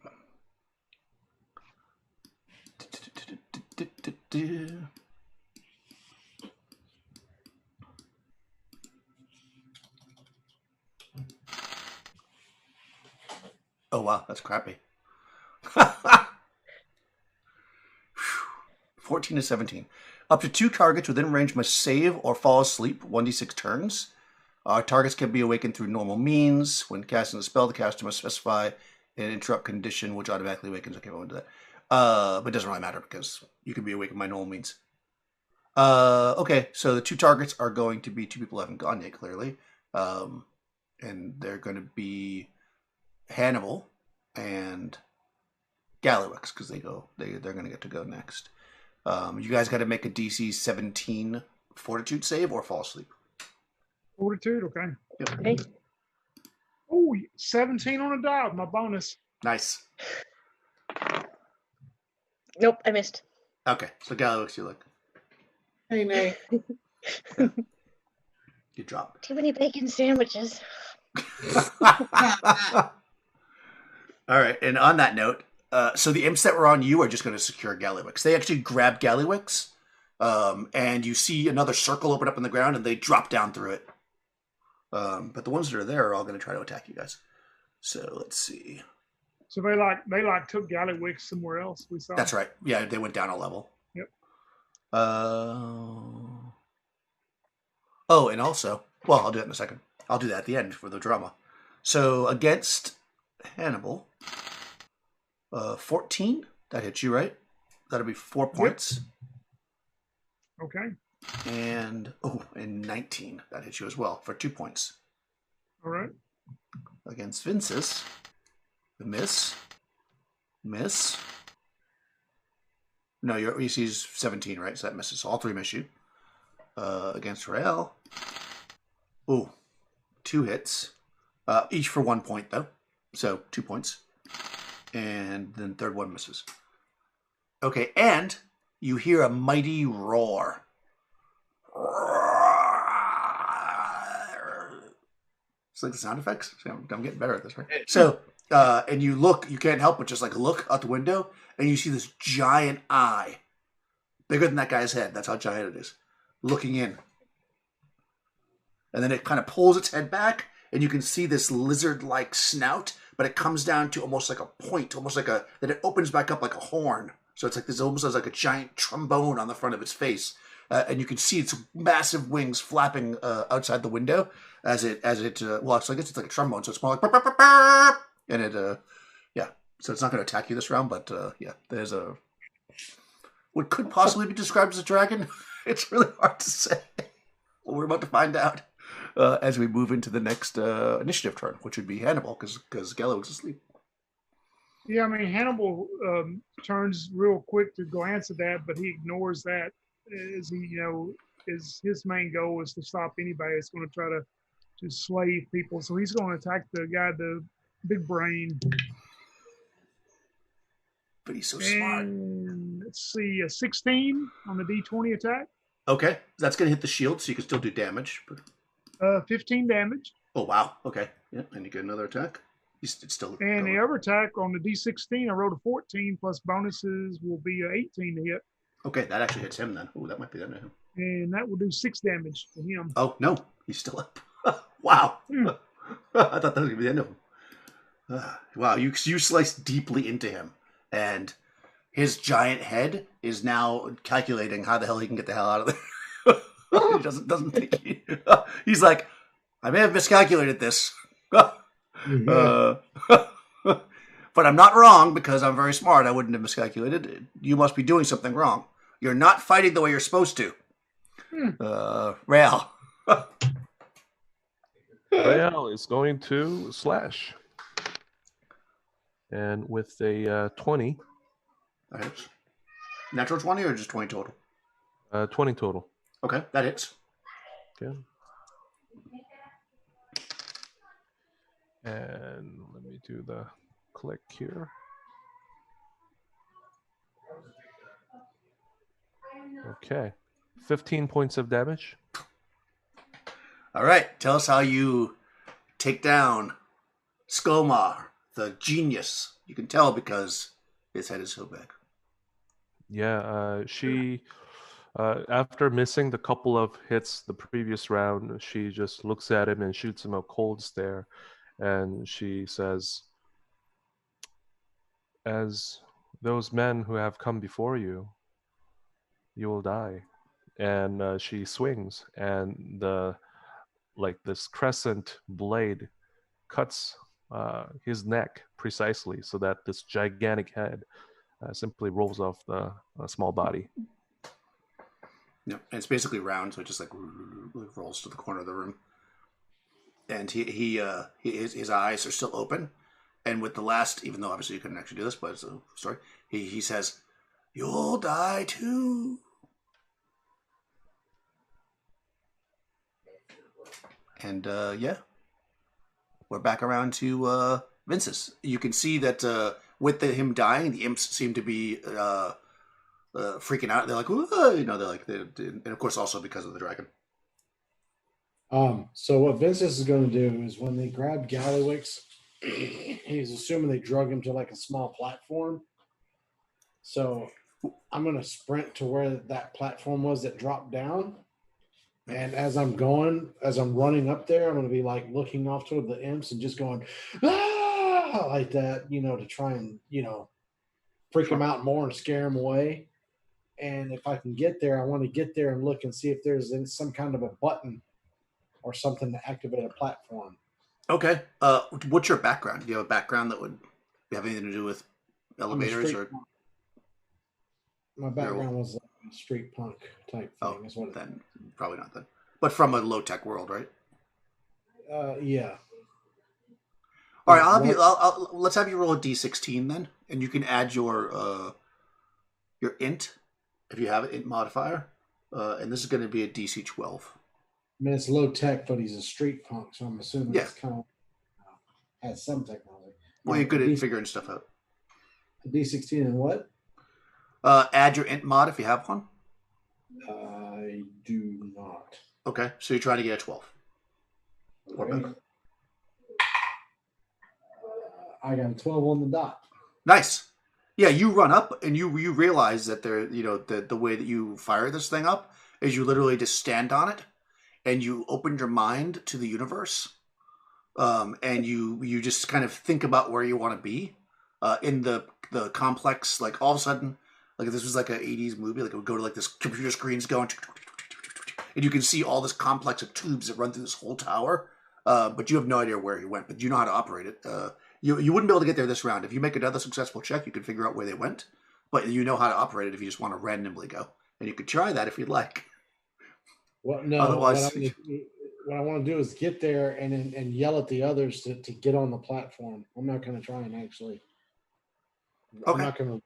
Oh wow, that's crappy. 14 to 17. Up to 2 targets within range must save or fall asleep 1d6 turns. Targets can be awakened through normal means. When casting a spell, the caster must specify an interrupt condition, which automatically awakens. Okay, we'll into that. But it doesn't really matter because you can be awakened by normal means. Okay, so the 2 targets are going to be 2 people who haven't gone yet, clearly. And they're going to be Hannibal and Gallywix because they're going to get to go next. You guys got to make a DC 17 Fortitude save or fall asleep. Fortitude, okay. Yep. Okay. Oh, 17 on a die, my bonus. Nice. Nope, I missed. Okay, so Gallywix, you look. Hey, Nate. You drop. Too many bacon sandwiches. All right, and on that note, so the imps that were on you are just going to secure Gallywix. They actually grab Gallywix, and you see another circle open up in the ground, and they drop down through it. But the ones that are there are all going to try to attack you guys. So let's see. So they took Gallywix somewhere else. We saw. That's right. Yeah, they went down a level. Yep. Oh, and also, well, I'll do that in a second. I'll do that at the end for the drama. So against Hannibal, 14, that hits you, right? That'll be 4 points. Okay. And 19, that hits you as well for 2 points. All right. Against Vince's, the miss. No, your EC is 17, right? So that misses. So all 3 miss you. Against Rael, 2 hits. Each for 1 point, though. So 2 points. And then third one misses. Okay, and you hear a mighty roar. It's like the sound effects. See, I'm getting better at this, right? So, and you look, you can't help but just like look out the window, and you see this giant eye, bigger than that guy's head. That's how giant it is, looking in. And then it kind of pulls its head back, and you can see this lizard-like snout, but it comes down to almost like a point, almost like then it opens back up like a horn. So it's like this almost has like a giant trombone on the front of its face. And you can see its massive wings flapping outside the window as it well, I guess it's like a trombone, so it's more like burp, burp, burp, burp. And it yeah, so it's not going to attack you this round, but yeah, there's what could possibly be described as a dragon. It's really hard to say. Well, we're about to find out as we move into the next initiative turn, which would be Hannibal, because Gello is asleep. Yeah, I mean, Hannibal turns real quick to glance at that, but he ignores that as he, is his main goal is to stop anybody that's going to try to slay people. So he's going to attack the guy, the big brain. But he's so smart. And let's see, a 16 on the D20 attack. Okay, that's going to hit the shield, so you can still do damage. But 15 damage. oh, wow. Okay. Yeah, and you get another attack. It's still And going. the other attack on the D16, I rolled a 14 plus bonuses will be a 18 to hit. Okay, that actually hits him then. Oh, that might be the end of him. And that will do 6 damage to him. Oh, no. He's still up. Wow. I thought that was going to be the end of him. Wow, you slice deeply into him. And his giant head is now calculating how the hell he can get the hell out of there. He doesn't think he's like, I may have miscalculated this. But I'm not wrong because I'm very smart. I wouldn't have miscalculated. You must be doing something wrong. You're not fighting the way you're supposed to. Rael. Rael is going to slash. And with a 20. That hits. Natural 20 or just 20 total? 20 total. Okay, that hits. Okay. And let me do the click here. Okay. 15 points of damage. All right, tell us how you take down Skomar, the genius. You can tell because his head is so big. Yeah, she, after missing the couple of hits the previous round, she just looks at him and shoots him a cold stare. And she says, as those men who have come before you, you will die. And she swings, and this crescent blade cuts his neck precisely, so that this gigantic head simply rolls off the small body. Yeah, and it's basically round, so it just like rolls to the corner of the room. And his eyes are still open, and with the last, even though obviously you couldn't actually do this, but it's a story. He says, "You'll die too." And yeah, we're back around to Vince's. You can see that with him dying, the imps seem to be freaking out. They're like, and of course also because of the dragon. So what Vincent is going to do is when they grab Gallywix, he's assuming they drug him to like a small platform. So I'm going to sprint to where that platform was that dropped down. And as I'm running up there, I'm going to be like looking off toward the imps and just going, ah, like that, to try and, freak them out more and scare them away. And if I can get there, I want to get there and look and see if there's some kind of a button or something to activate a platform. Okay. What's your background? Do you have a background that would have anything to do with elevators or? My background was a street punk type thing. Is what then probably not then. But from a low tech world, right? Yeah. All right. Let's have you roll a d16 then, and you can add your int if you have an int modifier, and this is going to be a DC 12. I mean, it's low tech, but he's a street punk, so I'm assuming it's kind of has some technology. Well, you're good at figuring stuff out. A D16 and what? Add your int mod if you have one. I do not. Okay, so you're trying to get a 12. Okay. Or better. I got a 12 on the dot. Nice. Yeah, you run up and you realize that the way that you fire this thing up is you literally just stand on it and you open your mind to the universe, and you just kind of think about where you want to be in the complex. Like all of a sudden, like if this was like an '80s movie, like it would go to like this computer screens going, and you can see all this complex of tubes that run through this whole tower. But you have no idea where you went, but you know how to operate it. You wouldn't be able to get there this round. If you make another successful check, you can figure out where they went, but you know how to operate it if you just want to randomly go. And you could try that if you'd like. Well, no. Otherwise, What I want to do is get there and yell at the others to get on the platform. I'm not going to try and actually. I'm Okay. not going to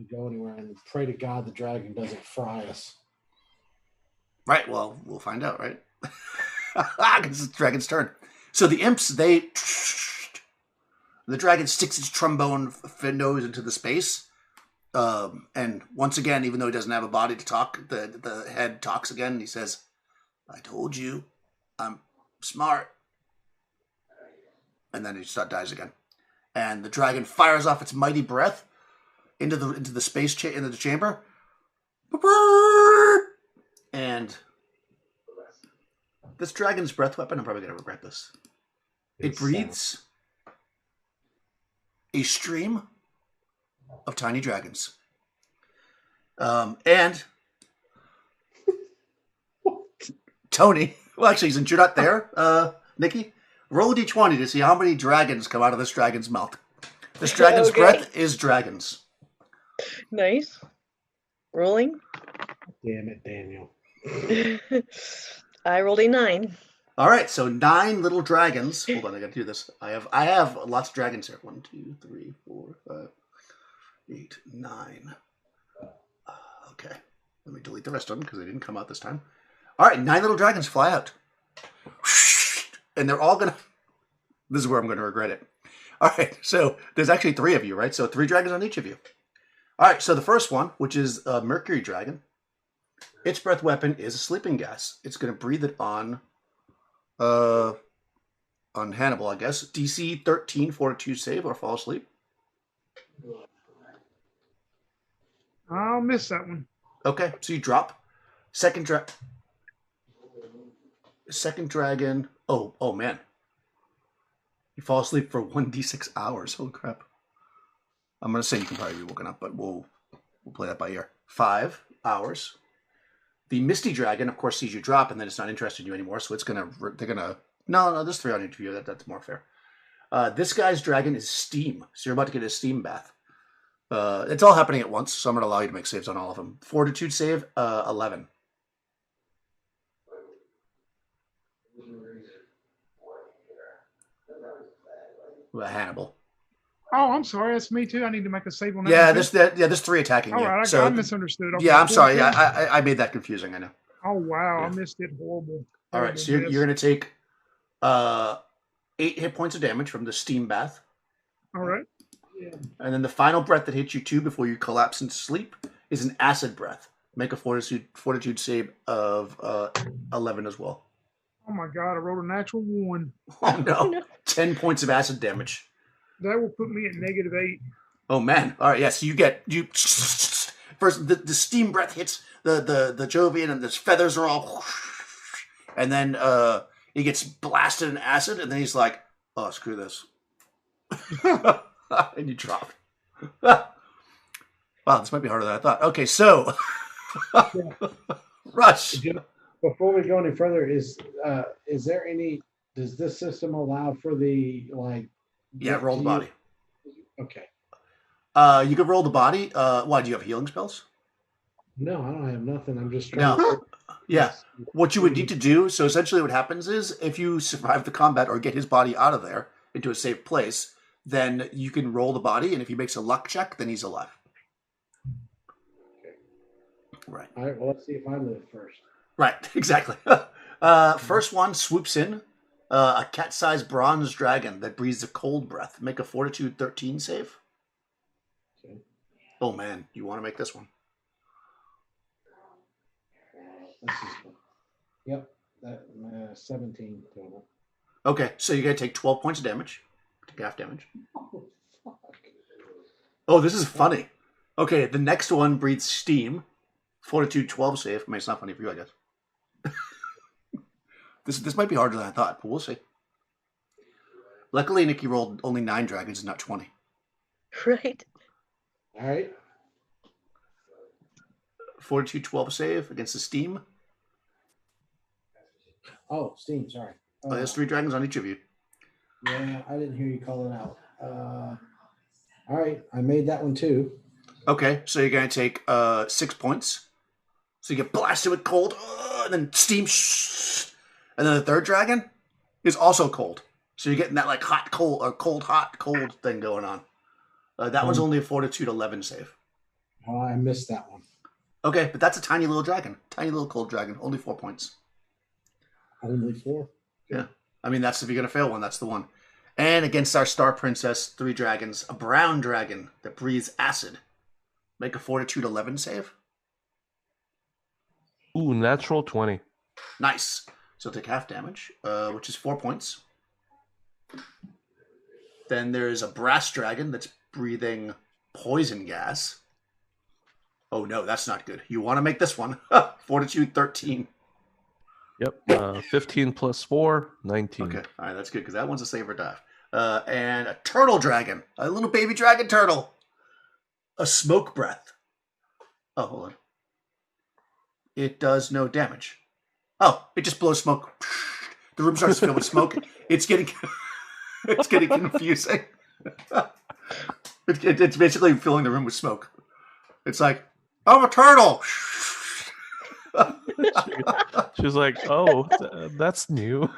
go anywhere and pray to God the dragon doesn't fry us. Right, well, we'll find out, right? Because it's the dragon's turn. So the imps, the dragon sticks its trombone nose into the space. And once again, even though he doesn't have a body to talk, the head talks again. And he says, I told you, I'm smart. And then he dies again. And the dragon fires off its mighty breath into the space into the chamber. And this dragon's breath weapon, I'm probably going to regret this. It breathes a stream of tiny dragons. And Tony, well, actually, since you're not there, Nikki, roll a d20 to see how many dragons come out of this dragon's mouth. This dragon's Okay. breath is dragons. Nice. Rolling. Damn it, Daniel. I rolled a 9. All right, so 9 little dragons. Hold on, I got to do this. I have lots of dragons here. 1, 2, 3, 4, 5, 8, 9. Okay, let me delete the rest of them because they didn't come out this time. All right, 9 little dragons fly out, and they're all gonna. This is where I'm going to regret it. All right, so there's actually 3 of you, right? So 3 dragons on each of you. All right, so the first one, which is a Mercury dragon, its breath weapon is a sleeping gas. It's going to breathe it on Hannibal, I guess. DC 13 fortitude save or fall asleep. I'll miss that one. Okay, so you drop. Second dragon. Oh man. You fall asleep for 1d6 hours. Holy crap. I'm going to say you can probably be woken up, but we'll play that by ear. 5 hours. The Misty Dragon, of course, sees you drop, and then it's not interested in you anymore, so no, there's 3 on each of you. That's more fair. This guy's dragon is steam, so you're about to get a steam bath. It's all happening at once, so I'm going to allow you to make saves on all of them. Fortitude save, 11. Hannibal. Oh, I'm sorry. That's me too. I need to make a save on that. Yeah, one, too. there's 3 attacking All you. right, So I misunderstood. Okay, yeah, I'm sorry. 14. I made that confusing. I know. Oh wow, Yeah. I missed it. Horrible. All right, so you're going to take 8 hit points of damage from the steam bath, All right. and then the final breath that hits you 2 before you collapse into sleep is an acid breath. Make a fortitude save of 11 as well. Oh my god, I rolled a natural 1. Oh no. No. 10 points of acid damage. That will put me at -8. Oh man! All right, yeah. So you first the steam breath hits the Jovian, and his feathers are all, and then he gets blasted in acid, and then he's like, "Oh, screw this," and you drop. Wow, this might be harder than I thought. Okay, so Rush. Before we go any further, is there any? Does this system allow for the Yeah, roll the body. Okay. You could roll the body. Why, do you have healing spells? No, I don't have nothing. I'm just trying. No. Yeah. What you would need to do, so essentially what happens is if you survive the combat or get his body out of there into a safe place, then you can roll the body, and if he makes a luck check, then he's alive. Okay. Right. All right. Well, let's see if I live first. Right, exactly. First one swoops in. A cat-sized bronze dragon that breathes a cold breath. Make a fortitude 13 save. Okay. Oh man, you want to make this one. Yep. That 17 total. Okay, so you're going to take 12 points of damage. Take half damage. Oh, Oh, this is funny. Okay, the next one breathes steam. Fortitude 12 save. I mean, it's not funny for you, I guess. This might be harder than I thought, but we'll see. Luckily, Nikki rolled only 9 dragons and not 20. Right? All right. Fortitude 12 save against the steam. Oh, Steam. Sorry. Oh, there's 3 dragons on each of you. Yeah, I didn't hear you call it out. All right, I made that one too. Okay, so you're going to take 6 points. So you get blasted with cold, and then steam, and then the third dragon is also cold. So you're getting that like hot, cold, or cold, hot, cold thing going on. That one's only a Fortitude 11 save. Oh, I missed that one. Okay, but that's a tiny little dragon. Tiny little cold dragon. Only 4 points. Only 4. Yeah. I mean, that's if you're going to fail one, that's the one. And against our Star Princess, 3 dragons, a brown dragon that breathes acid. Make a Fortitude 11 save. Ooh, natural 20. Nice. So take half damage, which is 4 points. Then there's a brass dragon that's breathing poison gas. Oh no, that's not good. You want to make this one. Fortitude 13. Yep. 15 plus 4, 19. Okay, all right, that's good because that one's a save or dive. And a turtle dragon, a little baby dragon turtle. A smoke breath. Oh, hold on. It does no damage. Oh, it just blows smoke. The room starts to fill with smoke. It's getting confusing. It's basically filling the room with smoke. It's like, I'm a turtle. She was like, oh, that's new.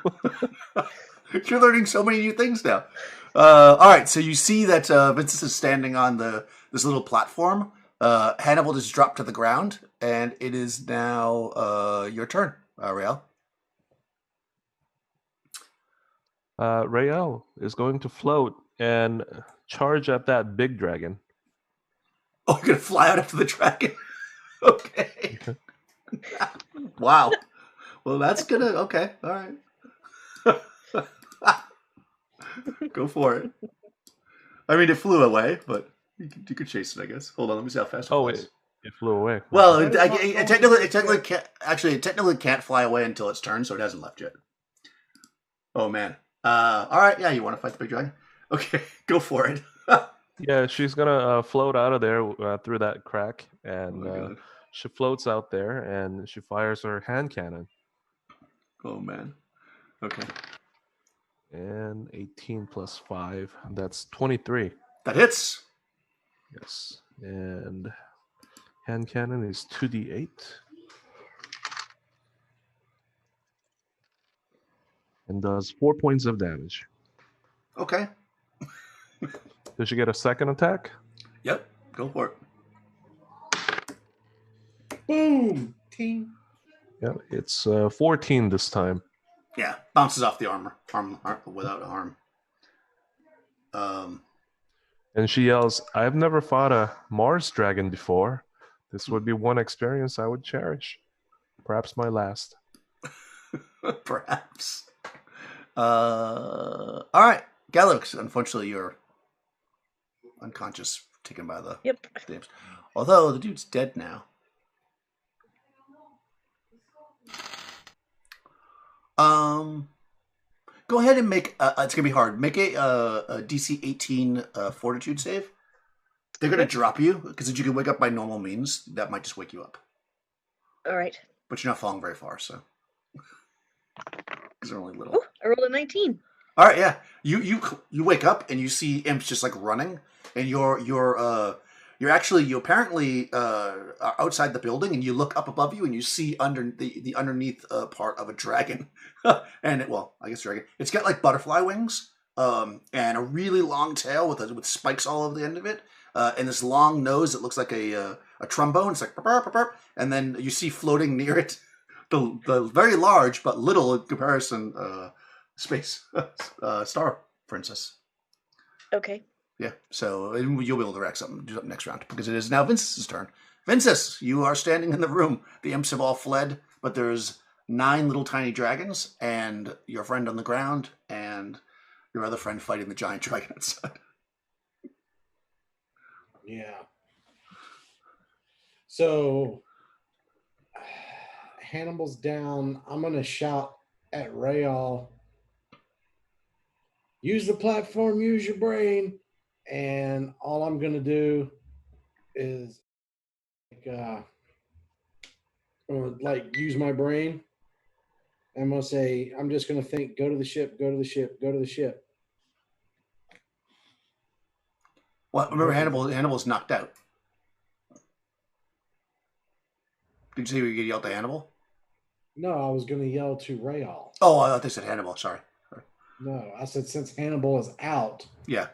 You're learning so many new things now. All right, so you see that Vincent is standing on this little platform. Hannibal just dropped to the ground, and it is now your turn, Rael. Rael is going to float and charge at that big dragon. Oh, you're going to fly out after the dragon? Okay. Wow. Well, that's going to... Okay, all right. Go for it. I mean, it flew away, but you could chase it, I guess. Hold on, let me see how fast it flies. It flew away. Well, it technically can't fly away until its turn, so it hasn't left yet. Oh, man. All right, yeah, you want to fight the big dragon? Okay, go for it. Yeah, she's gonna float out of there through that crack, and she floats out there, and she fires her hand cannon. Oh, man. Okay. And 18 plus 5, that's 23. That hits. Yes. And hand cannon is 2d8. And does 4 points of damage. Okay. Does she get a second attack? Yep, go for it. Boom! Team. Yeah, it's 14 this time. Yeah, bounces off the armor without harm. And she yells, I've never fought a Mars dragon before. This would be one experience I would cherish. Perhaps my last. Perhaps. All right, Gallux. Unfortunately, you're unconscious, taken by the flames. Although the dude's dead now. Go ahead and make. It's gonna be hard. Make a DC 18 Fortitude save. They're gonna drop you because if you can wake up by normal means, that might just wake you up. All right. But you're not falling very far, so because they're only little. Oh, I rolled a 19. All right, yeah. You wake up and you see imps just like running, and you apparently are outside the building, and you look up above you and you see under the underneath part of a dragon, and I guess dragon. It's got like butterfly wings, and a really long tail with spikes all over the end of it, and this long nose that looks like a trombone. It's like burp, burp, burp, and then you see floating near it the very large but little in comparison space star princess. Okay. Yeah, so you'll be able to do something next round because it is now Vince's turn. Vinces, you are standing in the room. The imps have all fled, but there's 9 little tiny dragons and your friend on the ground and your other friend fighting the giant dragon outside. Yeah. So Hannibal's down. I'm gonna shout at Rayall. Use the platform, use your brain. And all I'm gonna do is like use my brain. I'm gonna say, I'm just gonna think, go to the ship, go to the ship, go to the ship. Well, remember Hannibal's knocked out. Did you say you yelled to Hannibal? No, I was gonna yell to Rayall. Oh, I thought they said Hannibal. Sorry. No, I said since Hannibal is out, Yeah.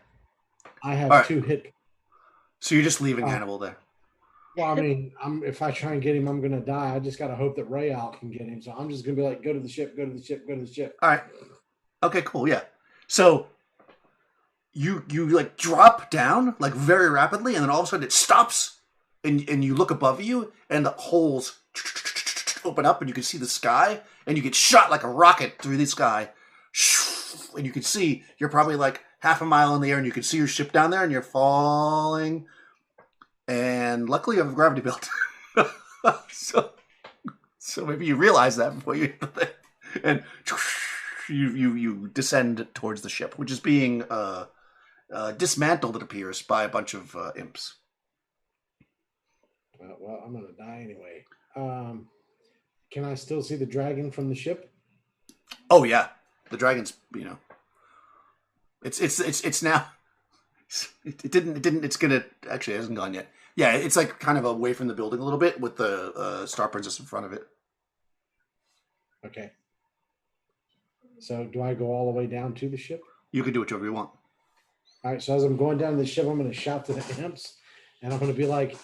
I have All right. 2 hit. So you're just leaving Oh. Hannibal there. Well, I mean, if I try and get him, I'm gonna die. I just gotta hope that Rayall can get him. So I'm just gonna be like, go to the ship, go to the ship, go to the ship. All right. Okay, cool. Yeah. So you like drop down like very rapidly, and then all of a sudden it stops, and you look above you, and the holes open up, and you can see the sky, and you get shot like a rocket through the sky, and you can see you're probably like half a mile in the air, and you can see your ship down there, and you're falling. And luckily, you have a gravity belt, so maybe you realize that before you hit the thing, and you descend towards the ship, which is being dismantled, it appears, by a bunch of imps. Well, I'm gonna die anyway. Can I still see the dragon from the ship? Oh yeah, the dragon's it's now. It didn't. It's gonna actually it hasn't gone yet. Yeah, it's like kind of away from the building a little bit with the Star Princess in front of it. Okay. So do I go all the way down to the ship? You can do whichever you want. All right. So as I'm going down to the ship, I'm going to shout to the imps, and I'm going to be like,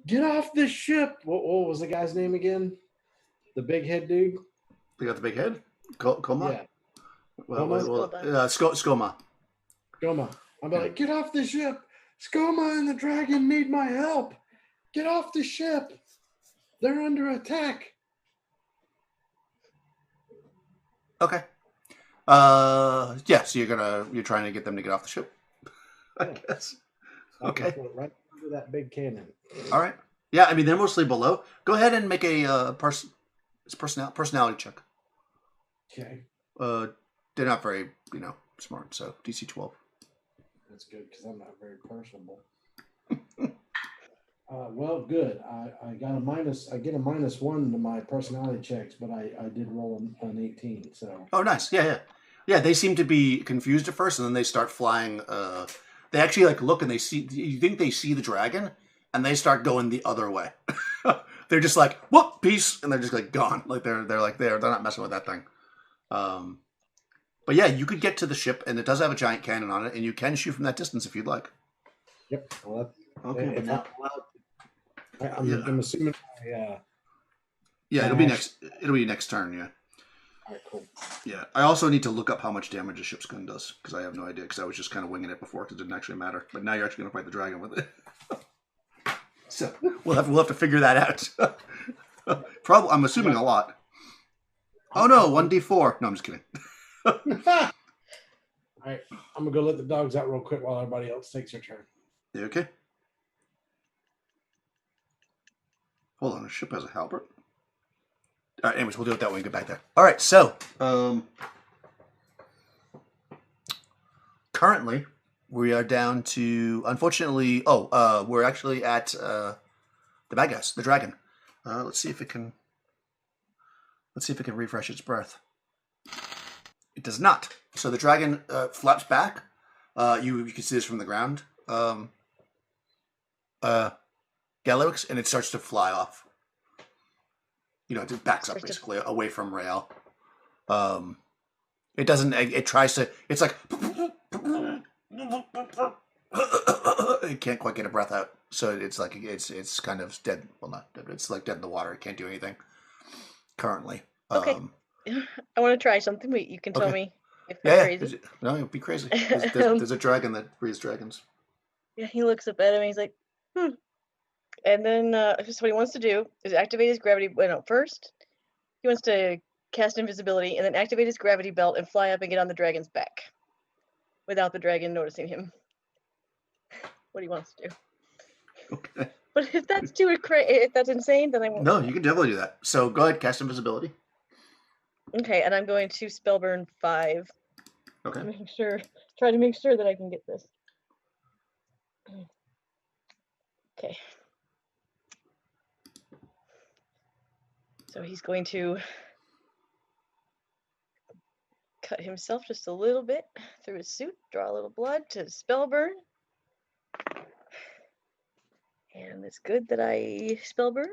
"Get off the ship!" What was the guy's name again? The big head dude. They got the big head. Coma. Yeah. Skoma. Skoma. I'm like, get off the ship. Skoma and the dragon need my help. Get off the ship. They're under attack. Okay. Yeah. So you're trying to get them to get off the ship. I guess. Okay. Right under that big cannon. All right. Yeah. I mean, they're mostly below. Go ahead and make a personality check. Okay. They're not very smart. So DC 12. That's good because I'm not very personable. Well, good. I got a minus. I get a -1 to my personality checks, but I did roll an 18. So. Oh, nice. Yeah. They seem to be confused at first, and then they start flying. They actually like look and they see. You think they see the dragon, and they start going the other way. They're just like, "Whoop, peace," and they're just like gone. Like they're not messing with that thing. But yeah, you could get to the ship, and it does have a giant cannon on it, and you can shoot from that distance if you'd like. Yep. Well, Okay. if I'm allowed, I'm assuming. Yeah, it'll be next turn. Yeah. All right. Cool. Yeah. I also need to look up how much damage a ship's gun does because I have no idea because I was just kind of winging it before because it didn't actually matter. But now you're actually going to fight the dragon with it. So we'll have to figure that out. Probably, I'm assuming a lot. Oh no, 1d4. No, I'm just kidding. All right, I'm gonna go let the dogs out real quick while everybody else takes their turn. You okay? Hold on, the ship has a halberd. All right, anyways, we'll do it that way and get back there. All right, so currently we are down to, unfortunately, we're actually at the bad guys, the dragon. Let's see if it can refresh its breath. It does not. So the dragon flaps back. You can see this from the ground. Galix, and it starts to fly off. It backs up basically away from Rael. It doesn't. It tries to. It's like it can't quite get a breath out. So it's like it's kind of dead. Well, not dead. It's like dead in the water. It can't do anything currently. Okay. I want to try something. Wait, you can tell me if I'm crazy. No, it'd be crazy. There's a dragon that breeds dragons. Yeah, he looks up at him and he's like, And then so what he wants to do is activate his gravity. First, he wants to cast invisibility and then activate his gravity belt and fly up and get on the dragon's back without the dragon noticing him. What he wants to do. Okay. But if that's if that's insane, then I won't. No, you can definitely do that. So go ahead, cast invisibility. Okay, and I'm going to spell burn 5 Okay. to try to make sure that I can get this. Okay. So he's going to cut himself just a little bit through his suit, draw a little blood to spell burn. And it's good that I spell burned.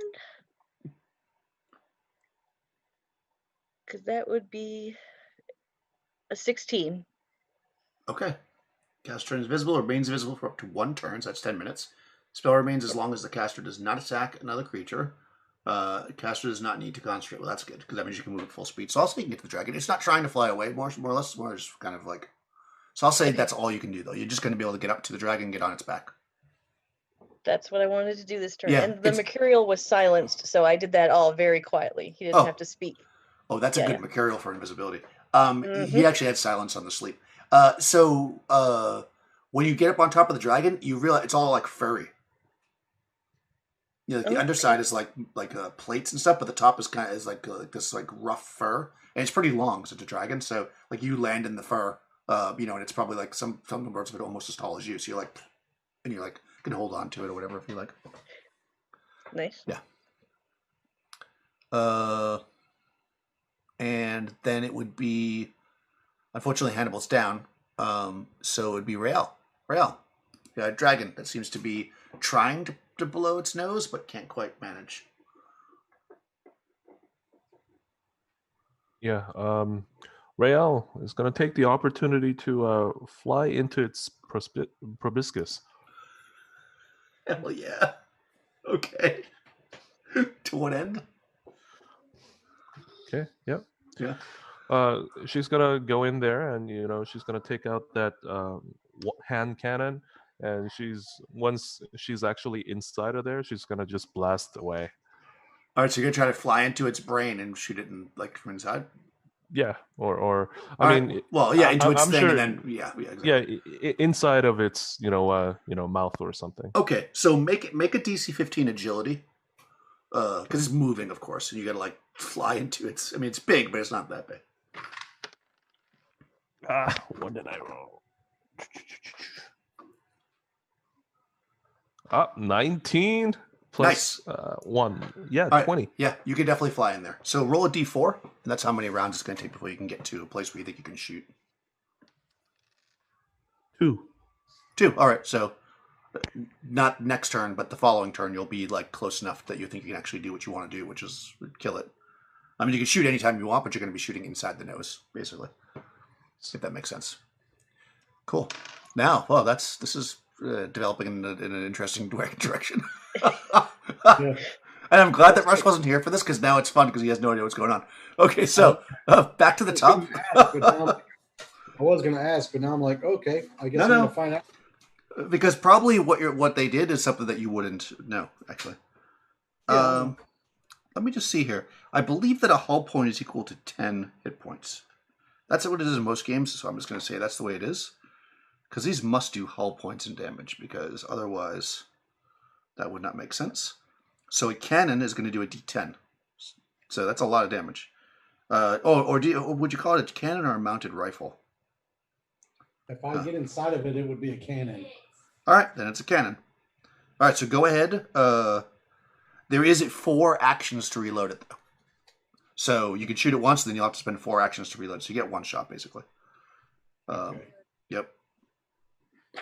Because that would be a 16. Okay. Cast turns visible or remains visible for up to 1 turn, so that's 10 minutes. Spell remains as long as the caster does not attack another creature. Caster does not need to concentrate. Well, that's good, because that means you can move at full speed. So I'll say you can get to the dragon. It's not trying to fly away, more or less. More just kind of like... So I'll say that's all you can do, though. You're just going to be able to get up to the dragon and get on its back. That's what I wanted to do this turn. Yeah, and the Mercurial was silenced, so I did that all very quietly. He didn't have to speak. Oh, that's Yeah. a good Mercurial for invisibility. Mhm. He actually had silence on the sleep. So when you get up on top of the dragon, you realize it's all like furry. You know, like the Okay. underside is like plates and stuff, but the top is kind of like this like rough fur, and it's pretty long. So it's a dragon. So like you land in the fur, and it's probably like some parts of it almost as tall as you. So you're like, and you're like can hold on to it or whatever if you like. Nice. Yeah. And then it would be, unfortunately, Hannibal's down. So it would be Rael. Rael, a dragon that seems to be trying to blow its nose, but can't quite manage. Yeah. Rael is going to take the opportunity to fly into its proboscis. Hell yeah. Okay. To what end? Okay. Yep. Yeah. She's gonna go in there, and she's gonna take out that hand cannon, and once she's actually inside of there, she's gonna just blast away. All right, so you're gonna try to fly into its brain and shoot it from inside. Yeah, or All right, mean, into its I'm thing, sure, and then exactly. Inside of its mouth or something. Okay, so make a DC 15 agility, because it's moving, of course, and you gotta like fly into its. I mean, it's big, but it's not that big. What did I roll? 19 plus 1. Yeah, All right, 20. Yeah, you can definitely fly in there. So roll a d4, and that's how many rounds it's going to take before you can get to a place where you think you can shoot. 2. 2. All right, so not next turn, but the following turn, you'll be like close enough that you think you can actually do what you want to do, which is kill it. I mean, you can shoot anytime you want, but you're going to be shooting inside the nose, basically. If that makes sense. Cool. Now, this is developing in an interesting direction. Yeah. And I'm glad that Rush wasn't here for this, because now it's fun because he has no idea what's going on. Okay, so back to the top. I was going to ask, but now I'm like, okay, I guess I'm going to find out. Because probably what they did is something that you wouldn't know, actually. Yeah. Let me just see here. I believe that a hull point is equal to 10 hit points. That's what it is in most games, so I'm just going to say that's the way it is. Because these must do hull points and damage, because otherwise that would not make sense. So a cannon is going to do a d10. So that's a lot of damage. Would you call it a cannon or a mounted rifle? If I get inside of it, it would be a cannon. All right, then it's a cannon. All right, so go ahead. There is 4 actions to reload it, though. So you can shoot it once, then you'll have to spend 4 actions to reload. So you get 1 shot, basically. Okay. Yep.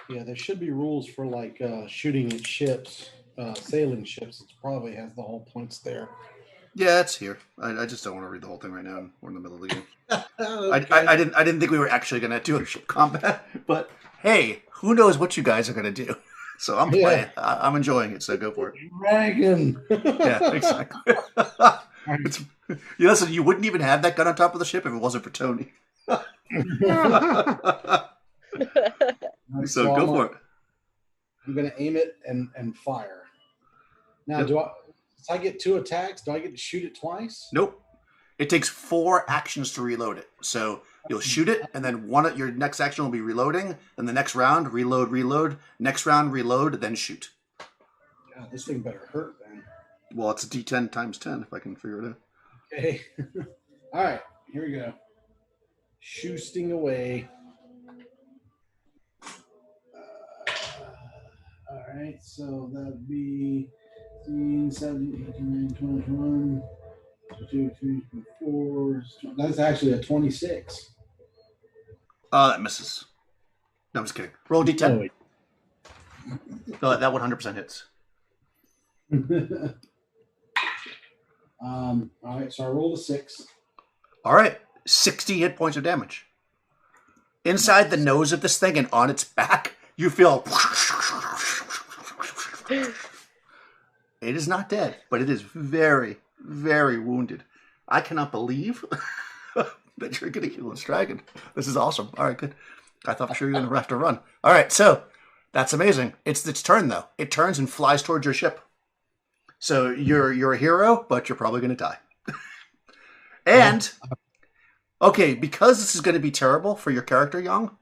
Yeah, there should be rules for like shooting at ships, sailing ships. It probably has the whole points there. Yeah, it's here. I just don't want to read the whole thing right now. We're in the middle of the game. Okay. I didn't think we were actually going to do a ship combat, but hey, who knows what you guys are going to do? So I'm playing. I'm enjoying it. So go for it. Dragon. Yeah, exactly. Listen, you wouldn't even have that gun on top of the ship if it wasn't for Tony. So go for it. I'm going to aim it and fire. Now, Yep. do I get 2 attacks? Do I get to shoot it twice? Nope. It takes 4 actions to reload it. So you'll shoot it, and then your next action will be reloading. Then the next round, reload. Next round, reload, then shoot. God, this thing better hurt then. Well, it's a D10 times 10 if I can figure it out. Okay. All right, here we go. Shoosting away. All right, so that'd be 16, 17, 18, 19, 20, 21, 22, 23, 24. That's actually a 26. That misses. No, I'm just kidding. Roll a D10. Oh, wait. No, that 100% hits. All right, so I rolled a 6. All right. 60 hit points of damage. Inside the nose of this thing and on its back, you feel... It is not dead, but it is very, very wounded. I cannot believe that you're going to kill this dragon. This is awesome. All right, good. I thought for sure you were going to have to run. All right, so that's amazing. It's its turn, though. It turns and flies towards your ship. So you're a hero, but you're probably going to die. And, okay, because this is going to be terrible for your character, Young,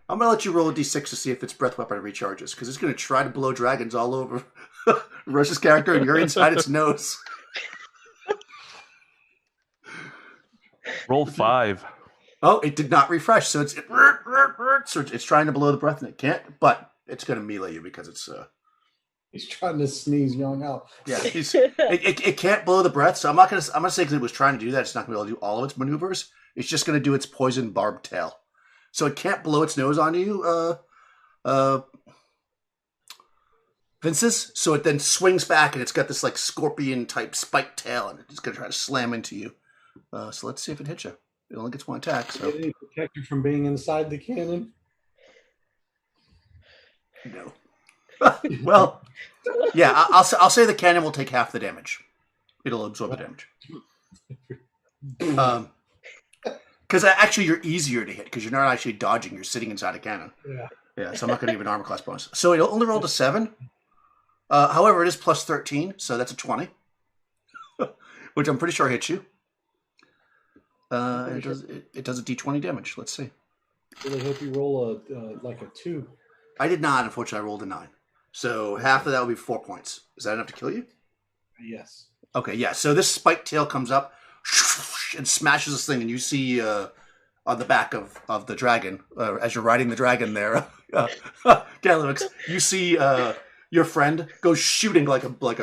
I'm going to let you roll a d6 to see if its breath weapon recharges, because it's going to try to blow dragons all over Rush's character, and you're inside its nose. Roll 5. Oh, it did not refresh, so it's trying to blow the breath, and it can't, but it's going to melee you because it's... He's trying to sneeze Young out. Yeah, it can't blow the breath, so I'm gonna say because it was trying to do that, it's not gonna be able to do all of its maneuvers. It's just gonna do its poison barbed tail, so it can't blow its nose onto you, Vince's. So it then swings back, and it's got this like scorpion type spiked tail, and it's gonna try to slam into you. So let's see if it hits you. It only gets one attack. So Did it protect you from being inside the cannon? no. Well, yeah, I'll say the cannon will take half the damage. It'll absorb the damage. Because actually you're easier to hit because you're not actually dodging. You're sitting inside a cannon. Yeah. Yeah, so I'm not going to give an armor class bonus. So it only rolled a 7. However, it is plus 13, so that's a 20. Which I'm pretty sure hits you. It does a d20 damage. Let's see. Really hope you roll a 2. I did not, unfortunately. I rolled a 9. So half of that would be 4 points. Is that enough to kill you? Yes. Okay, yeah. So this spiked tail comes up and smashes this thing, and you see on the back of the dragon, as you're riding the dragon there, Galilix, you see your friend goes shooting like a bullet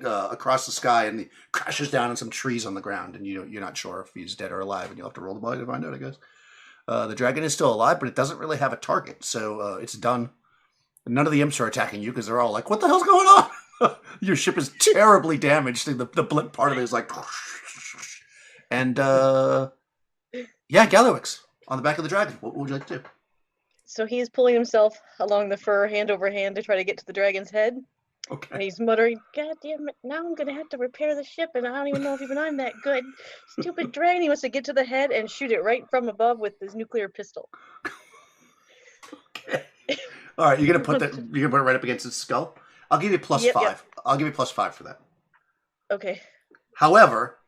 across the sky, and he crashes down on some trees on the ground, and you're not sure if he's dead or alive, and you'll have to roll the body to find out, I guess. The dragon is still alive, but it doesn't really have a target, so it's done. None of the imps are attacking you because they're all like, "What the hell's going on?" Your ship is terribly damaged. The blimp part of it is like, and yeah, Galilix on the back of the dragon. What would you like to do? So he's pulling himself along the fur, hand over hand, to try to get to the dragon's head. And Okay. he's muttering, "God damn it, now I'm going to have to repair the ship, and I don't even know if even I'm that good. Stupid dragon." He wants to get to the head and shoot it right from above with his nuclear pistol. Okay. All right, you're gonna put it right up against its skull. I'll give you plus Yep, 5. yep. I'll give you plus 5 for that. Okay. However,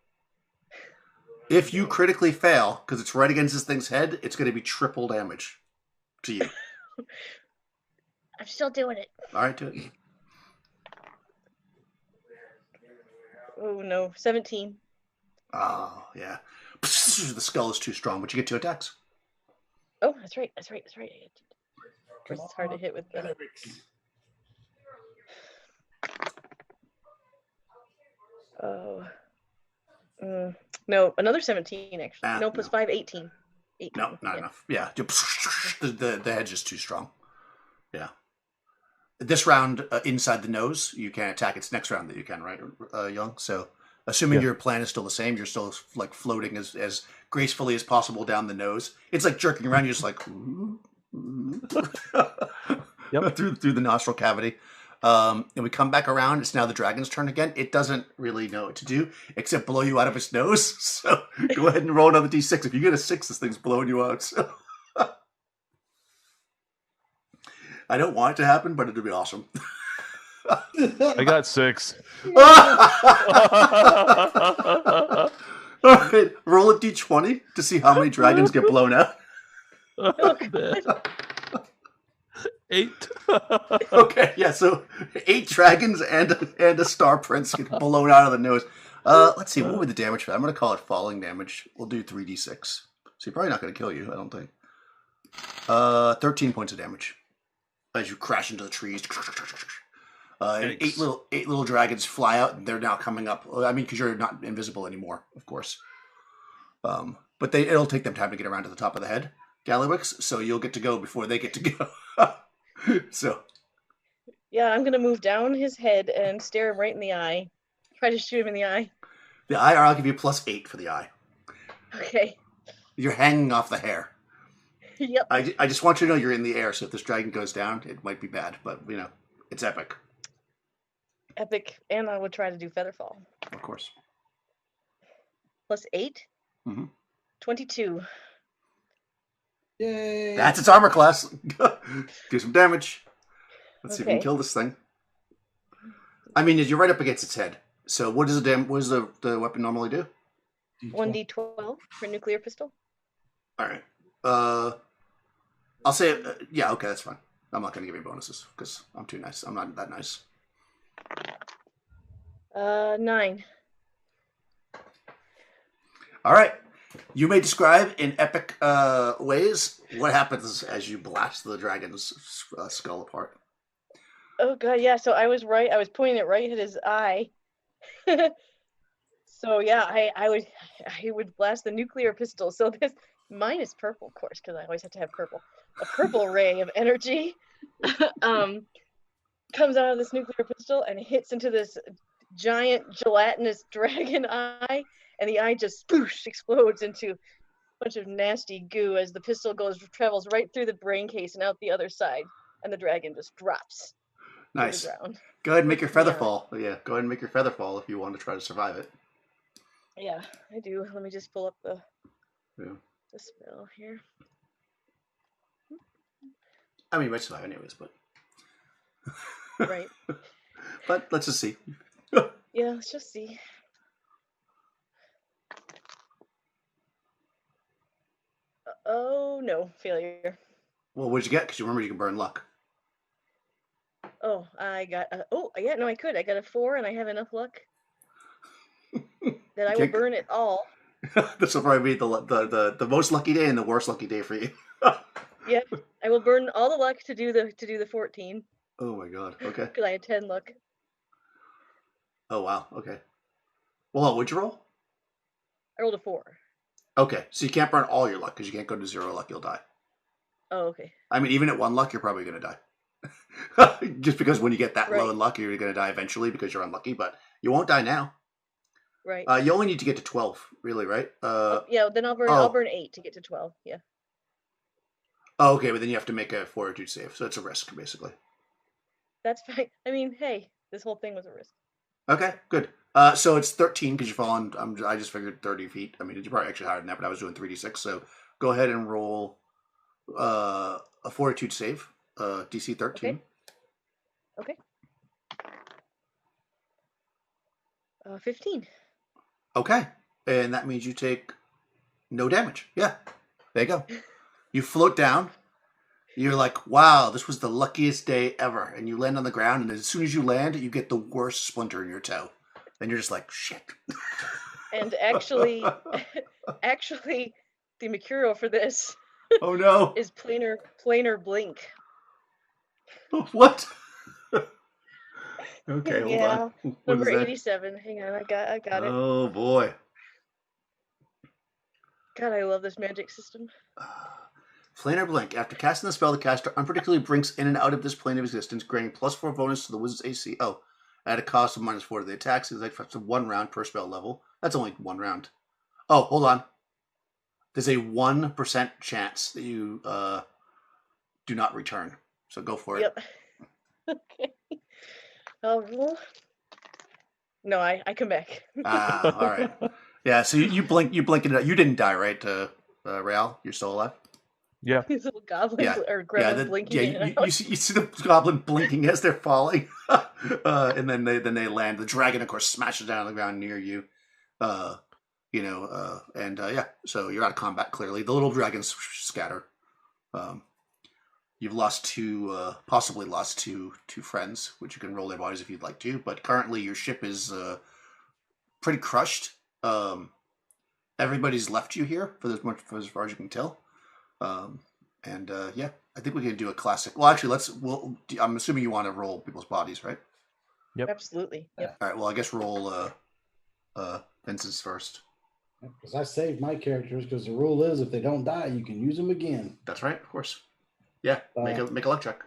if you critically fail because it's right against this thing's head, it's going to be triple damage to you. I'm still doing it. All right, do it. Oh, no. 17. Oh, yeah. The skull is too strong, but you get 2 attacks. Oh, that's right. Of course, it's hard to hit with the... Oh. No, another 17, actually. No, plus 5, 18. 18. No, not enough. Yeah. The head's just too strong. Yeah. This round, inside the nose, you can't attack. It's next round that you can, right, Young? So, assuming your plan is still the same, you're still like floating as gracefully as possible down the nose. It's like jerking around. You're just like Yep. through the nostril cavity. And we come back around. It's now the dragon's turn again. It doesn't really know what to do except blow you out of its nose. So go ahead and roll another d6. If you get a 6, this thing's blowing you out. So. I don't want it to happen, but it'd be awesome. I got 6. All right, roll a d20 to see how many dragons get blown out. 8. Okay, yeah. So 8 dragons and a star prince get blown out of the nose. Let's see. What would the damage for that? I'm going to call it falling damage. We'll do 3d6. So you're probably not going to kill you. I don't think. 13 points of damage as you crash into the trees. And Yikes. eight little dragons fly out, and they're now coming up. I mean, because you're not invisible anymore, of course. But it'll take them time to get around to the top of the head, Gallywix. So you'll get to go before they get to go. So Yeah, I'm gonna move down his head and stare him right in the eye. Try to shoot him in the eye. the eye, I'll give you +8 for the eye. Okay. You're hanging off the hair. Yep. I just want you to know you're in the air. So if this dragon goes down, it might be bad, but it's epic, Epic. And I would try to do Featherfall. of course. +8. Mhm. 22. Yay! That's its armor class. Do some damage. Let's see if we can Okay. kill this thing. I mean, you're right up against its head. So what does the weapon normally do? 1d12 for nuclear pistol. All right. I'll say yeah. Okay, that's fine. I'm not going to give you bonuses because I'm too nice. I'm not that nice. 9. All right. You may describe in epic ways what happens as you blast the dragon's skull apart. Oh god, yeah. So I was right. I was pointing it right at his eye. So yeah, I would blast the nuclear pistol. So mine is purple, of course, because I always have to have purple. A purple ray of energy comes out of this nuclear pistol and hits into this giant gelatinous dragon eye, and the eye just spoosh explodes into a bunch of nasty goo as the pistol travels right through the brain case and out the other side, and the dragon just drops Nice. to the ground. Go ahead and make your feather Yeah. fall. Yeah, go ahead and make your feather fall if you want to try to survive it. Yeah, I do. Let me just pull up the Yeah. spell here. I mean, you might survive anyways, but Right. but let's just see. Yeah, let's just see. Oh no, failure. Well, what'd you get? Because you remember you can burn luck. Oh, I got. Oh, yeah, no, I could. I got a 4, and I have enough luck that I will Can't- burn it all. This will probably be the most lucky day and the worst lucky day for you. Yeah, I will burn all the luck to do the 14 Oh my god. Okay. because I had 10 luck. Oh wow. Okay. Well, what'd you roll? I rolled a 4. Okay, so you can't burn all your luck because you can't go to 0 luck. You'll die. Oh, okay. I mean, even at 1 luck, you're probably going to die. Just because when you get that low Right. in luck, you're going to die eventually because you're unlucky. But you won't die now. Right. You only need to get to 12, really, right? Yeah, then I'll oh. burn 8 to get to 12. Yeah. Oh, okay, but then you have to make a fortitude save, so it's a risk, basically. That's fine. I mean, hey, this whole thing was a risk. Okay, good. So it's 13 because you're falling. I just figured 30 feet. I mean, you're probably actually higher than that, but I was doing 3d6. So go ahead and roll a fortitude save, DC 13. Okay. 15. Okay, and that means you take no damage. Yeah, there you go. You float down. You're like, wow, this was the luckiest day ever. And you land on the ground, and as soon as you land, you get the worst splinter in your toe. And you're just like, shit. And actually, the Mercurial for this Oh no. is planar blink. What? Okay, hold Yeah, on. What Number is that? 87. Hang on, I got it. Oh boy. God, I love this magic system. Planar Blink. After casting the spell, the caster unpredictably blinks in and out of this plane of existence, granting +4 bonus to the wizard's AC. Oh, at a cost of -4 to the attacks. It's like up to 1 round per spell level. That's only 1 round. Oh, hold on. There's a 1% chance that you do not return. So go for it. Yep. Okay. I'll roll. No, I come back. Ah, all right. Yeah. So you blink it out. You didn't die, right, Real? You're still alive. Yeah. These little goblins Yeah. or Yeah, gremlins blinking in and you, out. you see the goblin blinking as they're falling, and then they land. The dragon, of course, smashes down on the ground near you. Yeah. So you're out of combat. Clearly, the little dragons scatter. You've lost two, possibly lost two friends, which you can roll their bodies if you'd like to. But currently, your ship is pretty crushed. Everybody's left you here for as far as you can tell. And yeah, I think we can do a classic. Well, actually, I'm assuming you want to roll people's bodies, right? Yep. Absolutely. Yep. All right. Well, I guess roll Vincent's first. Because I saved my characters because the rule is if they don't die, you can use them again. That's right, of course. Yeah, make a luck check.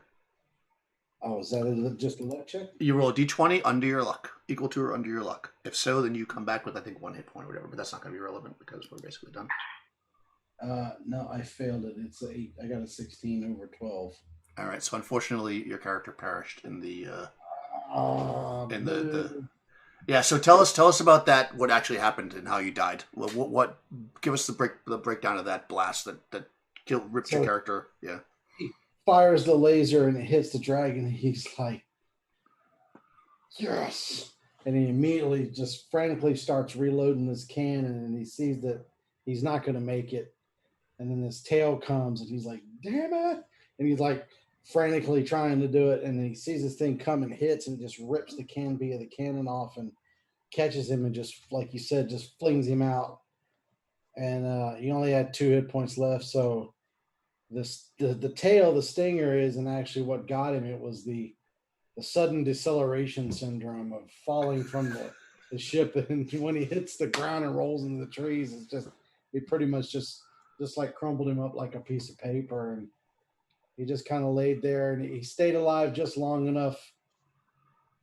Oh, is that just a luck check? You roll a d20 under your luck, equal to or under your luck. If so, then you come back with, I think, 1 hit point or whatever, but that's not going to be relevant because we're basically done. No, I failed it. It's 8. I got a 16 over 12. All right, so unfortunately, your character perished in the Yeah, so tell us about that. What actually happened and how you died? What give us the breakdown of that blast that ripped your character? Yeah. He fires the laser and it hits the dragon. He's like, yes. And he immediately just frantically starts reloading his cannon and he sees that he's not going to make it. And then his tail comes and he's like, damn it. And he's like frantically trying to do it. And then he sees this thing come and hits and just rips the canopy of the cannon off and catches him and just, like you said, just flings him out. And he only had 2 hit points left. So the tail, the stinger isn't actually what got him. It was the sudden deceleration syndrome of falling from the ship. And when he hits the ground and rolls into the trees, it pretty much just like crumbled him up like a piece of paper. And he just kind of laid there and he stayed alive just long enough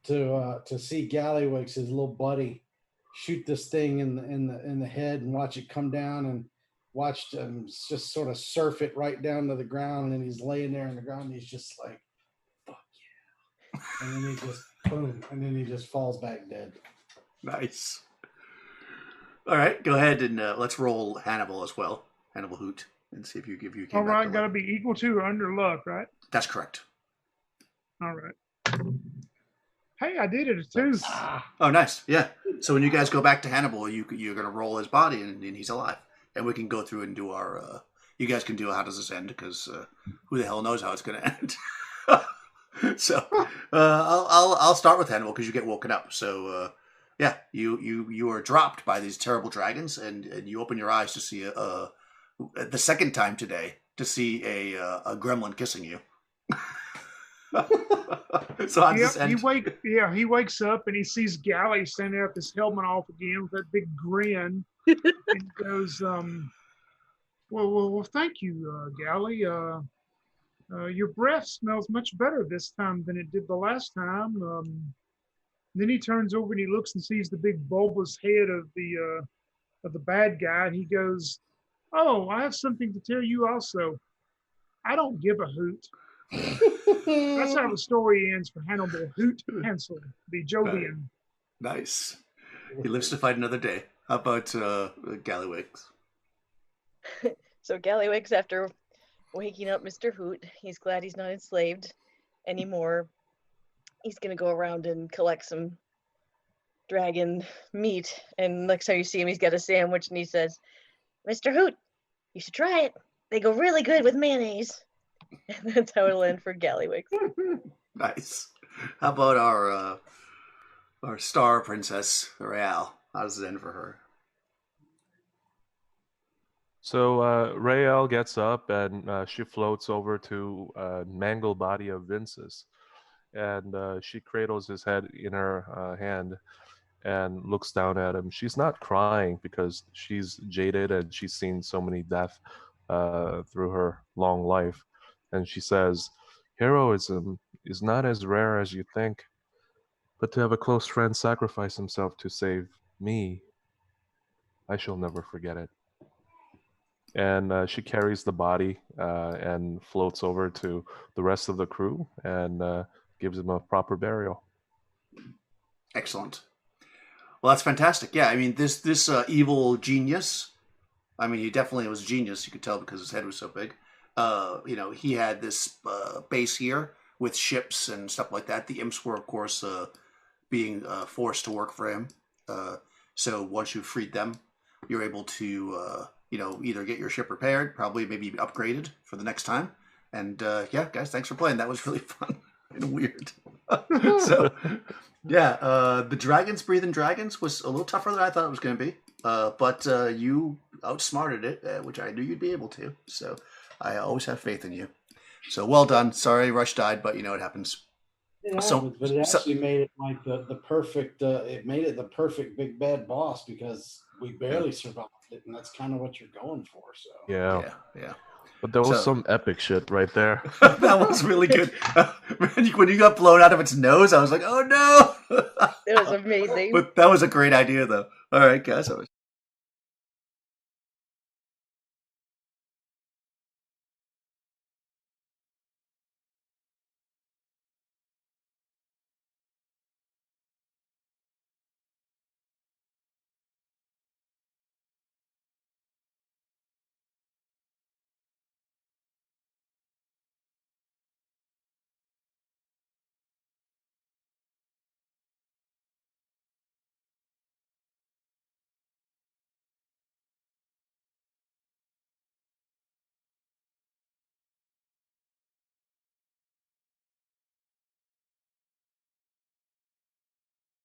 to see Gallywix, his little buddy, shoot this thing in the head and watch it come down and watched him just sort of surf it right down to the ground. And then he's laying there on the ground and he's just like, fuck yeah. And then he just boom, and then he just falls back dead. Nice. All right, go ahead and let's roll Hannibal as well. Hannibal Hoot, and see if you came All back right, to got to life. be equal to or under luck, right? That's correct. All right. Hey, I did it too. Oh, nice. Yeah. So when you guys go back to Hannibal, you're going to roll his body, and he's alive. And we can go through and do our. You guys can do how does this end? Because who the hell knows how it's going to end? So I'll start with Hannibal because you get woken up. So yeah, you are dropped by these terrible dragons, and you open your eyes to see the second time today to see a gremlin kissing you. So how does this end? He wakes up and he sees Galley standing there with his helmet off again with that big grin, and goes, "Well, thank you, Galley. Your breath smells much better this time than it did the last time." Then he turns over and he looks and sees the big bulbous head of the bad guy. And he goes, "Oh, I have something to tell you also. I don't give a hoot." That's how the story ends for Hannibal Hoot Hansel, the Jovian. Nice. He lives to fight another day. How about Gallywix? So Gallywix, after waking up Mr. Hoot, he's glad he's not enslaved anymore. He's going to go around and collect some dragon meat. And next time you see him, he's got a sandwich and he says, "Mr. Hoot, you should try it. They go really good with mayonnaise." And that's how it'll end for Gallywix. Nice. How about our star princess, Real? How does it end for her? So Rael gets up and she floats over to mangled body of Vince's, and she cradles his head in her hand and looks down at him. She's not crying because she's jaded and she's seen so many death through her long life. And she says, "Heroism is not as rare as you think, but to have a close friend sacrifice himself to save me, I shall never forget it." And she carries the body and floats over to the rest of the crew and gives him a proper burial. Excellent. Well, that's fantastic. Yeah, I mean, this evil genius. I mean, he definitely was a genius. You could tell because his head was so big. He had this base here with ships and stuff like that. The imps were, of course, being forced to work for him. So once you freed them, you're able to, either get your ship repaired, probably maybe upgraded for the next time, And yeah, guys, thanks for playing. That was really fun and weird. So yeah, the Dragons Breathing Dragons was a little tougher than I thought it was going to be. But you outsmarted it, which I knew you'd be able to. So I always have faith in you. So well done. Sorry Rush died, but you know it happens. It So- happens, but it so- actually made it like the perfect. It made it the perfect big bad boss because we barely survived it, and that's kind of what you're going for. So Yeah. Yeah. But there was So- some epic shit right there. That was really good. When you got blown out of its nose, I was like, oh no. It was amazing. But that was a great idea, though. All right, guys.